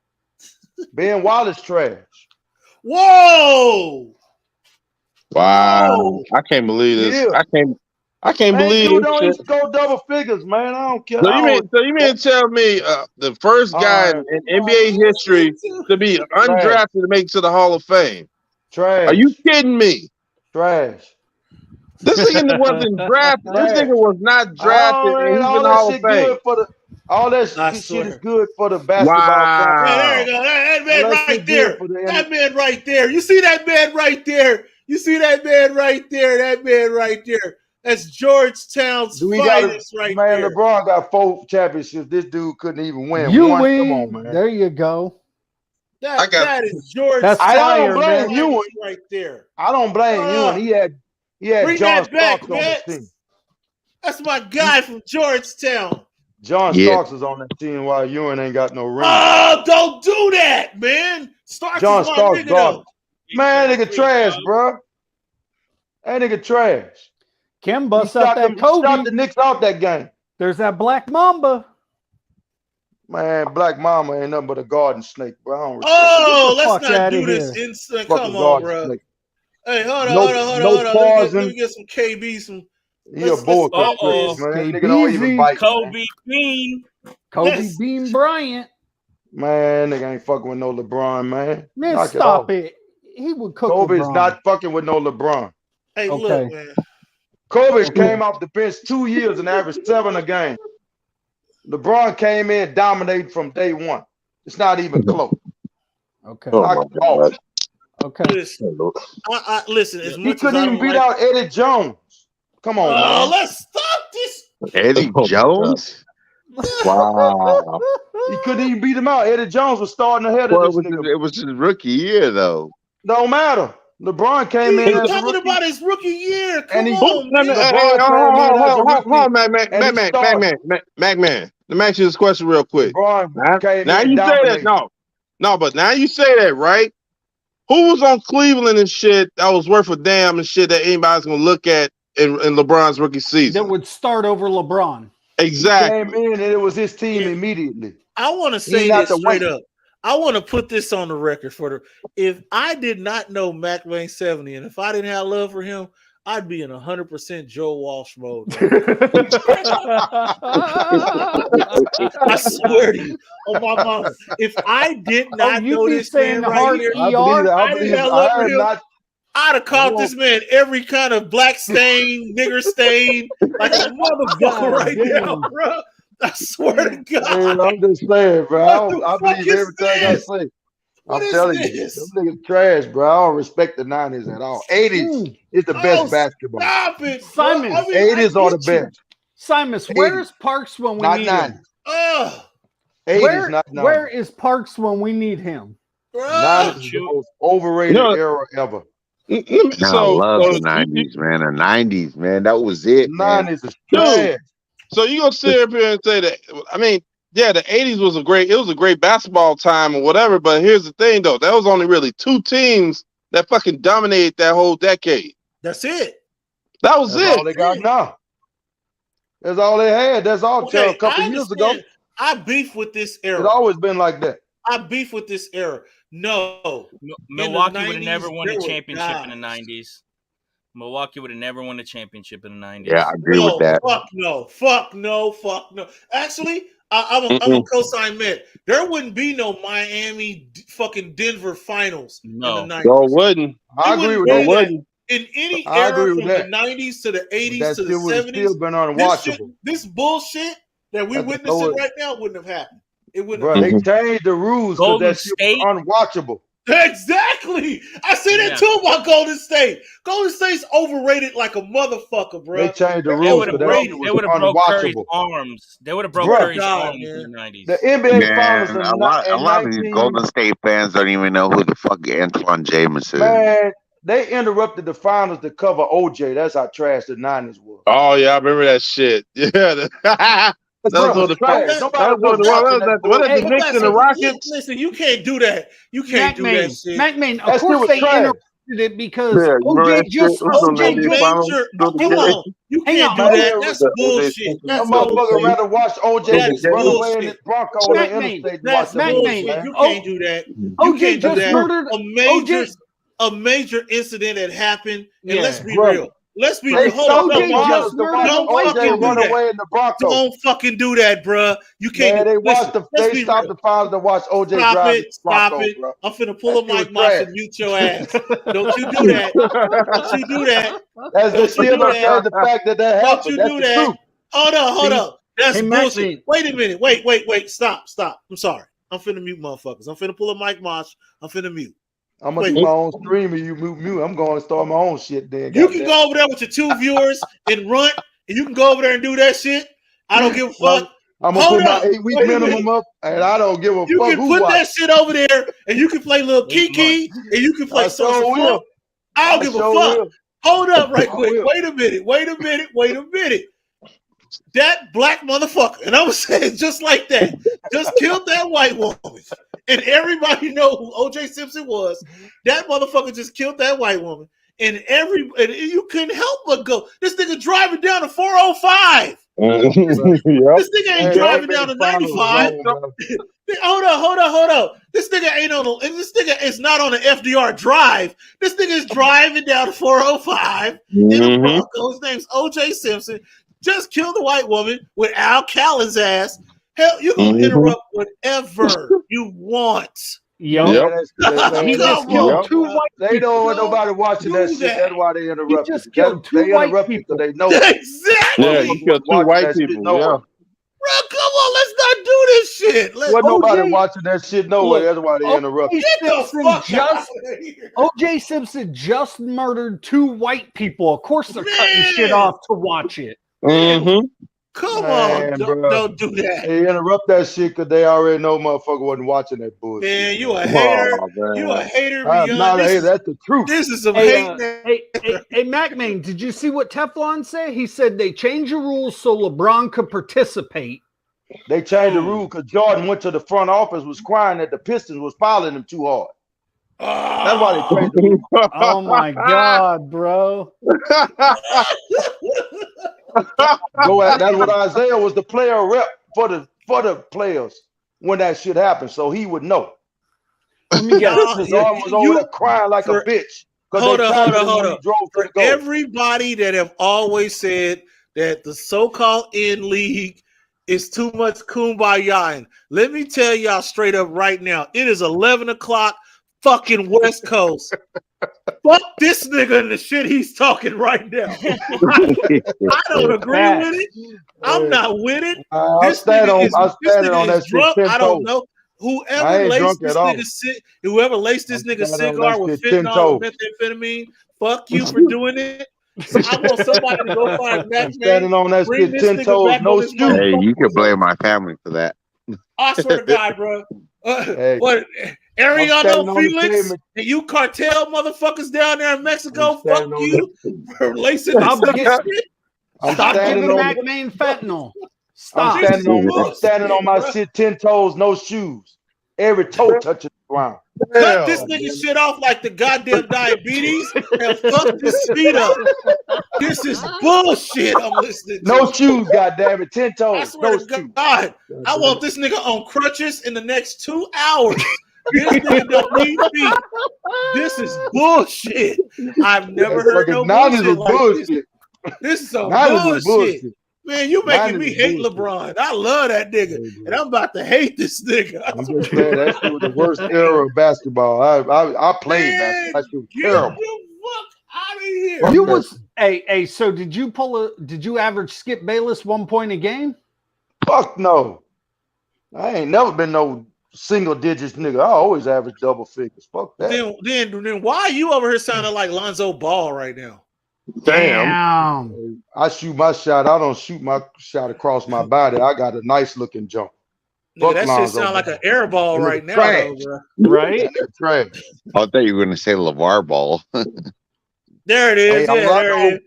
Ben Wallace trash. Whoa! Wow. Whoa! I can't believe this. Yeah. I can't Man, believe dude this don't shit. even go double figures, man. I don't care. So you mean to tell me the first guy in NBA history to be undrafted to make it to the Hall of Fame? Trash. Are you kidding me? Trash. This nigga wasn't drafted. This nigga was not drafted, and he's all in the that Hall of shit Fame. good for the all that shit is good for the basketball. Wow. Man, there you go. That man right there. That man right there. You see that man right there? You see that man right there? That man right there. That's Georgetown's finest right there. Man, LeBron got 4 championships. This dude couldn't even win one. Come on, man. There you go. That is Georgetown's I don't blame you right there. I don't blame you. And he had bring John that back, Starks on the team. That's my guy from Georgetown. John Starks is on that team while Ewing ain't got no ring. Oh, don't do that, man. John is my Starks nigga, though. Man, nigga trash, bro. That nigga trash. Kim busts out that Kobe. Shot the Knicks out that game. There's that Black Mamba. Man, Black Mama ain't nothing but a garden snake, bro. Let's not do this instant. Come on, bro. Snake. Hey, hold on. Let me get some KB. He a bullshit, man. Nigga don't even bite. Kobe Bean. Kobe Bean Bryant. Man, nigga ain't fucking with no LeBron, man. Man, stop it. He would cook Kobe's LeBron. not fucking with no LeBron. Hey, look, man. Kobe came off the bench 2 years and averaged 7 a game. LeBron came in, dominated from day one. It's not even close. Okay. Okay. Listen, as he much couldn't as even beat out Eddie Jones. Come on, man. Let's stop this. Eddie Jones? Wow. He couldn't even beat him out. Eddie Jones was starting ahead of this nigga. It was his rookie year, though. Don't matter. LeBron came in. He's talking about his rookie year. Come on, man. Let me ask you this question real quick. Now you say that. No, but now you say that, right? Who was on Cleveland and shit that was worth a damn and shit that anybody's gonna look at in LeBron's rookie season? That would start over LeBron. Exactly. He came in and it was his team immediately. I want to say this straight up. I want to put this on the record if I did not know Mac Wayne 70 and if I didn't have love for him, I'd be in 100% Joe Walsh mode. I swear to you, on my mom, if I did not know this man right here, I didn't have love for him. I'd have called this man every kind of black stain, nigger stain, like a motherfucker right now, bro. I swear to God. Man, I'm just saying, bro. I believe everything I say. I'm telling you, them niggas trash, bro. I don't respect the 90s at all. 80s is the best basketball. Stop it, Simon. 80s are the best. Simon, where's Parks when we need him? 80s, not 90s. Where is Parks when we need him? 90s is the most overrated era ever. I love the 90s, man. The 90s, man. That was it. 90s is trash. So you gonna sit up here and say that? I mean, yeah, the 80s was a great basketball time or whatever. But here's the thing, though, that was only really 2 teams that fucking dominated that whole decade. That's it. That was That's all they got now. That's all they had. That's all. Okay, a couple years ago. I beef with this era. It's always been like that. I beef with this era. No, Milwaukee would have never won a championship in the 90s. Milwaukee would have never won a championship in the 90s. Yeah, I agree with that. Fuck no. Actually, I'm a co-sign man. There wouldn't be no Miami fucking Denver finals in the 90s. No, wouldn't. I agree with that. In any era from the 90s to the 80s to the 70s, still been unwatchable. This bullshit that we witnessing right now wouldn't have happened. It wouldn't have happened. They changed the rules because that shit was unwatchable. Exactly. I say that too about Golden State. Golden State's overrated like a motherfucker, bro. They changed the rules. They would have broke Curry's arms. They would have broke Curry's arms in the 90s. The NBA Finals. A lot of these Golden State fans don't even know who the fuck Antoine Jameson is. Man, they interrupted the finals to cover OJ. That's how trash the 90s was. Oh yeah, I remember that shit. Yeah. That's what the Knicks and the Rockets. Listen, you can't do that. You can't do that shit. McMahon, of course they it because Yeah, you remember OJ that just shit? It was on OJ the just finals. Major, Through the hold game. on. You Hang can't on. do that. That's The bullshit. That That's motherfucker bullshit. rather watch OJ That is run away in bullshit. his Bronco on the Mac Main. interstate than That's watch them boys, bullshit. man. You can't do that. You OJ can't do just that. murdered A major incident that happened, and let's be brother. real. Let's be They real. Hold stopped on. the finals to watch Don't OJ fucking run do that. away in the Bronco. Don't fucking do that, bruh. You can't. Man, do, they listen, watched let's they be stopped real. the finals to watch OJ Stop drive it. the Stop Bronco, it. bro. I'm finna pull That a shit was Mike Moss trash. and mute your ass. Don't you do that. Don't you do that. That's the Don't you do that. the fact that Don't happened. you That's do the that. truth. Hold up. That's Hey, Mac bullshit. Main. Wait a minute. Wait. Stop. I'm sorry. I'm finna mute motherfuckers. I'm finna pull a Mike Moss. I'm finna mute. I'm gonna do my own stream and you mute. I'm going to start my own shit then. You can go over there with your 2 viewers and run, and you can go over there and do that shit. I don't give a fuck. I'm gonna put my 8-week Wait a minimum minute. up, and I don't give a You fuck can who put watch. that shit over there, and you can play little Kiki, and you can play I sure will. I don't give a fuck. will. Hold up right I quick. will. Wait a minute. That black motherfucker, and I'm gonna say it just like that, just killed that white woman. And everybody know who OJ Simpson was. That motherfucker just killed that white woman. And you couldn't help but go. This nigga driving down to 405. This nigga ain't driving down to 95. Hold up. This nigga is not on the FDR drive. This nigga is driving down to 405 in a Bronco. His name's OJ Simpson. Just killed the white woman with Al Callen's ass. Hell, you gonna interrupt whatever you want. He just killed 2 white people. They don't want nobody watching that shit. That's why they interrupt. He just killed 2 white people. They know. Exactly. Yeah, you killed 2 white people. Yeah. Bro, come on, let's not do this shit. Wasn't nobody watching that shit no way. That's why they interrupted. Get the fuck out of here. OJ Simpson just murdered 2 white people. Of course they're cutting shit off to watch it. Come on, don't do that. They interrupt that shit because they already know motherfucker wasn't watching that bullshit. Man, you a hater. You a hater. I'm not a hater. That's the truth. This is some hate. Hey, Mac Main, did you see what Teflon said? He said they changed the rules so LeBron could participate. They changed the rule because Jordan went to the front office, was crying that the Pistons was fouling him too hard. That's why they changed the rule. Oh my God, bro. That's what Isaiah was, the player rep for the players when that shit happened, so he would know. Let me guess. Jordan was over there crying like a bitch. Hold up. For everybody that have always said that the so-called end league is too much kumbaya, let me tell y'all straight up right now, it is 11 o'clock fucking West Coast. Fuck this nigga and the shit he's talking right now. I don't agree with it. I'm not with it. I stand on that drunk. shit. I don't know. Whoever laced this nigga cigar with fentanyl or methamphetamine, fuck you for doing it. So I want somebody to go find Mac standing on that shit 10 toes, no shoes. Hey, you can blame my family for that. I swear to God, bro. What? Ariano Felix and you cartel motherfuckers down there in Mexico, fuck you for lacing this shit. Stop giving Mac Main fentanyl. Stop. I'm standing on my shit 10 toes, no shoes. Every toe touches the ground. Cut this nigga shit off like the goddamn diabetes and fuck this feet up. This is bullshit I'm listening to. No shoes, goddamn it. 10 toes. I swear to God, I want this nigga on crutches in the next 2 hours. This nigga don't need feet. This is bullshit. I've never heard no bullshit like this. This is some bullshit. Man, you making me hate LeBron. I love that nigga, and I'm about to hate this nigga. That shit was the worst era of basketball. I played basketball. That shit was terrible. Out of here. You was so did you average Skip Bayless 1 point a game? Fuck no. I ain't never been no single digits nigga. I always average double figures. Fuck that. Then why are you over here sounding like Lonzo Ball right now? Damn. I shoot my shot. I don't shoot my shot across my body. I got a nice looking jump. Nigga, that shit sound like an air ball right now, though, bro. Right? Trash. I thought you were going to say LeVar Ball. There it is. Hey, there it is.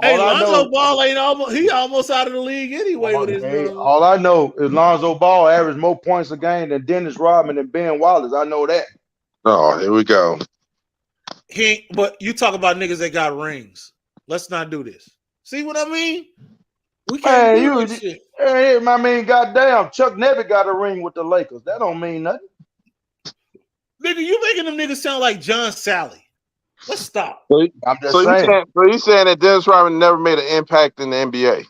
Hey, Lonzo Ball ain't almost out of the league anyway. All I know is Lonzo Ball averaged more points a game than Dennis Rodman and Ben Wallace. I know that. Oh, here we go. But you talk about niggas that got rings. Let's not do this. See what I mean? We can't do this shit. Hey, I mean, goddamn, Chuck never got a ring with the Lakers. That don't mean nothing. Nigga, you making them niggas sound like John Sally. Let's stop. I'm just saying. So you saying that Dennis Rodman never made an impact in the NBA?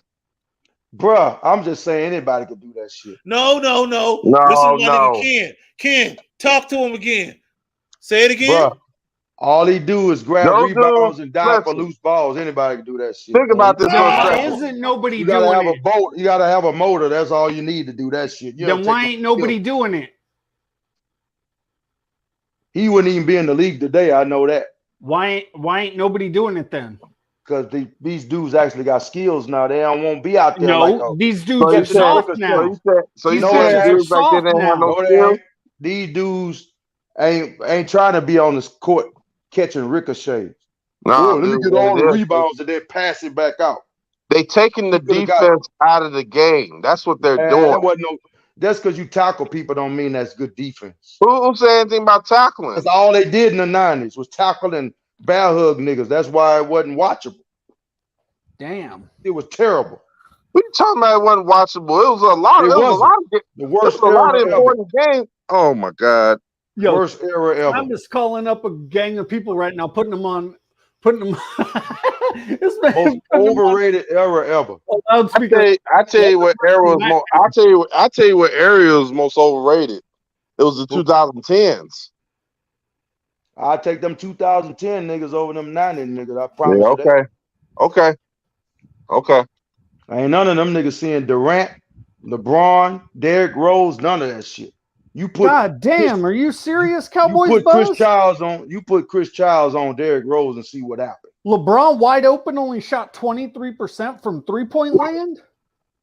Bruh, I'm just saying anybody could do that shit. No. This is my nigga Ken, talk to him again. Say it again. Bruh, all he do is grab rebounds and dive for loose balls. Anybody can do that shit. Think about this. Why isn't nobody you doing gotta have it? a boat. You gotta have a motor. That's all you need to do that shit. Then why ain't nobody doing it? He wouldn't even be in the league today. I know that. Why ain't nobody doing it then? Because these dudes actually got skills now. They don't want to be out there. No, these dudes are soft now. So you said dudes back then didn't have no skills? These dudes ain't trying to be on this court catching ricochets. No, let me get all the rebounds and then pass it back out. They taking the defense out of the game. That's what they're doing. That's because you tackle people don't mean that's good defense. Who said anything about tackling? That's all they did in the 90s was tackling bear hug niggas. That's why it wasn't watchable. Damn. It was terrible. What you talking about? It wasn't watchable. It was a lot. The worst a lot of important games. Oh my God. Yo, worst era ever. I'm just calling up a gang of people right now, putting them on. It's most overrated era ever. I tell you what era was most. I tell you what area was most overrated. It was the 2010s. I take them 2010 niggas over them 90 niggas. I promise you that. Okay. Ain't none of them niggas seeing Durant, LeBron, Derrick Rose, none of that shit. You put God damn, are you serious, Cowboys? You put Chris Childs on Derrick Rose and see what happens. LeBron wide open only shot 23% from 3-point land.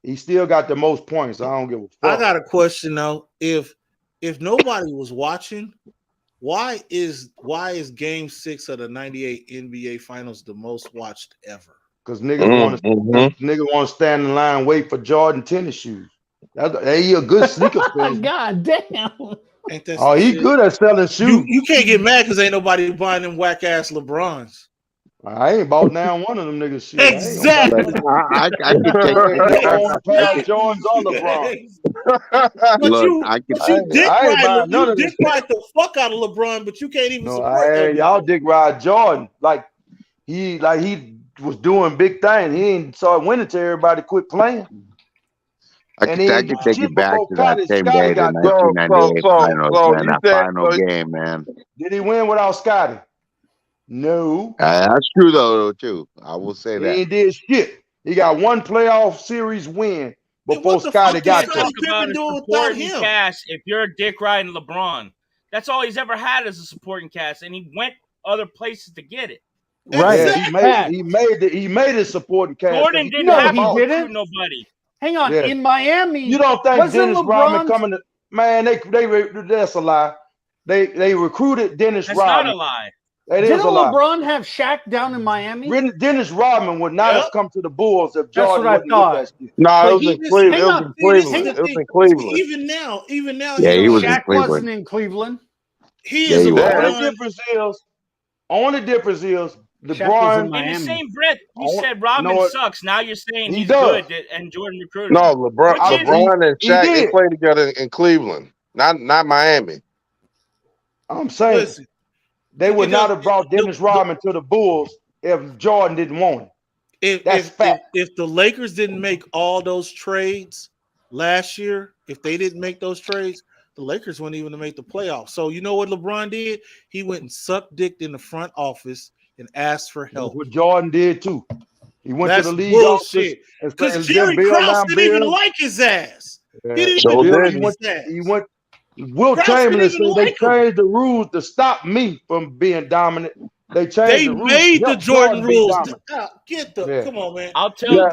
He still got the most points. I don't give a fuck. I got a question though. If nobody was watching, why is Game 6 of the '98 NBA Finals the most watched ever? Because niggas want to stand in line, wait for Jordan tennis shoes. He a good sneaker fan. God damn. He good at selling shoes. You can't get mad because ain't nobody buying them whack ass LeBrons. I ain't bought down one of them niggas shit. Exactly. I can take Jones on LeBron. You dick ride the fuck out of LeBron, but you can't even support him. Y'all dick ride Jordan like he was doing big things. He ain't started winning till everybody quit playing. I can take you back to that same day, the 1998 finals, man. That final game, man. Did he win without Scotty? No. That's true, though, too. I will say that. He ain't did shit. He got one playoff series win before Scotty got there. Cast if you're a dick riding LeBron. That's all he's ever had as a supporting cast, and he went other places to get it. Right. Yeah, he made his supporting cast. Jordan didn't have to recruit nobody. Hang on, in Miami. You don't think Dennis Rodman coming to that's a lie. They recruited Dennis Rodman. That's not a lie. Didn't LeBron have Shaq down in Miami? Dennis Rodman would not have come to the Bulls if Jordan wouldn't get that shit. No, it was in Cleveland. It was in Cleveland. Even now. Yeah, he was in Shaq Cleveland. wasn't in Cleveland. He is. Only difference is LeBron in the same breath, you said Rodman sucks. Now you're saying he's good and Jordan recruited. No, LeBron and Shaq they played together in Cleveland, not Miami. I'm saying they would not have brought Dennis Rodman to the Bulls if Jordan didn't want it. If the Lakers didn't make all those trades last year, if they didn't make those trades, the Lakers wouldn't even make the playoffs. So you know what LeBron did? He went and sucked dick in the front office and asked for help. That's what Jordan did too. He went to the league bullshit. Because Jerry Krause didn't even like his ass. Yeah. He didn't even like his ass. He went. Will Chamberlain said they changed the rules to stop me from being dominant. They changed the rules. They made the Jordan rules. Come on, man. I'll tell you.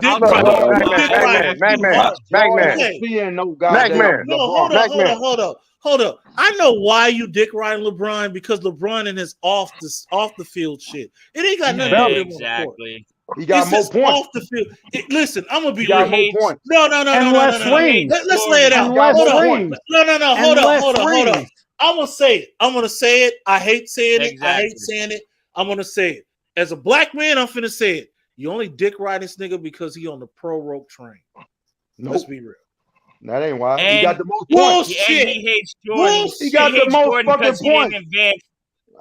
Hold up. I know why you dick riding LeBron, because LeBron and his off the field shit. It ain't got nothing to do with exactly. He got more points off the field. Listen, I'm gonna be real. No. Let's lay it out. Hold on. I'm gonna say it. I hate saying it. I hate saying it. I'm gonna say it. As a black man, I'm finna say it. You only dick ride this nigga because he on the pro rope train. Nope. Let's be real. That ain't why. And he got the most points. points. And he hates Jordan. He got the most fucking points.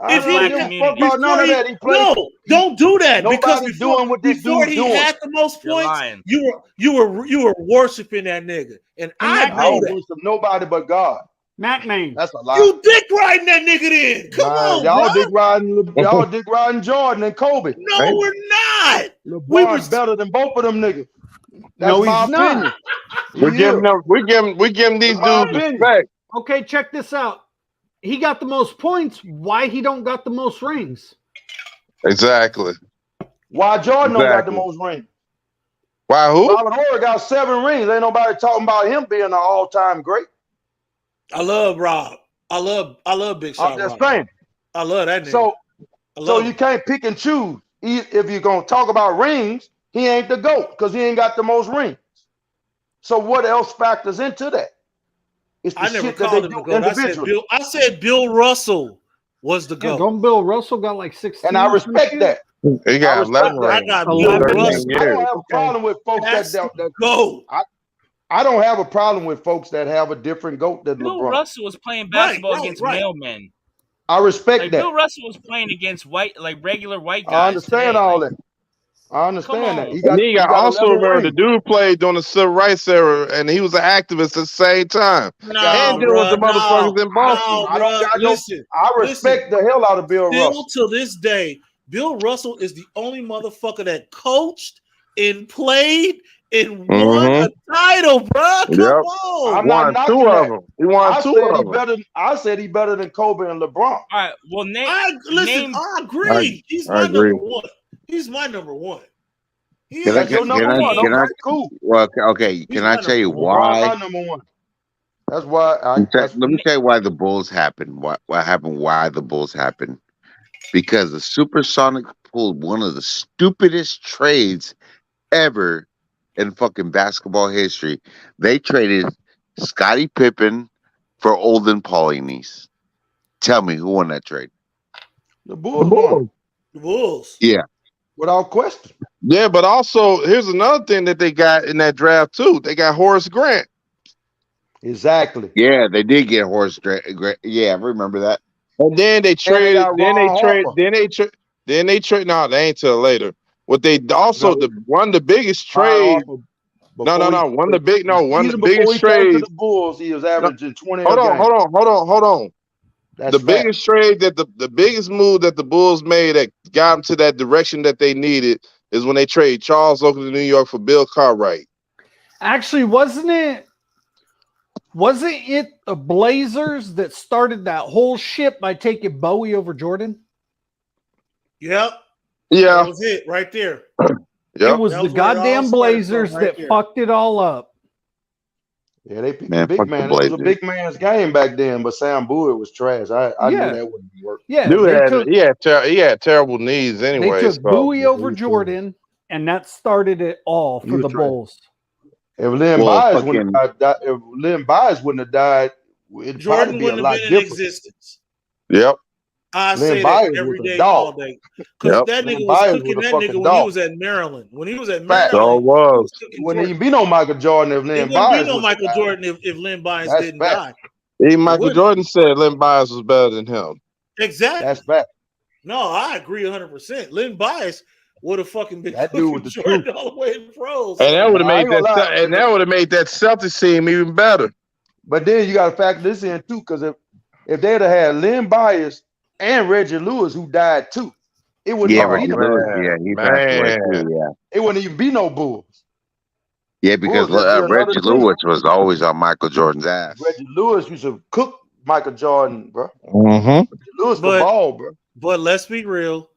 I don't give a fuck about none of that. He played. No, don't do that. Because Nobody's doing what this before dude he doing. had the most You're points, lying. you were worshiping that nigga, and I know that. Worship nobody but God. McMahon. That's a lie. You dick riding that nigga then. Come on, y'all bro. y'all dick riding Jordan and Kobe. No, we're not. LeBron's better than both of them niggas. That's No, my he's not. opinion. We giving these dudes respect. Okay, check this out. He got the most points. Why he don't got the most rings? Exactly. Why Jordan don't got the most rings? Why who? Salvador got 7 rings. Ain't nobody talking about him being an all-time great. I love Rob. I love Big Shot. I'm just saying. I love that nigga. So you can't pick and choose. If you're gonna talk about rings, he ain't the GOAT because he ain't got the most rings. So what else factors into that? It's the I never shit that called they him do the GOAT. individually. I said Bill Russell was the GOAT. Yeah, don't Bill Russell got like 16? And I respect that. He got 11 rings. I got Bill Bill Russell. I don't have a problem with folks that GOAT. I don't have a problem with folks that have a different GOAT than Bill LeBron. Russell was playing basketball against mailmen. I respect that. Bill Russell was playing against regular white guys. I understand today. all that. I understand that. He got also remember the dude played during the civil rights era, and he was an activist at the same time. And dealing with the motherfuckers in Boston. I respect the hell out of Bill Russell. Still to this day, Bill Russell is the only motherfucker that coached and played and won a title, bro. Come on. I'm not knocking two that. of them. He won two of them. I said he better than Kobe and LeBron. All right. Well, I agree. He's my number one. He's my number one. Can I tell you why? My number one. That's why. Let me tell you why the Bulls happened. What happened? Why the Bulls happened? Because the Supersonics pulled one of the stupidest trades ever in fucking basketball history. They traded Scottie Pippen for Olden Polynice. Tell me who won that trade? The Bulls won. The Bulls. Yeah. Without question. Yeah, but also here's another thing that they got in that draft too. They got Horace Grant. Exactly. Yeah, they did get Horace Grant. Yeah, I remember that. And then they traded. Then they trade. No, they ain't till later. What they also one of the biggest trades. One of the biggest trades. To the Bulls, he was averaging 20. Hold on. The biggest trade the biggest move that the Bulls made that got them to that direction that they needed is when they traded Charles Oakley to New York for Bill Cartwright. Actually, wasn't it the Blazers that started that whole shit by taking Bowie over Jordan? Yep. Yeah. That was it right there. It was the goddamn Blazers that fucked it all up. Yeah, they picked the big man. It was a big man's game back then, but Sam Bowie was trash. I knew that wouldn't work. Yeah, he had terrible knees anyway. They took Bowie over Jordan, and that started it all for the Bulls. If Lynn Byers wouldn't have died, it'd Jordan probably be a wouldn't lot have been different. in existence. Yep. I Lynn say Byers that every was a day, dog. all day. Because that nigga was cooking that nigga when he was at Maryland. When he was at Maryland, so was. It wouldn't even be no Michael Jordan if Lynn Byers. It wouldn't be no Michael Jordan if Lynn Byers didn't die. Even Michael Jordan said Lynn Byers was better than him. Exactly. That's fact. No, I agree 100%. Lynn Byers would have fucking been that dude with the Jordan truth all the way in pros. And that would have made that Celtics team even better. But then you got to factor this in too, because if they'd have had Lynn Byers and Reggie Lewis, who died too, it wouldn't even be it wouldn't even be no Bulls. Yeah, because Reggie Lewis was always on Michael Jordan's ass. Reggie Lewis used to cook Michael Jordan, bro. Mm-hmm. Lewis the ball, bro. But let's be real,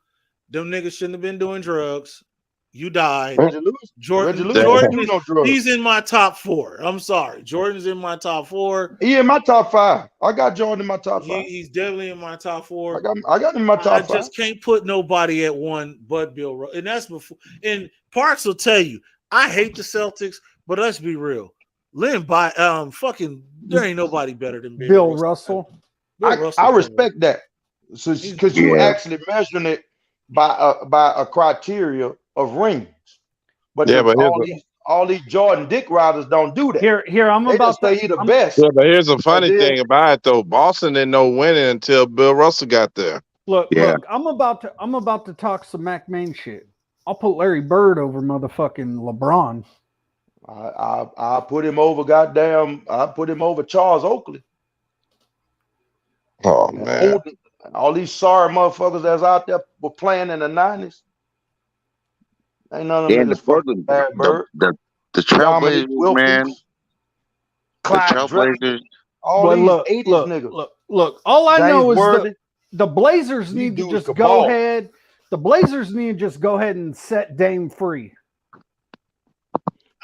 them niggas shouldn't have been doing drugs. You died. Reggie Lewis. Jordan he's in my top 4. I'm sorry. Jordan's in my top 4. He in my top 5. I got Jordan in my top 5. He's definitely in my top 4. I got him in my top 5. I just can't put nobody at 1 but Bill Russell. And that's before. And Parks will tell you, I hate the Celtics, but let's be real. There ain't nobody better than Bill Russell. I respect that. So because you actually measuring it by a criteria of rings. But all these Jordan Dick riders don't do that. Here I'm they about just say he the I'm, best. Yeah, but here's a funny thing about it though. Boston didn't know winning until Bill Russell got there. Look, I'm about to talk some McMahon shit. I'll put Larry Bird over motherfucking LeBron. I put him over goddamn. I put him over Charles Oakley. Oh man! All these sorry motherfuckers that's out there were playing in the 90s. Ain't none of them niggas fucking Larry Bird. The Trailblazers, man. Clyde Trailblazers. All these 80s niggas. Look. All I know is the Blazers these need to just go ahead. The Blazers need to just go ahead and set Dame free.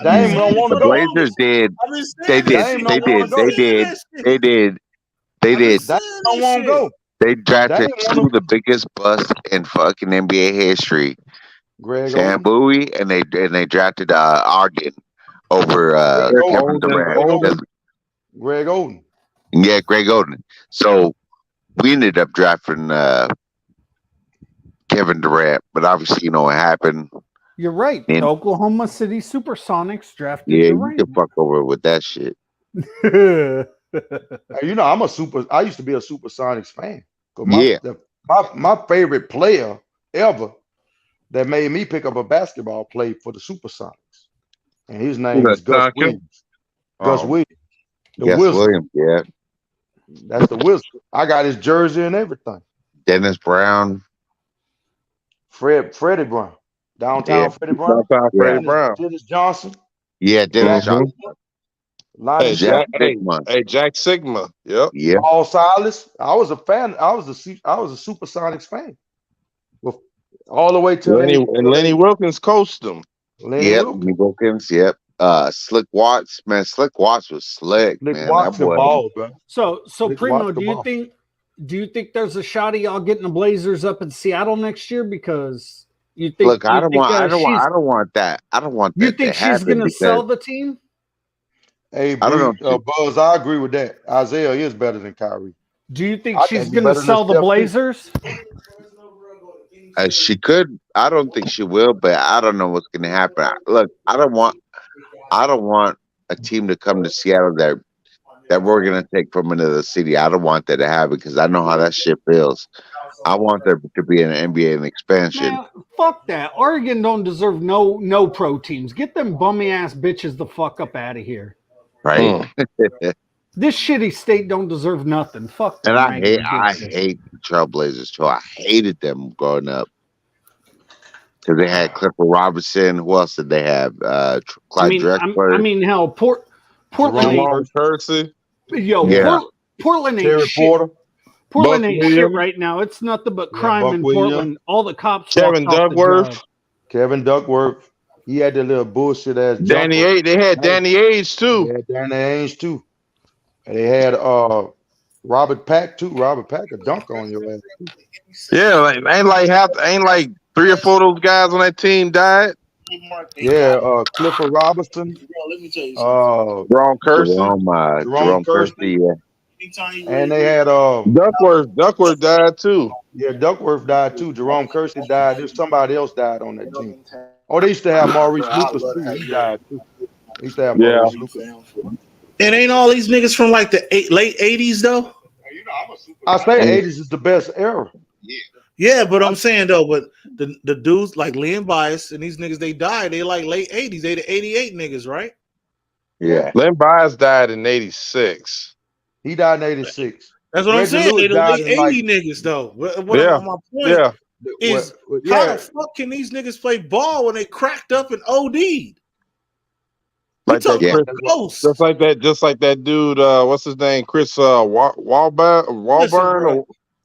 Dame don't want to go. The Blazers did. They did. They did. Dame don't want to go. They drafted two of the biggest busts in fucking NBA history. Sam Bowie and they drafted Arden over Kevin Durant. Greg Oden. Yeah, Greg Oden. So we ended up drafting Kevin Durant, but obviously you know what happened. You're right. The Oklahoma City Supersonics drafted Durant. You can fuck over with that shit. You know, I used to be a Supersonics fan. My favorite player ever that made me pick up a basketball played for the Supersonics. And his name is Gus Williams. Gus Williams. The Wizard. Yeah. That's the Wizard. I got his jersey and everything. Dennis Brown. Freddie Brown. Downtown Freddie Brown. Dennis Johnson. Yeah, Dennis Johnson. Jack Sigma. Yep. Yeah. Paul Silas. I was a fan. I was a Supersonics fan. All the way to Lenny Wilkins coached them. Lenny Wilkins. Yep. Slick Watts, man. Slick Watts was slick, man. Watts that ball, bro. So Primo, do you think there's a shot of y'all getting the Blazers up in Seattle next year? Because you think look, I don't want that. I don't want that. You think she's gonna sell the team? Hey, I don't know. Buzz, I agree with that. Isaiah is better than Kyrie. Do you think she's gonna sell the Blazers? She could. I don't think she will, but I don't know what's gonna happen. Look, I don't want a team to come to Seattle that we're gonna take from another city. I don't want that to happen because I know how that shit feels. I want there to be an NBA and expansion. Man, fuck that. Oregon don't deserve no pro teams. Get them bummy ass bitches the fuck up out of here. Right. This shitty state don't deserve nothing. Fuck them. And I hate the Trailblazers too. I hated them growing up. Because they had Clifford Robinson. Who else did they have? Clyde Drexler. Hell, Portland. Percy. Portland ain't shit. Portland ain't shit right now. It's nothing but crime in Portland. All the cops. Kevin Duckworth. He had the little bullshit ass. Danny Ainge. They had Danny Ainge too. Yeah, Danny Ainge too. And they had Robert Pack too. Robert Pack a dunk on your ass too. Yeah, ain't like 3 or 4 of those guys on that team died. Yeah, Clifford Robinson. Jerome Kersey. Jerome Kersey. Yeah. And they had Duckworth. Duckworth died too. Yeah, Duckworth died too. Jerome Kersey died. There's somebody else died on that team. Oh, they used to have Maurice Lucas too. He died too. They used to have Maurice Lucas. And ain't all these niggas from like the late 80s though? I say 80s is the best era. Yeah, but I'm saying though, but the dudes like Lynn Bias and these niggas, they died. They like late 80s. They the 88 niggas, right? Yeah. Lynn Bias died in 86. He died in 86. That's what I'm saying. They the late 80 niggas though. My point is how the fuck can these niggas play ball when they cracked up and OD'd? Like that, just like that dude. What's his name? Chris Walburn.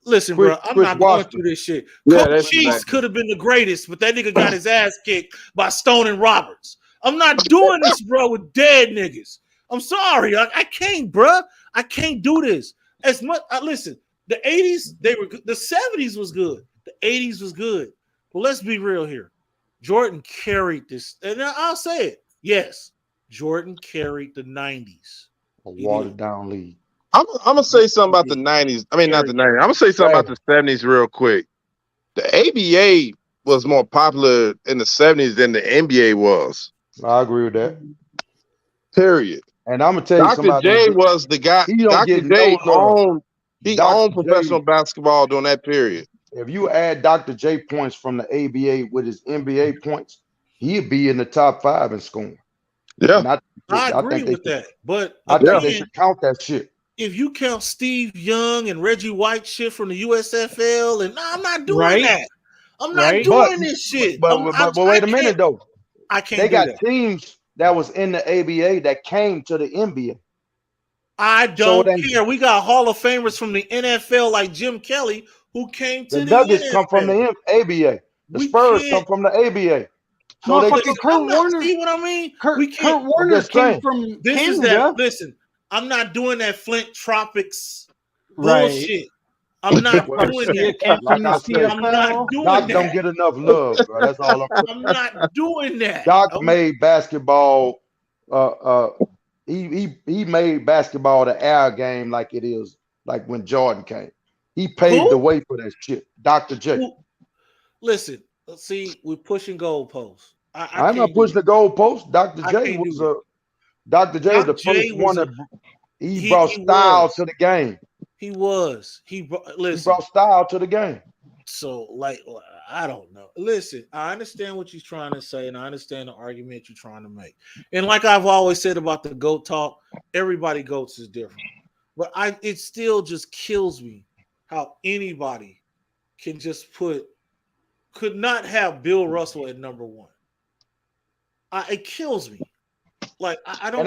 Listen, bro. I'm not going through this shit. Coach Cheese could have been the greatest, but that nigga got his ass kicked by Stone and Roberts. I'm not doing this, bro, with dead niggas. I'm sorry. I can't, bro. I can't do this. As much. Listen, the 80s, they were good. The 70s was good. The 80s was good. But let's be real here. Jordan carried this, and I'll say it. Yes. Jordan carried the 90s. A watered down league. I'm gonna say something about the 90s. I mean, not the 90s. I'm gonna say something about the 70s real quick. the ABA was more popular in the 70s than the NBA was. I agree with that. Period. And I'm gonna tell you, Dr. J was the guy. He don't Dr. get J no love. owned professional basketball during that period. If you add Dr. J points from the ABA with his NBA points, he'd be in the top 5 in scoring. Yeah, I agree with that. But I think they should count that shit. If you count Steve Young and Reggie White shit from the USFL, and I'm not doing that. I'm not doing this shit. But wait a minute though. I can't. They got teams that was in the ABA that came to the NBA. I don't care. We got Hall of Famers from the NFL like Jim Kelly who came to the Nuggets NFL. come from the ABA. The Spurs come from the ABA. So Kurt Warner. See what I mean? Kurt Warner came from Canada. Listen, I'm not doing that Flint Tropics Right. bullshit. I'm not doing that. Like I said, I'm not doing Doc that. don't get enough love, bro. That's all I'm not doing that. Doc made basketball. He made basketball the air game like it is, like when Jordan came. He paved the way for that shit. Dr. J. Listen, see, we're pushing goalposts. I'm not pushing the goalposts. Dr. J was Dr. J was the first one that he brought style to the game. He was. He brought style to the game. So, like, I don't know. Listen, I understand what you're trying to say, and I understand the argument you're trying to make. And like I've always said about the GOAT talk, everybody GOATs is different. But it still just kills me how anybody can just could not have Bill Russell at number 1. It kills me. Like I don't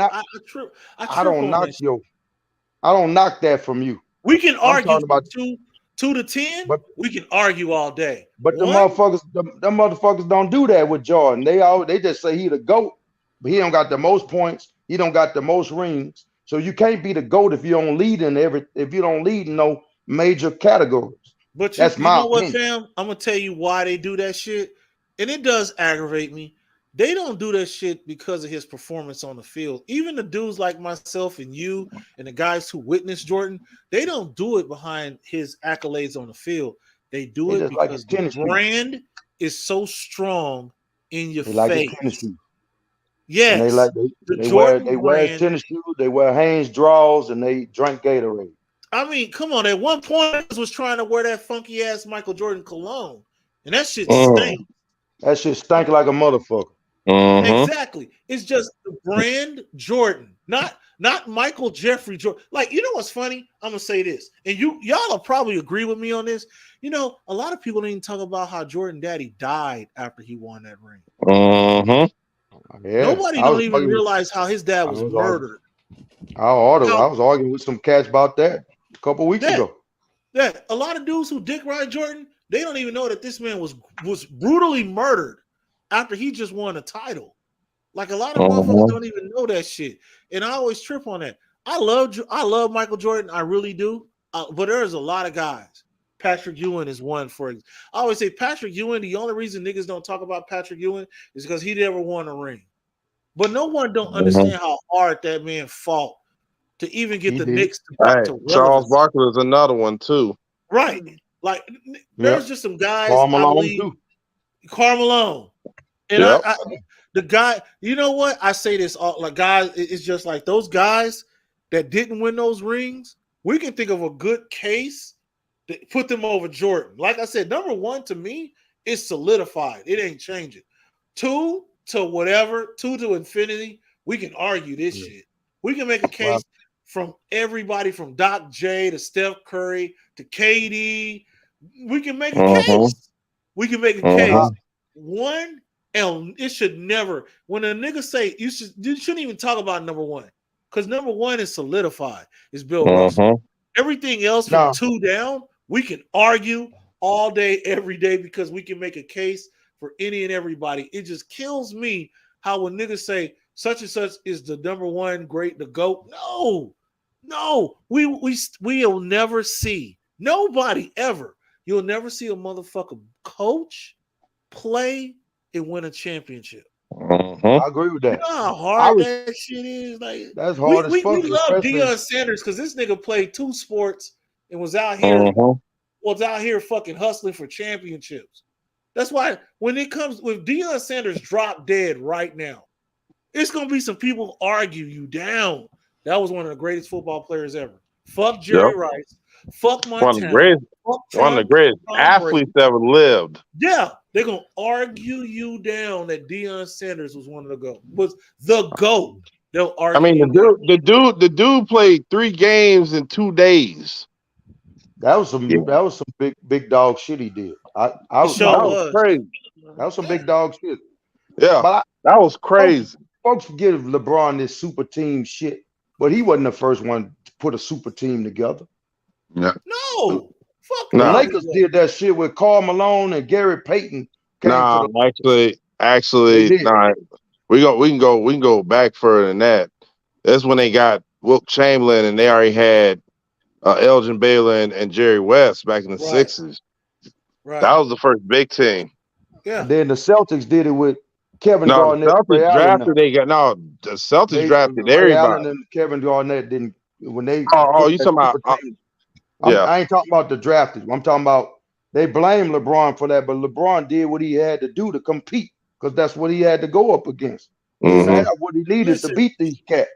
knock that from you. We can argue about 2 to 10. But we can argue all day. But the motherfuckers don't do that with Jordan. They just say he the GOAT, but he don't got the most points. He don't got the most rings. So you can't be the GOAT if you don't lead in no major categories. But you know what, fam? I'm gonna tell you why they do that shit, and it does aggravate me. They don't do that shit because of his performance on the field. Even the dudes like myself and you and the guys who witnessed Jordan, they don't do it behind his accolades on the field. They do it because the brand is so strong in your face. Yes. They wear tennis shoes, they wear Hanes drawers, and they drink Gatorade. I mean, come on. At one point, I was trying to wear that funky ass Michael Jordan cologne, and that shit stank. That shit stank like a motherfucker. Exactly. It's just the brand Jordan, not Michael Jeffrey Jordan. Like, you know what's funny? I'm gonna say this, and y'all will probably agree with me on this. You know, a lot of people didn't talk about how Jordan Daddy died after he won that ring. Yeah, nobody don't even realize how his dad was murdered. I was arguing with some cats about that a couple weeks ago. Yeah, a lot of dudes who dick ride Jordan, they don't even know that this man was brutally murdered after he just won a title. Like, a lot of motherfuckers don't even know that shit. And I always trip on that. I love Michael Jordan. I really do. But there's a lot of guys. Patrick Ewing is one for I always say Patrick Ewing, the only reason niggas don't talk about Patrick Ewing is because he never won a ring. But no one don't understand how hard that man fought to even get the Knicks to Charles Barkley is another one too. Right. Like, there's just some guys. Carmelo. And the guy, you know what? I say this all, like, guys, it's just like those guys that didn't win those rings, we can think of a good case that put them over Jordan. Like I said, number 1 to me is solidified. It ain't changing. 2 to whatever, 2 to infinity. We can argue this shit. We can make a case from everybody from Doc J to Steph Curry to KD. We can make a case. We can make a case. 1, and it should never. When a nigga say you shouldn't even talk about number 1, because number 1 is solidified. It's Bill Russell. Everything else from 2 down, we can argue all day, every day, because we can make a case for any and everybody. It just kills me how when niggas say such and such is the number 1 great, the GOAT. No, we'll never see. Nobody ever. You'll never see a motherfucker coach, play, and win a championship. I agree with that. You know how hard that shit is? Like, that's hard as fuck. We love Deion Sanders because this nigga played 2 sports and was out here was out here fucking hustling for championships. That's why when Deion Sanders drop dead right now, it's gonna be some people argue you down. That was one of the greatest football players ever. Fuck Jerry Rice. Fuck Montana. One of the greatest athletes ever lived. Yeah, they're gonna argue you down that Deion Sanders was one of the GOAT. Was the GOAT. They'll argue. I mean, the dude played 3 games in 2 days. That was some big dog shit he did. That was crazy. That was some big dog shit. Yeah, but that was crazy. Folks give LeBron this super team shit, but he wasn't the first one to put a super team together. Yeah. No. Fuck the Lakers did that shit with Karl Malone and Gary Payton. Actually, nah. We can go back further than that. That's when they got Wilt Chamberlain, and they already had Elgin Baylor and Jerry West back in the 60s. Right. That was the first big team. Yeah. And then the Celtics did it with Kevin Garnett. The Celtics drafted everybody. Allen and Kevin Garnett didn't when they. You talking about? I ain't talking about the drafted. I'm talking about they blame LeBron for that, but LeBron did what he had to do to compete because that's what he had to go up against. That's what he needed to beat these cats.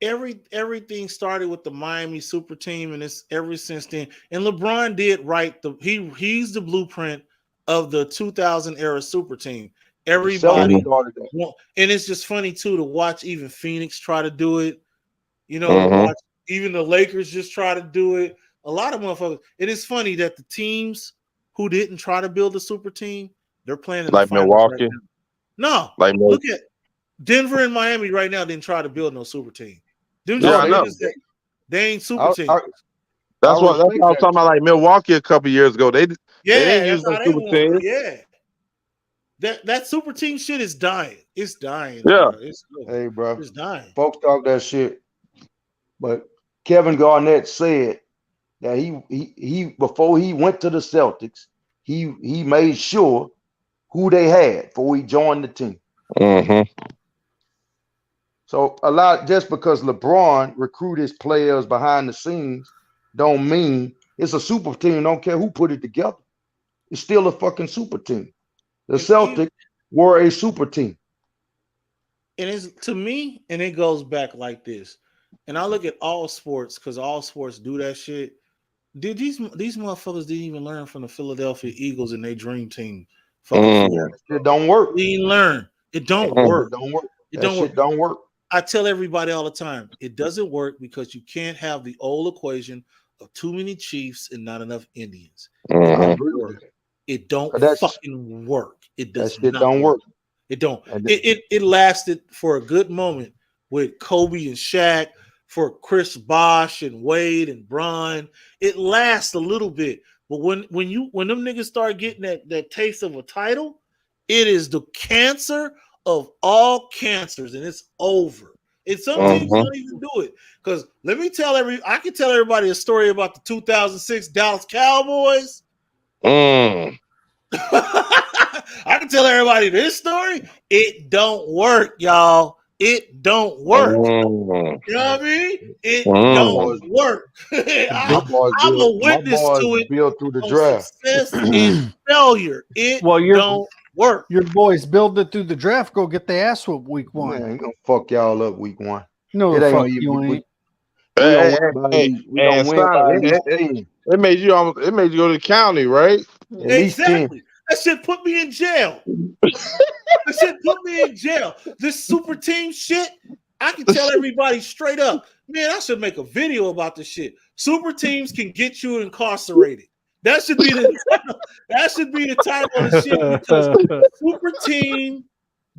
Everything started with the Miami super team, and it's ever since then. And LeBron did right. He's the blueprint of the 2000 era super team. Everybody, and it's just funny too to watch even Phoenix try to do it. You know, watch, even the Lakers just try to do it. A lot of motherfuckers. It is funny that the teams who didn't try to build a super team, they're playing in like Milwaukee. Right now. No, look at Denver and Miami right now. Didn't try to build no super team. They ain't super teams. That's what I'm talking about. Like Milwaukee a couple years ago, they didn't use no super team. Yeah, that super team shit is dying. It's dying. Yeah, hey, bro, it's dying. Folks talk that shit, but Kevin Garnett said that he before he went to the Celtics, he made sure who they had before he joined the team. So a lot just because LeBron recruited his players behind the scenes don't mean it's a super team. Don't care who put it together. It's still a fucking super team. The Celtics were a super team. And it's to me, and it goes back like this. And I look at all sports because all sports do that shit. Did these motherfuckers didn't even learn from the Philadelphia Eagles and their dream team? It don't work. They didn't learn. It don't work. It don't work. It don't work. I tell everybody all the time, it doesn't work because you can't have the old equation of too many Chiefs and not enough Indians. It don't fucking work. It does not. It don't work. It don't. It lasted for a good moment with Kobe and Shaq, for Chris Bosh and Wade and Bron. It lasts a little bit, but when them niggas start getting that taste of a title, it is the cancer of all cancers, and it's over. And some teams don't even do it. Because I can tell everybody a story about the 2006 Dallas Cowboys. I can tell everybody this story. It don't work, y'all. It don't work. You know what I mean? It don't work. I'm a witness to it. Built through the draft. Success and failure. It don't work. Your boys build it through the draft. Go get the ass whoop week 1. Man, ain't gonna fuck y'all up week 1. No, it fuck you ain't. It made you go to the county, right? Exactly. That shit put me in jail. That shit put me in jail. This super team shit, I can tell everybody straight up, man, I should make a video about this shit. Super teams can get you incarcerated. That should be the title of the shit because super team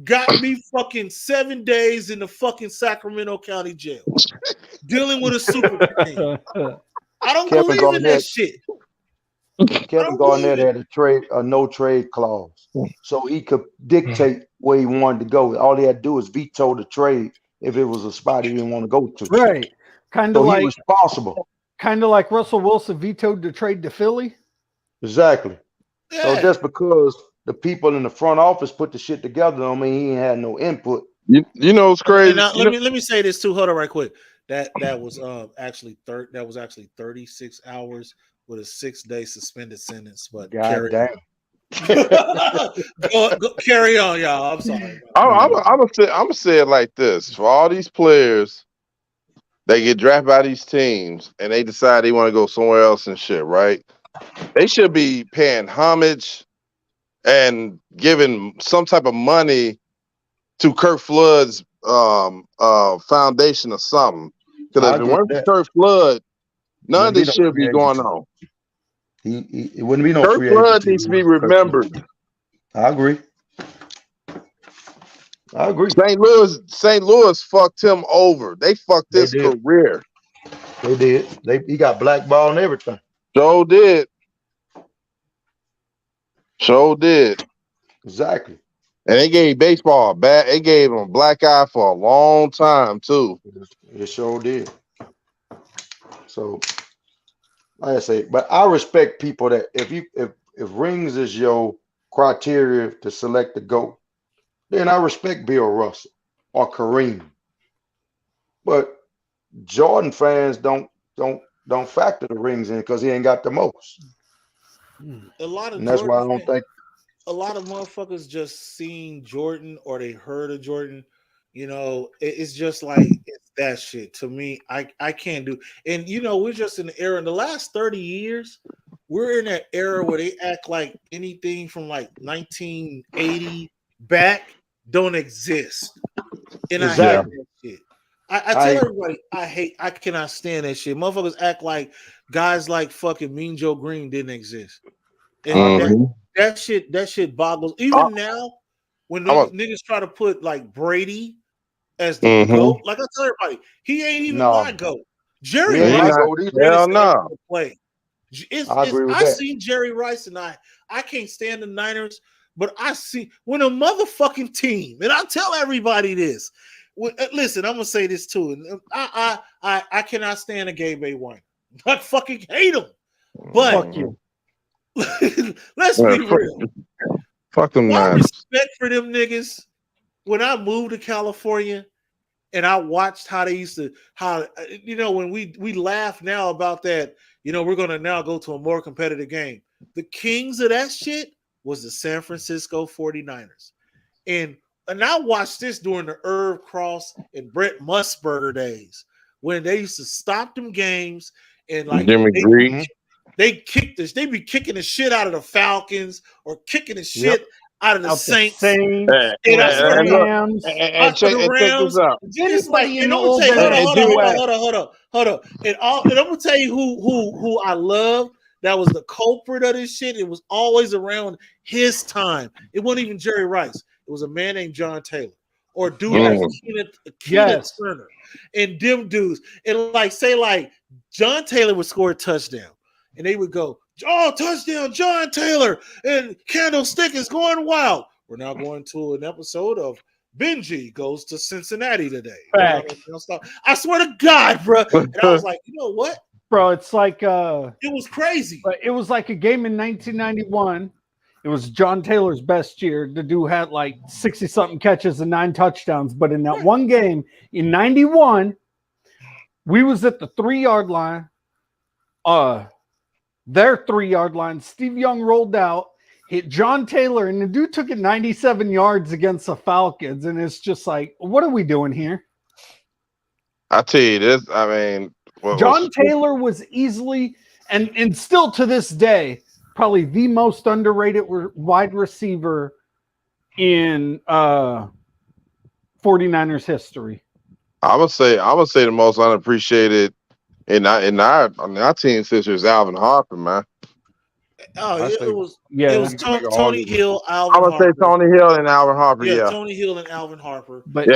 got me fucking 7 days in the fucking Sacramento County Jail dealing with a super team. I don't believe in that shit. Kevin Garnett had a no trade clause, so he could dictate where he wanted to go. All he had to do was veto the trade if it was a spot he didn't want to go to. Right, kind of he was responsible. Kind of like Russell Wilson vetoed the trade to Philly. Exactly. Yeah. So just because the people in the front office put the shit together, don't mean he ain't had no input. You know it's crazy. Now, let me say this too. Hold on, right quick. That was actually 36 hours with a 6-day suspended sentence. But God damn. go, carry on, y'all. I'm sorry. I'm gonna say it like this: for all these players, they get drafted by these teams, and they decide they want to go somewhere else and shit. Right? They should be paying homage and giving some type of money to Kirk Flood's foundation or something. Because if it weren't for Kirk Flood, none of this should be going on. It wouldn't be no Kirk free Flood agency. needs to be remembered. I agree. St. Louis fucked him over. They fucked his career. They did. He got blackballed and everything. So did. Exactly. And they gave baseball they gave him a black eye for a long time too. It sure did. So, like I say, but I respect people that if rings is your criteria to select the GOAT, then I respect Bill Russell or Kareem. But Jordan fans don't factor the rings in because he ain't got the most. A lot of and that's Jordan why I don't think a lot of motherfuckers just seen Jordan or they heard of Jordan. You know, it's just like it's that shit. To me, I can't do. And you know, we're just in the era in the last 30 years. We're in that era where they act like anything from like 1980 back don't exist. And I hate that shit. I tell everybody I cannot stand that shit. Motherfuckers act like guys like fucking Mean Joe Green didn't exist. And that shit boggles. Even now, when niggas try to put like Brady as the GOAT, like I tell everybody, he ain't even my GOAT. Jerry Rice is the greatest ever to play. I seen Jerry Rice and I can't stand the Niners, but I see when a motherfucking team, and I tell everybody this. Listen, I'm gonna say this too, and I cannot stand a Gabe Wine. I fucking hate him. But fuck you. Let's be real. Fuck them. My respect for them niggas. When I moved to California, and I watched how they used to, when we laugh now about that. You know, we're gonna now go to a more competitive game. The kings of that shit was the San Francisco 49ers, and I watched this during the Irv Cross and Brett Musburger days when they used to stop them games and like they kick this. They be kicking the shit out of the Falcons or kicking the shit out of the Saints. And check this out. It's like, and I'm gonna tell you, hold up. And I'm gonna tell you who I love. That was the culprit of this shit. It was always around his time. It wasn't even Jerry Rice. It was a man named John Taylor or a dude like Keenan Turner and them dudes. And like say like John Taylor would score a touchdown. And they would go, oh, touchdown, John Taylor, and Candlestick is going wild. We're now going to an episode of Benji Goes to Cincinnati today. I swear to God, bro. And I was like, you know what? Bro, it's like it was crazy. But it was like a game in 1991. It was John Taylor's best year. The dude had like 60-something catches and 9 touchdowns. But in that one game in 91, we was at the 3-yard line. Their 3-yard line. Steve Young rolled out, hit John Taylor, and the dude took it 97 yards against the Falcons. And it's just like, what are we doing here? I tell you this, I mean, John Taylor was easily, and still to this day, probably the most underrated wide receiver in 49ers history. I would say the most unappreciated in our team sister is Alvin Harper, man. Oh, it was Tony Hill, Alvin Harper. I would say Tony Hill and Alvin Harper. Yeah, Tony Hill and Alvin Harper. But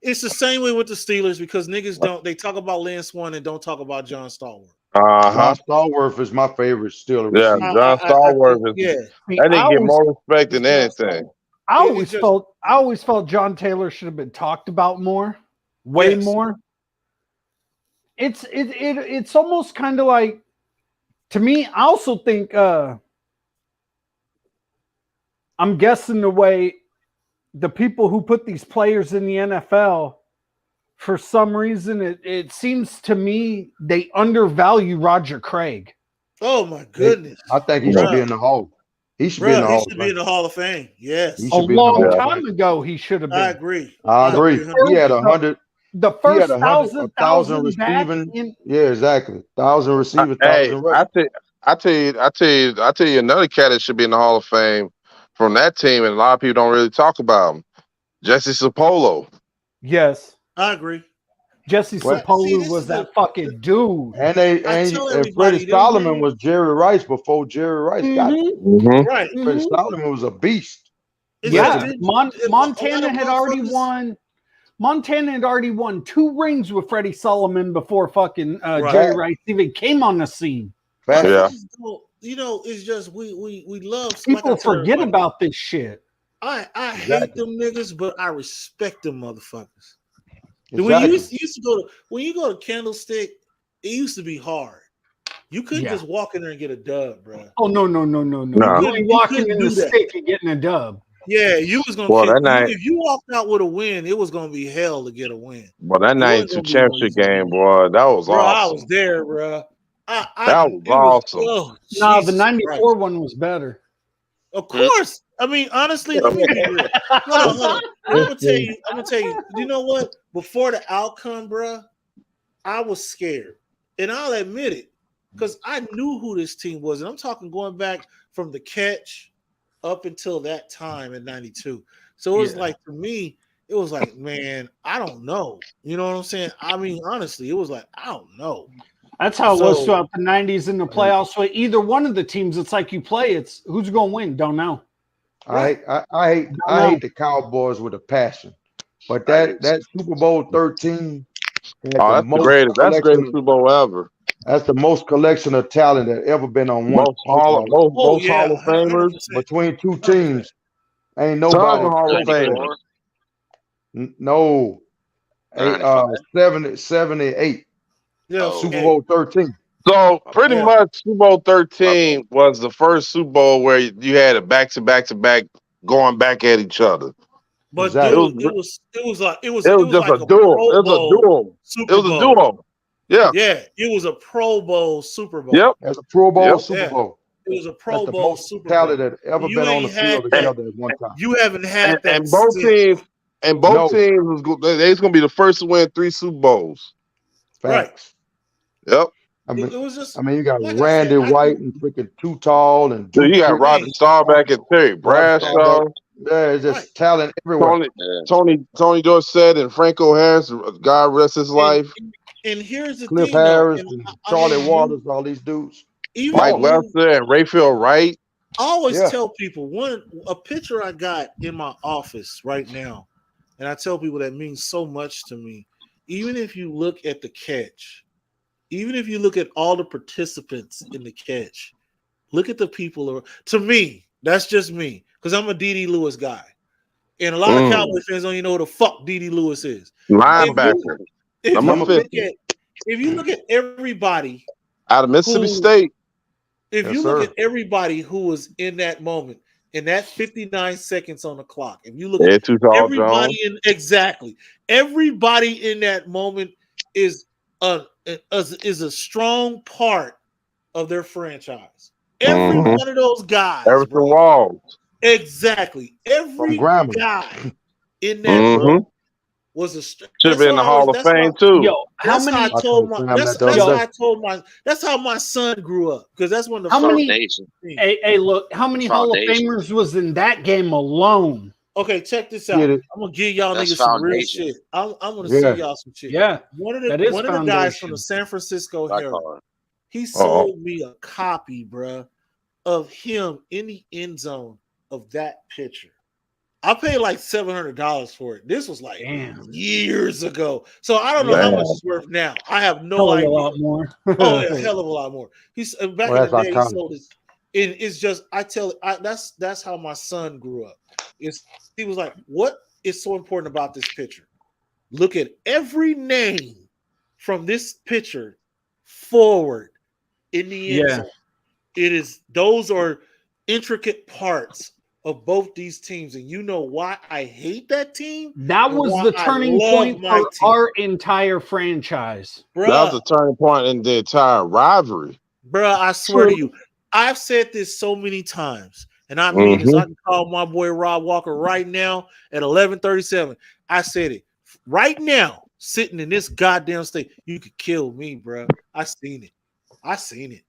it's the same way with the Steelers because niggas they talk about Lynn Swann and don't talk about John Stallworth. John Stallworth is my favorite Steeler. Yeah, John Stallworth is. I didn't get more respect than anything. I always felt John Taylor should have been talked about more, way more. It's almost kind of like, to me, I also think I'm guessing the way the people who put these players in the NFL, for some reason, it seems to me they undervalue Roger Craig. Oh my goodness! I think he should be in the Hall. He should be in the Hall. He should be in the Hall of Fame. Yes, he a should be in the long Hall of time Fame. ago he should have been. I agree. I agree. He had 100. The He had first 1,000 receiving. Yeah, exactly. 1,000 receiving, 1,000 rushing. I tell you another cat that should be in the Hall of Fame from that team, and a lot of people don't really talk about him. Jesse Sapolo. Yes, I agree. Jesse Sapolo was that fucking dude. And Freddie Solomon was Jerry Rice before Jerry Rice got it. Right. Freddie Solomon was a beast. Yeah, Montana had already won. Montana had already won 2 rings with Freddie Solomon before fucking Jerry Rice even came on the scene. Yeah. You know, it's just we love people forget about this shit. I hate them niggas, but I respect them motherfuckers. Exactly. When you go to Candlestick, it used to be hard. You couldn't just walk in there and get a dub, bro. Oh no. You ain't walking in the stick and getting a dub. Yeah, you was gonna if you walked out with a win, it was gonna be hell to get a win. Well, that 92 championship game, boy, that was awesome. I was there, bro. That was awesome. No, the 94 one was better. Of course. I mean, honestly, let me be real. Hold on. I'm gonna tell you. You know what? Before the outcome, bro, I was scared, and I'll admit it, because I knew who this team was, and I'm talking going back from the catch up until that time in '92. So it was like, for me, it was like, man, I don't know. You know what I'm saying? I mean, honestly, it was like, I don't know. That's how it was throughout the 90s in the playoffs. So either one of the teams, it's like you play, it's who's going to win, don't know. I hate the Cowboys with a passion. But that Super Bowl 13, that's the greatest Super Bowl ever. That's the most collection of talent that ever been on one. Most Hall of Famers between two teams. Ain't nobody Hall of Famers. No. 78. Yeah, Super Bowl 13. So pretty much Super Bowl 13 was the first Super Bowl where you had a back-to-back going back at each other. But exactly. it was just like a duel. It was a duel. Yeah. Yeah. It was a Pro Bowl Super Bowl. Yep. It was a Pro Bowl Super Bowl. It was a Pro Bowl Super Bowl. Talent that ever been on the field together at one time. You haven't had that. And both teams was they're gonna be the first to win 3 Super Bowls. Facts. Yep. It was just. I mean, you got Randy White and freaking Too Tall, and you got Roger Staubach and Terry Bradshaw. Yeah, it's just talent everywhere. Tony Dorsett and Franco Harris, God rest his life. And here's the Cliff thing, Harris and Charlie Waters, all these dudes. Mike Webster and Rayfield Wright. I always tell people a picture I got in my office right now, and I tell people that means so much to me. Even if you look at the catch, even if you look at all the participants in the catch, look at the people. To me, that's just me, because I'm a D.D. Lewis guy. And a lot of Cowboys fans don't even know who the fuck D.D. Lewis is. Linebacker. If you look at everybody out of Mississippi State. If you look at everybody who was in that moment, in that 59 seconds on the clock, if you look at everybody everybody in that moment is a strong part of their franchise. Every one of those guys. Everything Walls. Exactly. Every guy in that moment was a should have been in the Hall of Fame too. Yo, that's how my son grew up, because that's when the look, how many Hall of Famers was in that game alone? Okay, check this out. I'm gonna give y'all niggas some real shit. I'm gonna send y'all some shit. Yeah, one of the guys from the San Francisco Herald, he sold me a copy, bruh, of him in the end zone of that picture. I paid like $700 for it. This was like years ago. So I don't know how much it's worth now. I have no idea. A lot more. Oh, a hell of a lot more. He's back in the day, he sold it. It's just, that's how my son grew up. He was like, what is so important about this picture? Look at every name from this picture forward in the end zone. Those are intricate parts of both these teams, and you know why I hate that team? That was the turning point for our entire franchise. Bruh. That was the turning point in the entire rivalry. Bruh, I swear to you, I've said this so many times, and I mean this. I can call my boy Rob Walker right now at 11:37. I said it right now, sitting in this goddamn state. You could kill me, bruh. I seen it.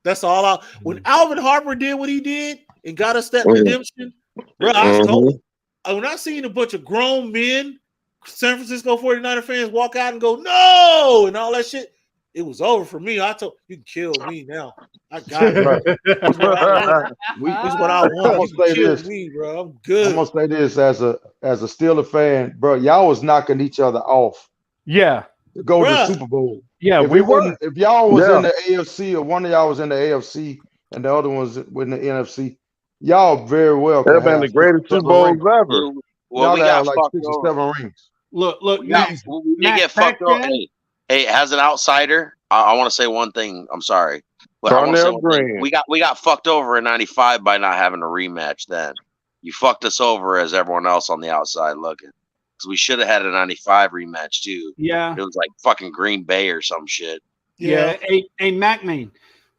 That's all. When Alvin Harper did what he did and got us that redemption, bruh, I told. When I seen a bunch of grown men, San Francisco 49er fans walk out and go, no, and all that shit, it was over for me. I told you can kill me now. I got it. That's what I want. You can kill me, bro. I'm good. I'm gonna say this as a Steeler fan, bro. Y'all was knocking each other off. Yeah. To go to the Super Bowl. Yeah, if if y'all was in the AFC or one of y'all was in the AFC and the other one's in the NFC, y'all very well could have been the greatest Super Bowls ever. Well, we got like 6 or 7 rings. Look, we did get fucked over. Hey, as an outsider, I want to say one thing. I'm sorry, but I want to say one thing. We got fucked over in '95 by not having a rematch. Then you fucked us over as everyone else on the outside looking, because we should have had a '95 rematch too. Yeah, it was like fucking Green Bay or some shit. Yeah, a McMahon.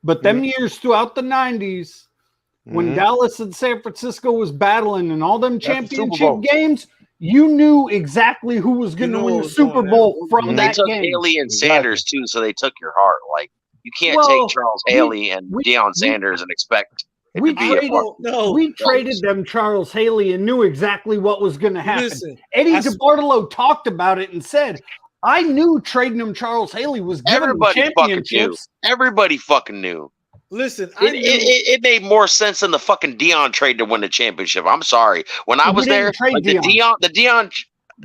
But them years throughout the '90s, when Dallas and San Francisco was battling in all them championship games, you knew exactly who was going to win the Super Bowl from that game. They took Haley and Sanders too, so they took your heart. Like, you can't take Charles Haley and Deion Sanders and expect it to be we traded them Charles Haley and knew exactly what was going to happen. Listen, Eddie DeBartolo talked about it and said, I knew trading him Charles Haley was giving them championships. Everybody fucking knew. Listen, it made more sense than the fucking Deion trade to win the championship. I'm sorry. When I was there, like the Deion.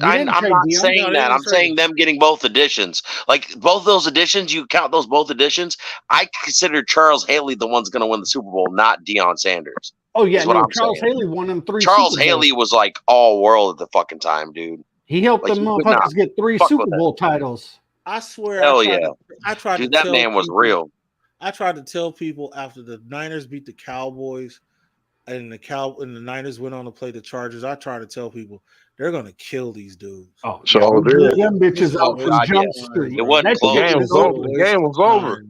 I'm not saying that. I'm saying them getting both editions. Like both those editions, you count those both editions. I consider Charles Haley the one's going to win the Super Bowl, not Deion Sanders. Oh yeah, no, Charles Haley won them 3. Charles Haley was like all world at the fucking time, dude. He helped them motherfuckers get 3 Super Bowl titles. I swear. Hell yeah! I tried. Dude, that man was real. I tried to tell people after the Niners beat the Cowboys and the Niners went on to play the Chargers. I tried to tell people they're gonna kill these dudes. Oh, so them bitches out from Jump Street. It wasn't close. The game was over.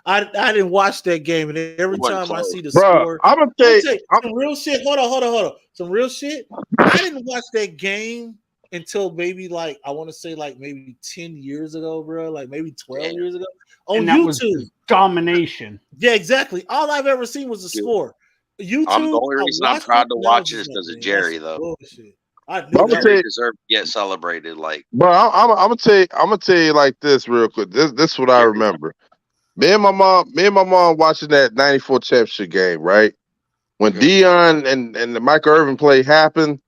I didn't watch that game, and every time I see the score, I'm gonna tell you some real shit. Hold on. Some real shit. I didn't watch that game until maybe I want to say maybe 10 years ago, bro. Like maybe 12 years ago on YouTube. Domination. Yeah, exactly. All I've ever seen was the score. YouTube. The only reason I'm proud to watch it is because of Jerry, though. Bullshit. I'm gonna tell you, deserve to get celebrated. Like, bro, I'm gonna tell you like this real quick. This is what I remember. Me and my mom watching that '94 championship game, right? When Deion and the Michael Irvin play happened,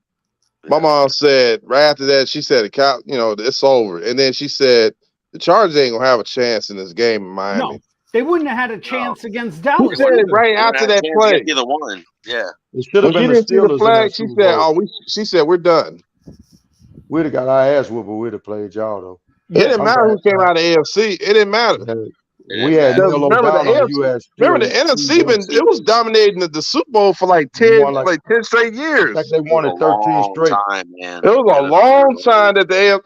my mom said right after that, she said, it's over. And then she said, the Chargers ain't gonna have a chance in this game in Miami. No, they wouldn't have had a chance against Dallas. She said it right after that play. Either one, yeah. It should have been the Steelers. Flag, she said, we're done. We'd have got our ass whooped, but we'd have played y'all though. It didn't matter who came out of AFC. It didn't matter. We had remember the NFC it was dominating the Super Bowl for like 10 straight years. Like they won it 13 straight. It was a long time that the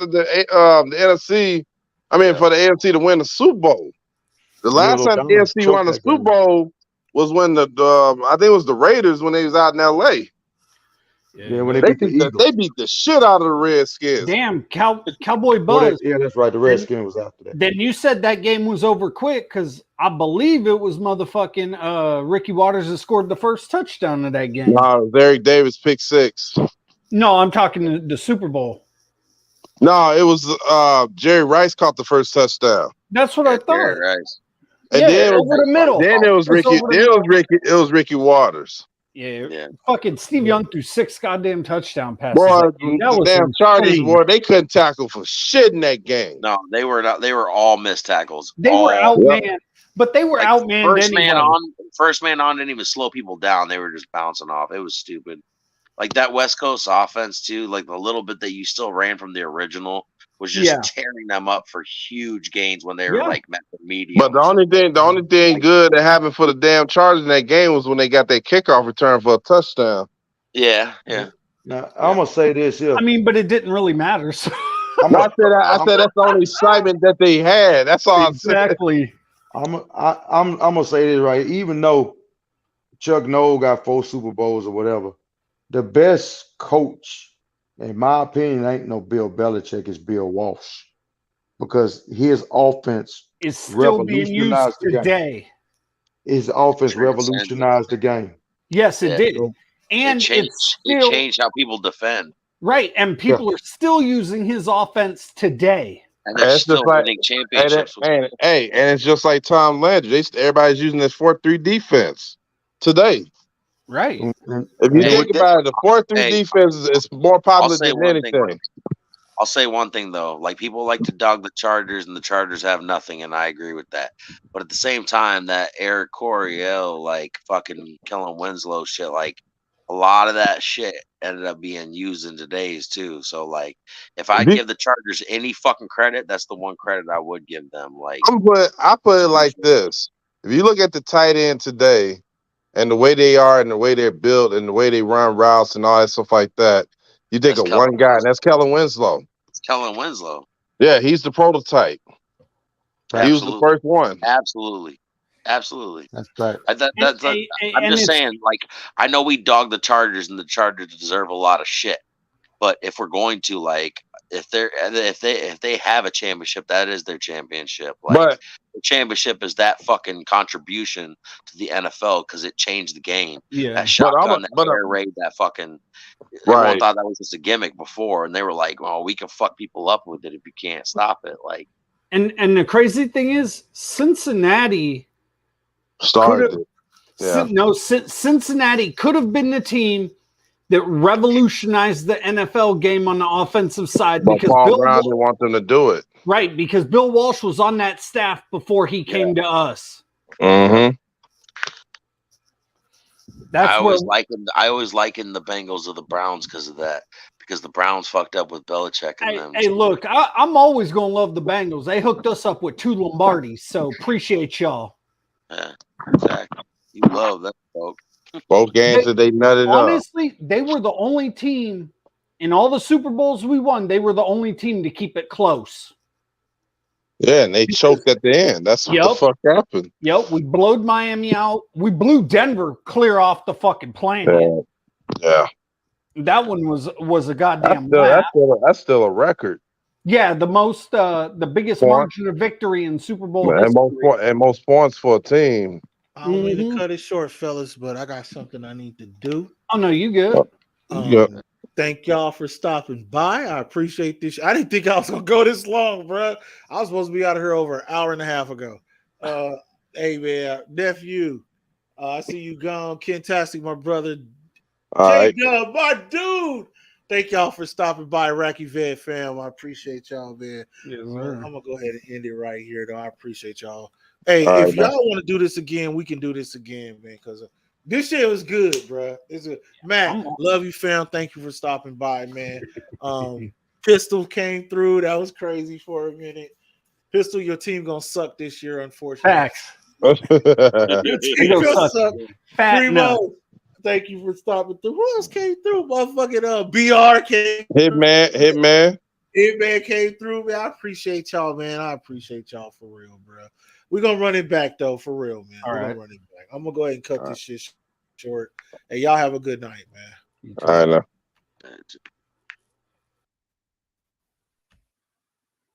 NFC, for the AFC to win the Super Bowl. The last time the AFC won the Super Bowl was when I think it was the Raiders when they was out in LA. Yeah, when they beat the shit out of the Redskins. Damn, Cowboy Buzz. Yeah, that's right. The Redskins was after that. Then you said that game was over quick because I believe it was motherfucking Ricky Waters that scored the first touchdown of that game. No, it was Eric Davis pick 6. No, I'm talking the Super Bowl. No, it was Jerry Rice caught the first touchdown. That's what I thought. Jerry Rice. And then over the middle. Then it was Ricky. It was Ricky Waters. Yeah. Fucking Steve Young threw 6 goddamn touchdown passes. Boy, the damn Chargers, boy, they couldn't tackle for shit in that game. No, they were not. They were all missed tackles. They were outmanned, but they were outmanned. First man on didn't even slow people down. They were just bouncing off. It was stupid. Like that West Coast offense too. Like the little bit that you still ran from the original was just tearing them up for huge gains when they were like medium. But the only thing good that happened for the damn Chargers in that game was when they got that kickoff return for a touchdown. Yeah. Now I'm gonna say this here. But it didn't really matter. So. I said that's the only excitement that they had. That's all exactly. I'm gonna say this right. Even though Chuck Noll got 4 Super Bowls or whatever, the best coach, in my opinion, ain't no Bill Belichick. It's Bill Walsh, because his offense is still being used today. His offense revolutionized the game. Yes, it did. And it changed how people defend. Right, and people are still using his offense today. And they're still winning championships. And it's just like Tom Landry. Everybody's using this 4-3 defense today. Right. If you think about it, the 4-3 defense is more popular than anything. I'll say one thing though, like people like to dog the Chargers, and the Chargers have nothing, and I agree with that. But at the same time, that Eric Coryell, like fucking Kellen Winslow shit, like a lot of that shit ended up being used in today's too. So like, if I give the Chargers any fucking credit, that's the one credit I would give them. Like, I put it like this: if you look at the tight end today, and the way they are, and the way they're built, and the way they run routes, and all that stuff like that. You think of one guy, and that's Kellen Winslow. It's Kellen Winslow. Yeah, he's the prototype. Absolutely. He was the first one. Absolutely. That's right. I'm just saying, like, I know we dog the Chargers, and the Chargers deserve a lot of shit. But if we're going to, like, if they have a championship, that is their championship. Like, the championship is that fucking contribution to the NFL because it changed the game. Yeah. That shotgun, that air raid, that fucking. Everyone thought that was just a gimmick before, and they were like, "Well, we can fuck people up with it if you can't stop it." Like, and the crazy thing is, Cincinnati started it. Yeah. Cincinnati could have been the team that revolutionized the NFL game on the offensive side, because Paul Brown didn't want them to do it. Right, because Bill Walsh was on that staff before he came to us. Mm-hmm. I always likened the Bengals of the Browns because of that. Because the Browns fucked up with Belichick and them. Hey, look, I'm always going to love the Bengals. They hooked us up with 2 Lombardis, so appreciate y'all. Yeah, exactly. You love that, folks. Both games that they nutted up. Honestly, they were the only team in all the Super Bowls we won. They were the only team to keep it close. Yeah, and they choked at the end. That's what the fuck happened. Yep, we blowed Miami out. We blew Denver clear off the fucking planet. Yeah. That one was a goddamn that's still a record. Yeah, the biggest margin of victory in Super Bowl history. And most points for a team. I don't mean to cut it short, fellas, but I got something I need to do. Oh no, you good. Thank y'all for stopping by. I appreciate this. I didn't think I was gonna go this long, bro. I was supposed to be out of here over an hour and a half ago. Hey man, nephew, I see you gone. Kentastic, my brother. J-Dub, my dude. Thank y'all for stopping by, Iraqi Vet fam. I appreciate y'all, man. Yes, I'm gonna go ahead and end it right here, though. I appreciate y'all. Hey, if y'all want to do this again, we can do this again, man. Because this shit was good, bro. Matt, love you, fam. Thank you for stopping by, man. Pistol came through. That was crazy for a minute. Pistol, your team gonna suck this year, unfortunately. Facts. Your team gonna suck. Primo, thank you for stopping through. Who else came through? Motherfucking BR came. Hitman came through, man. I appreciate y'all, man. I appreciate y'all for real, bro. We're gonna run it back though, for real, man. We're gonna run it back. I'm gonna go ahead and cut this shit short. Hey, y'all have a good night, man. I know.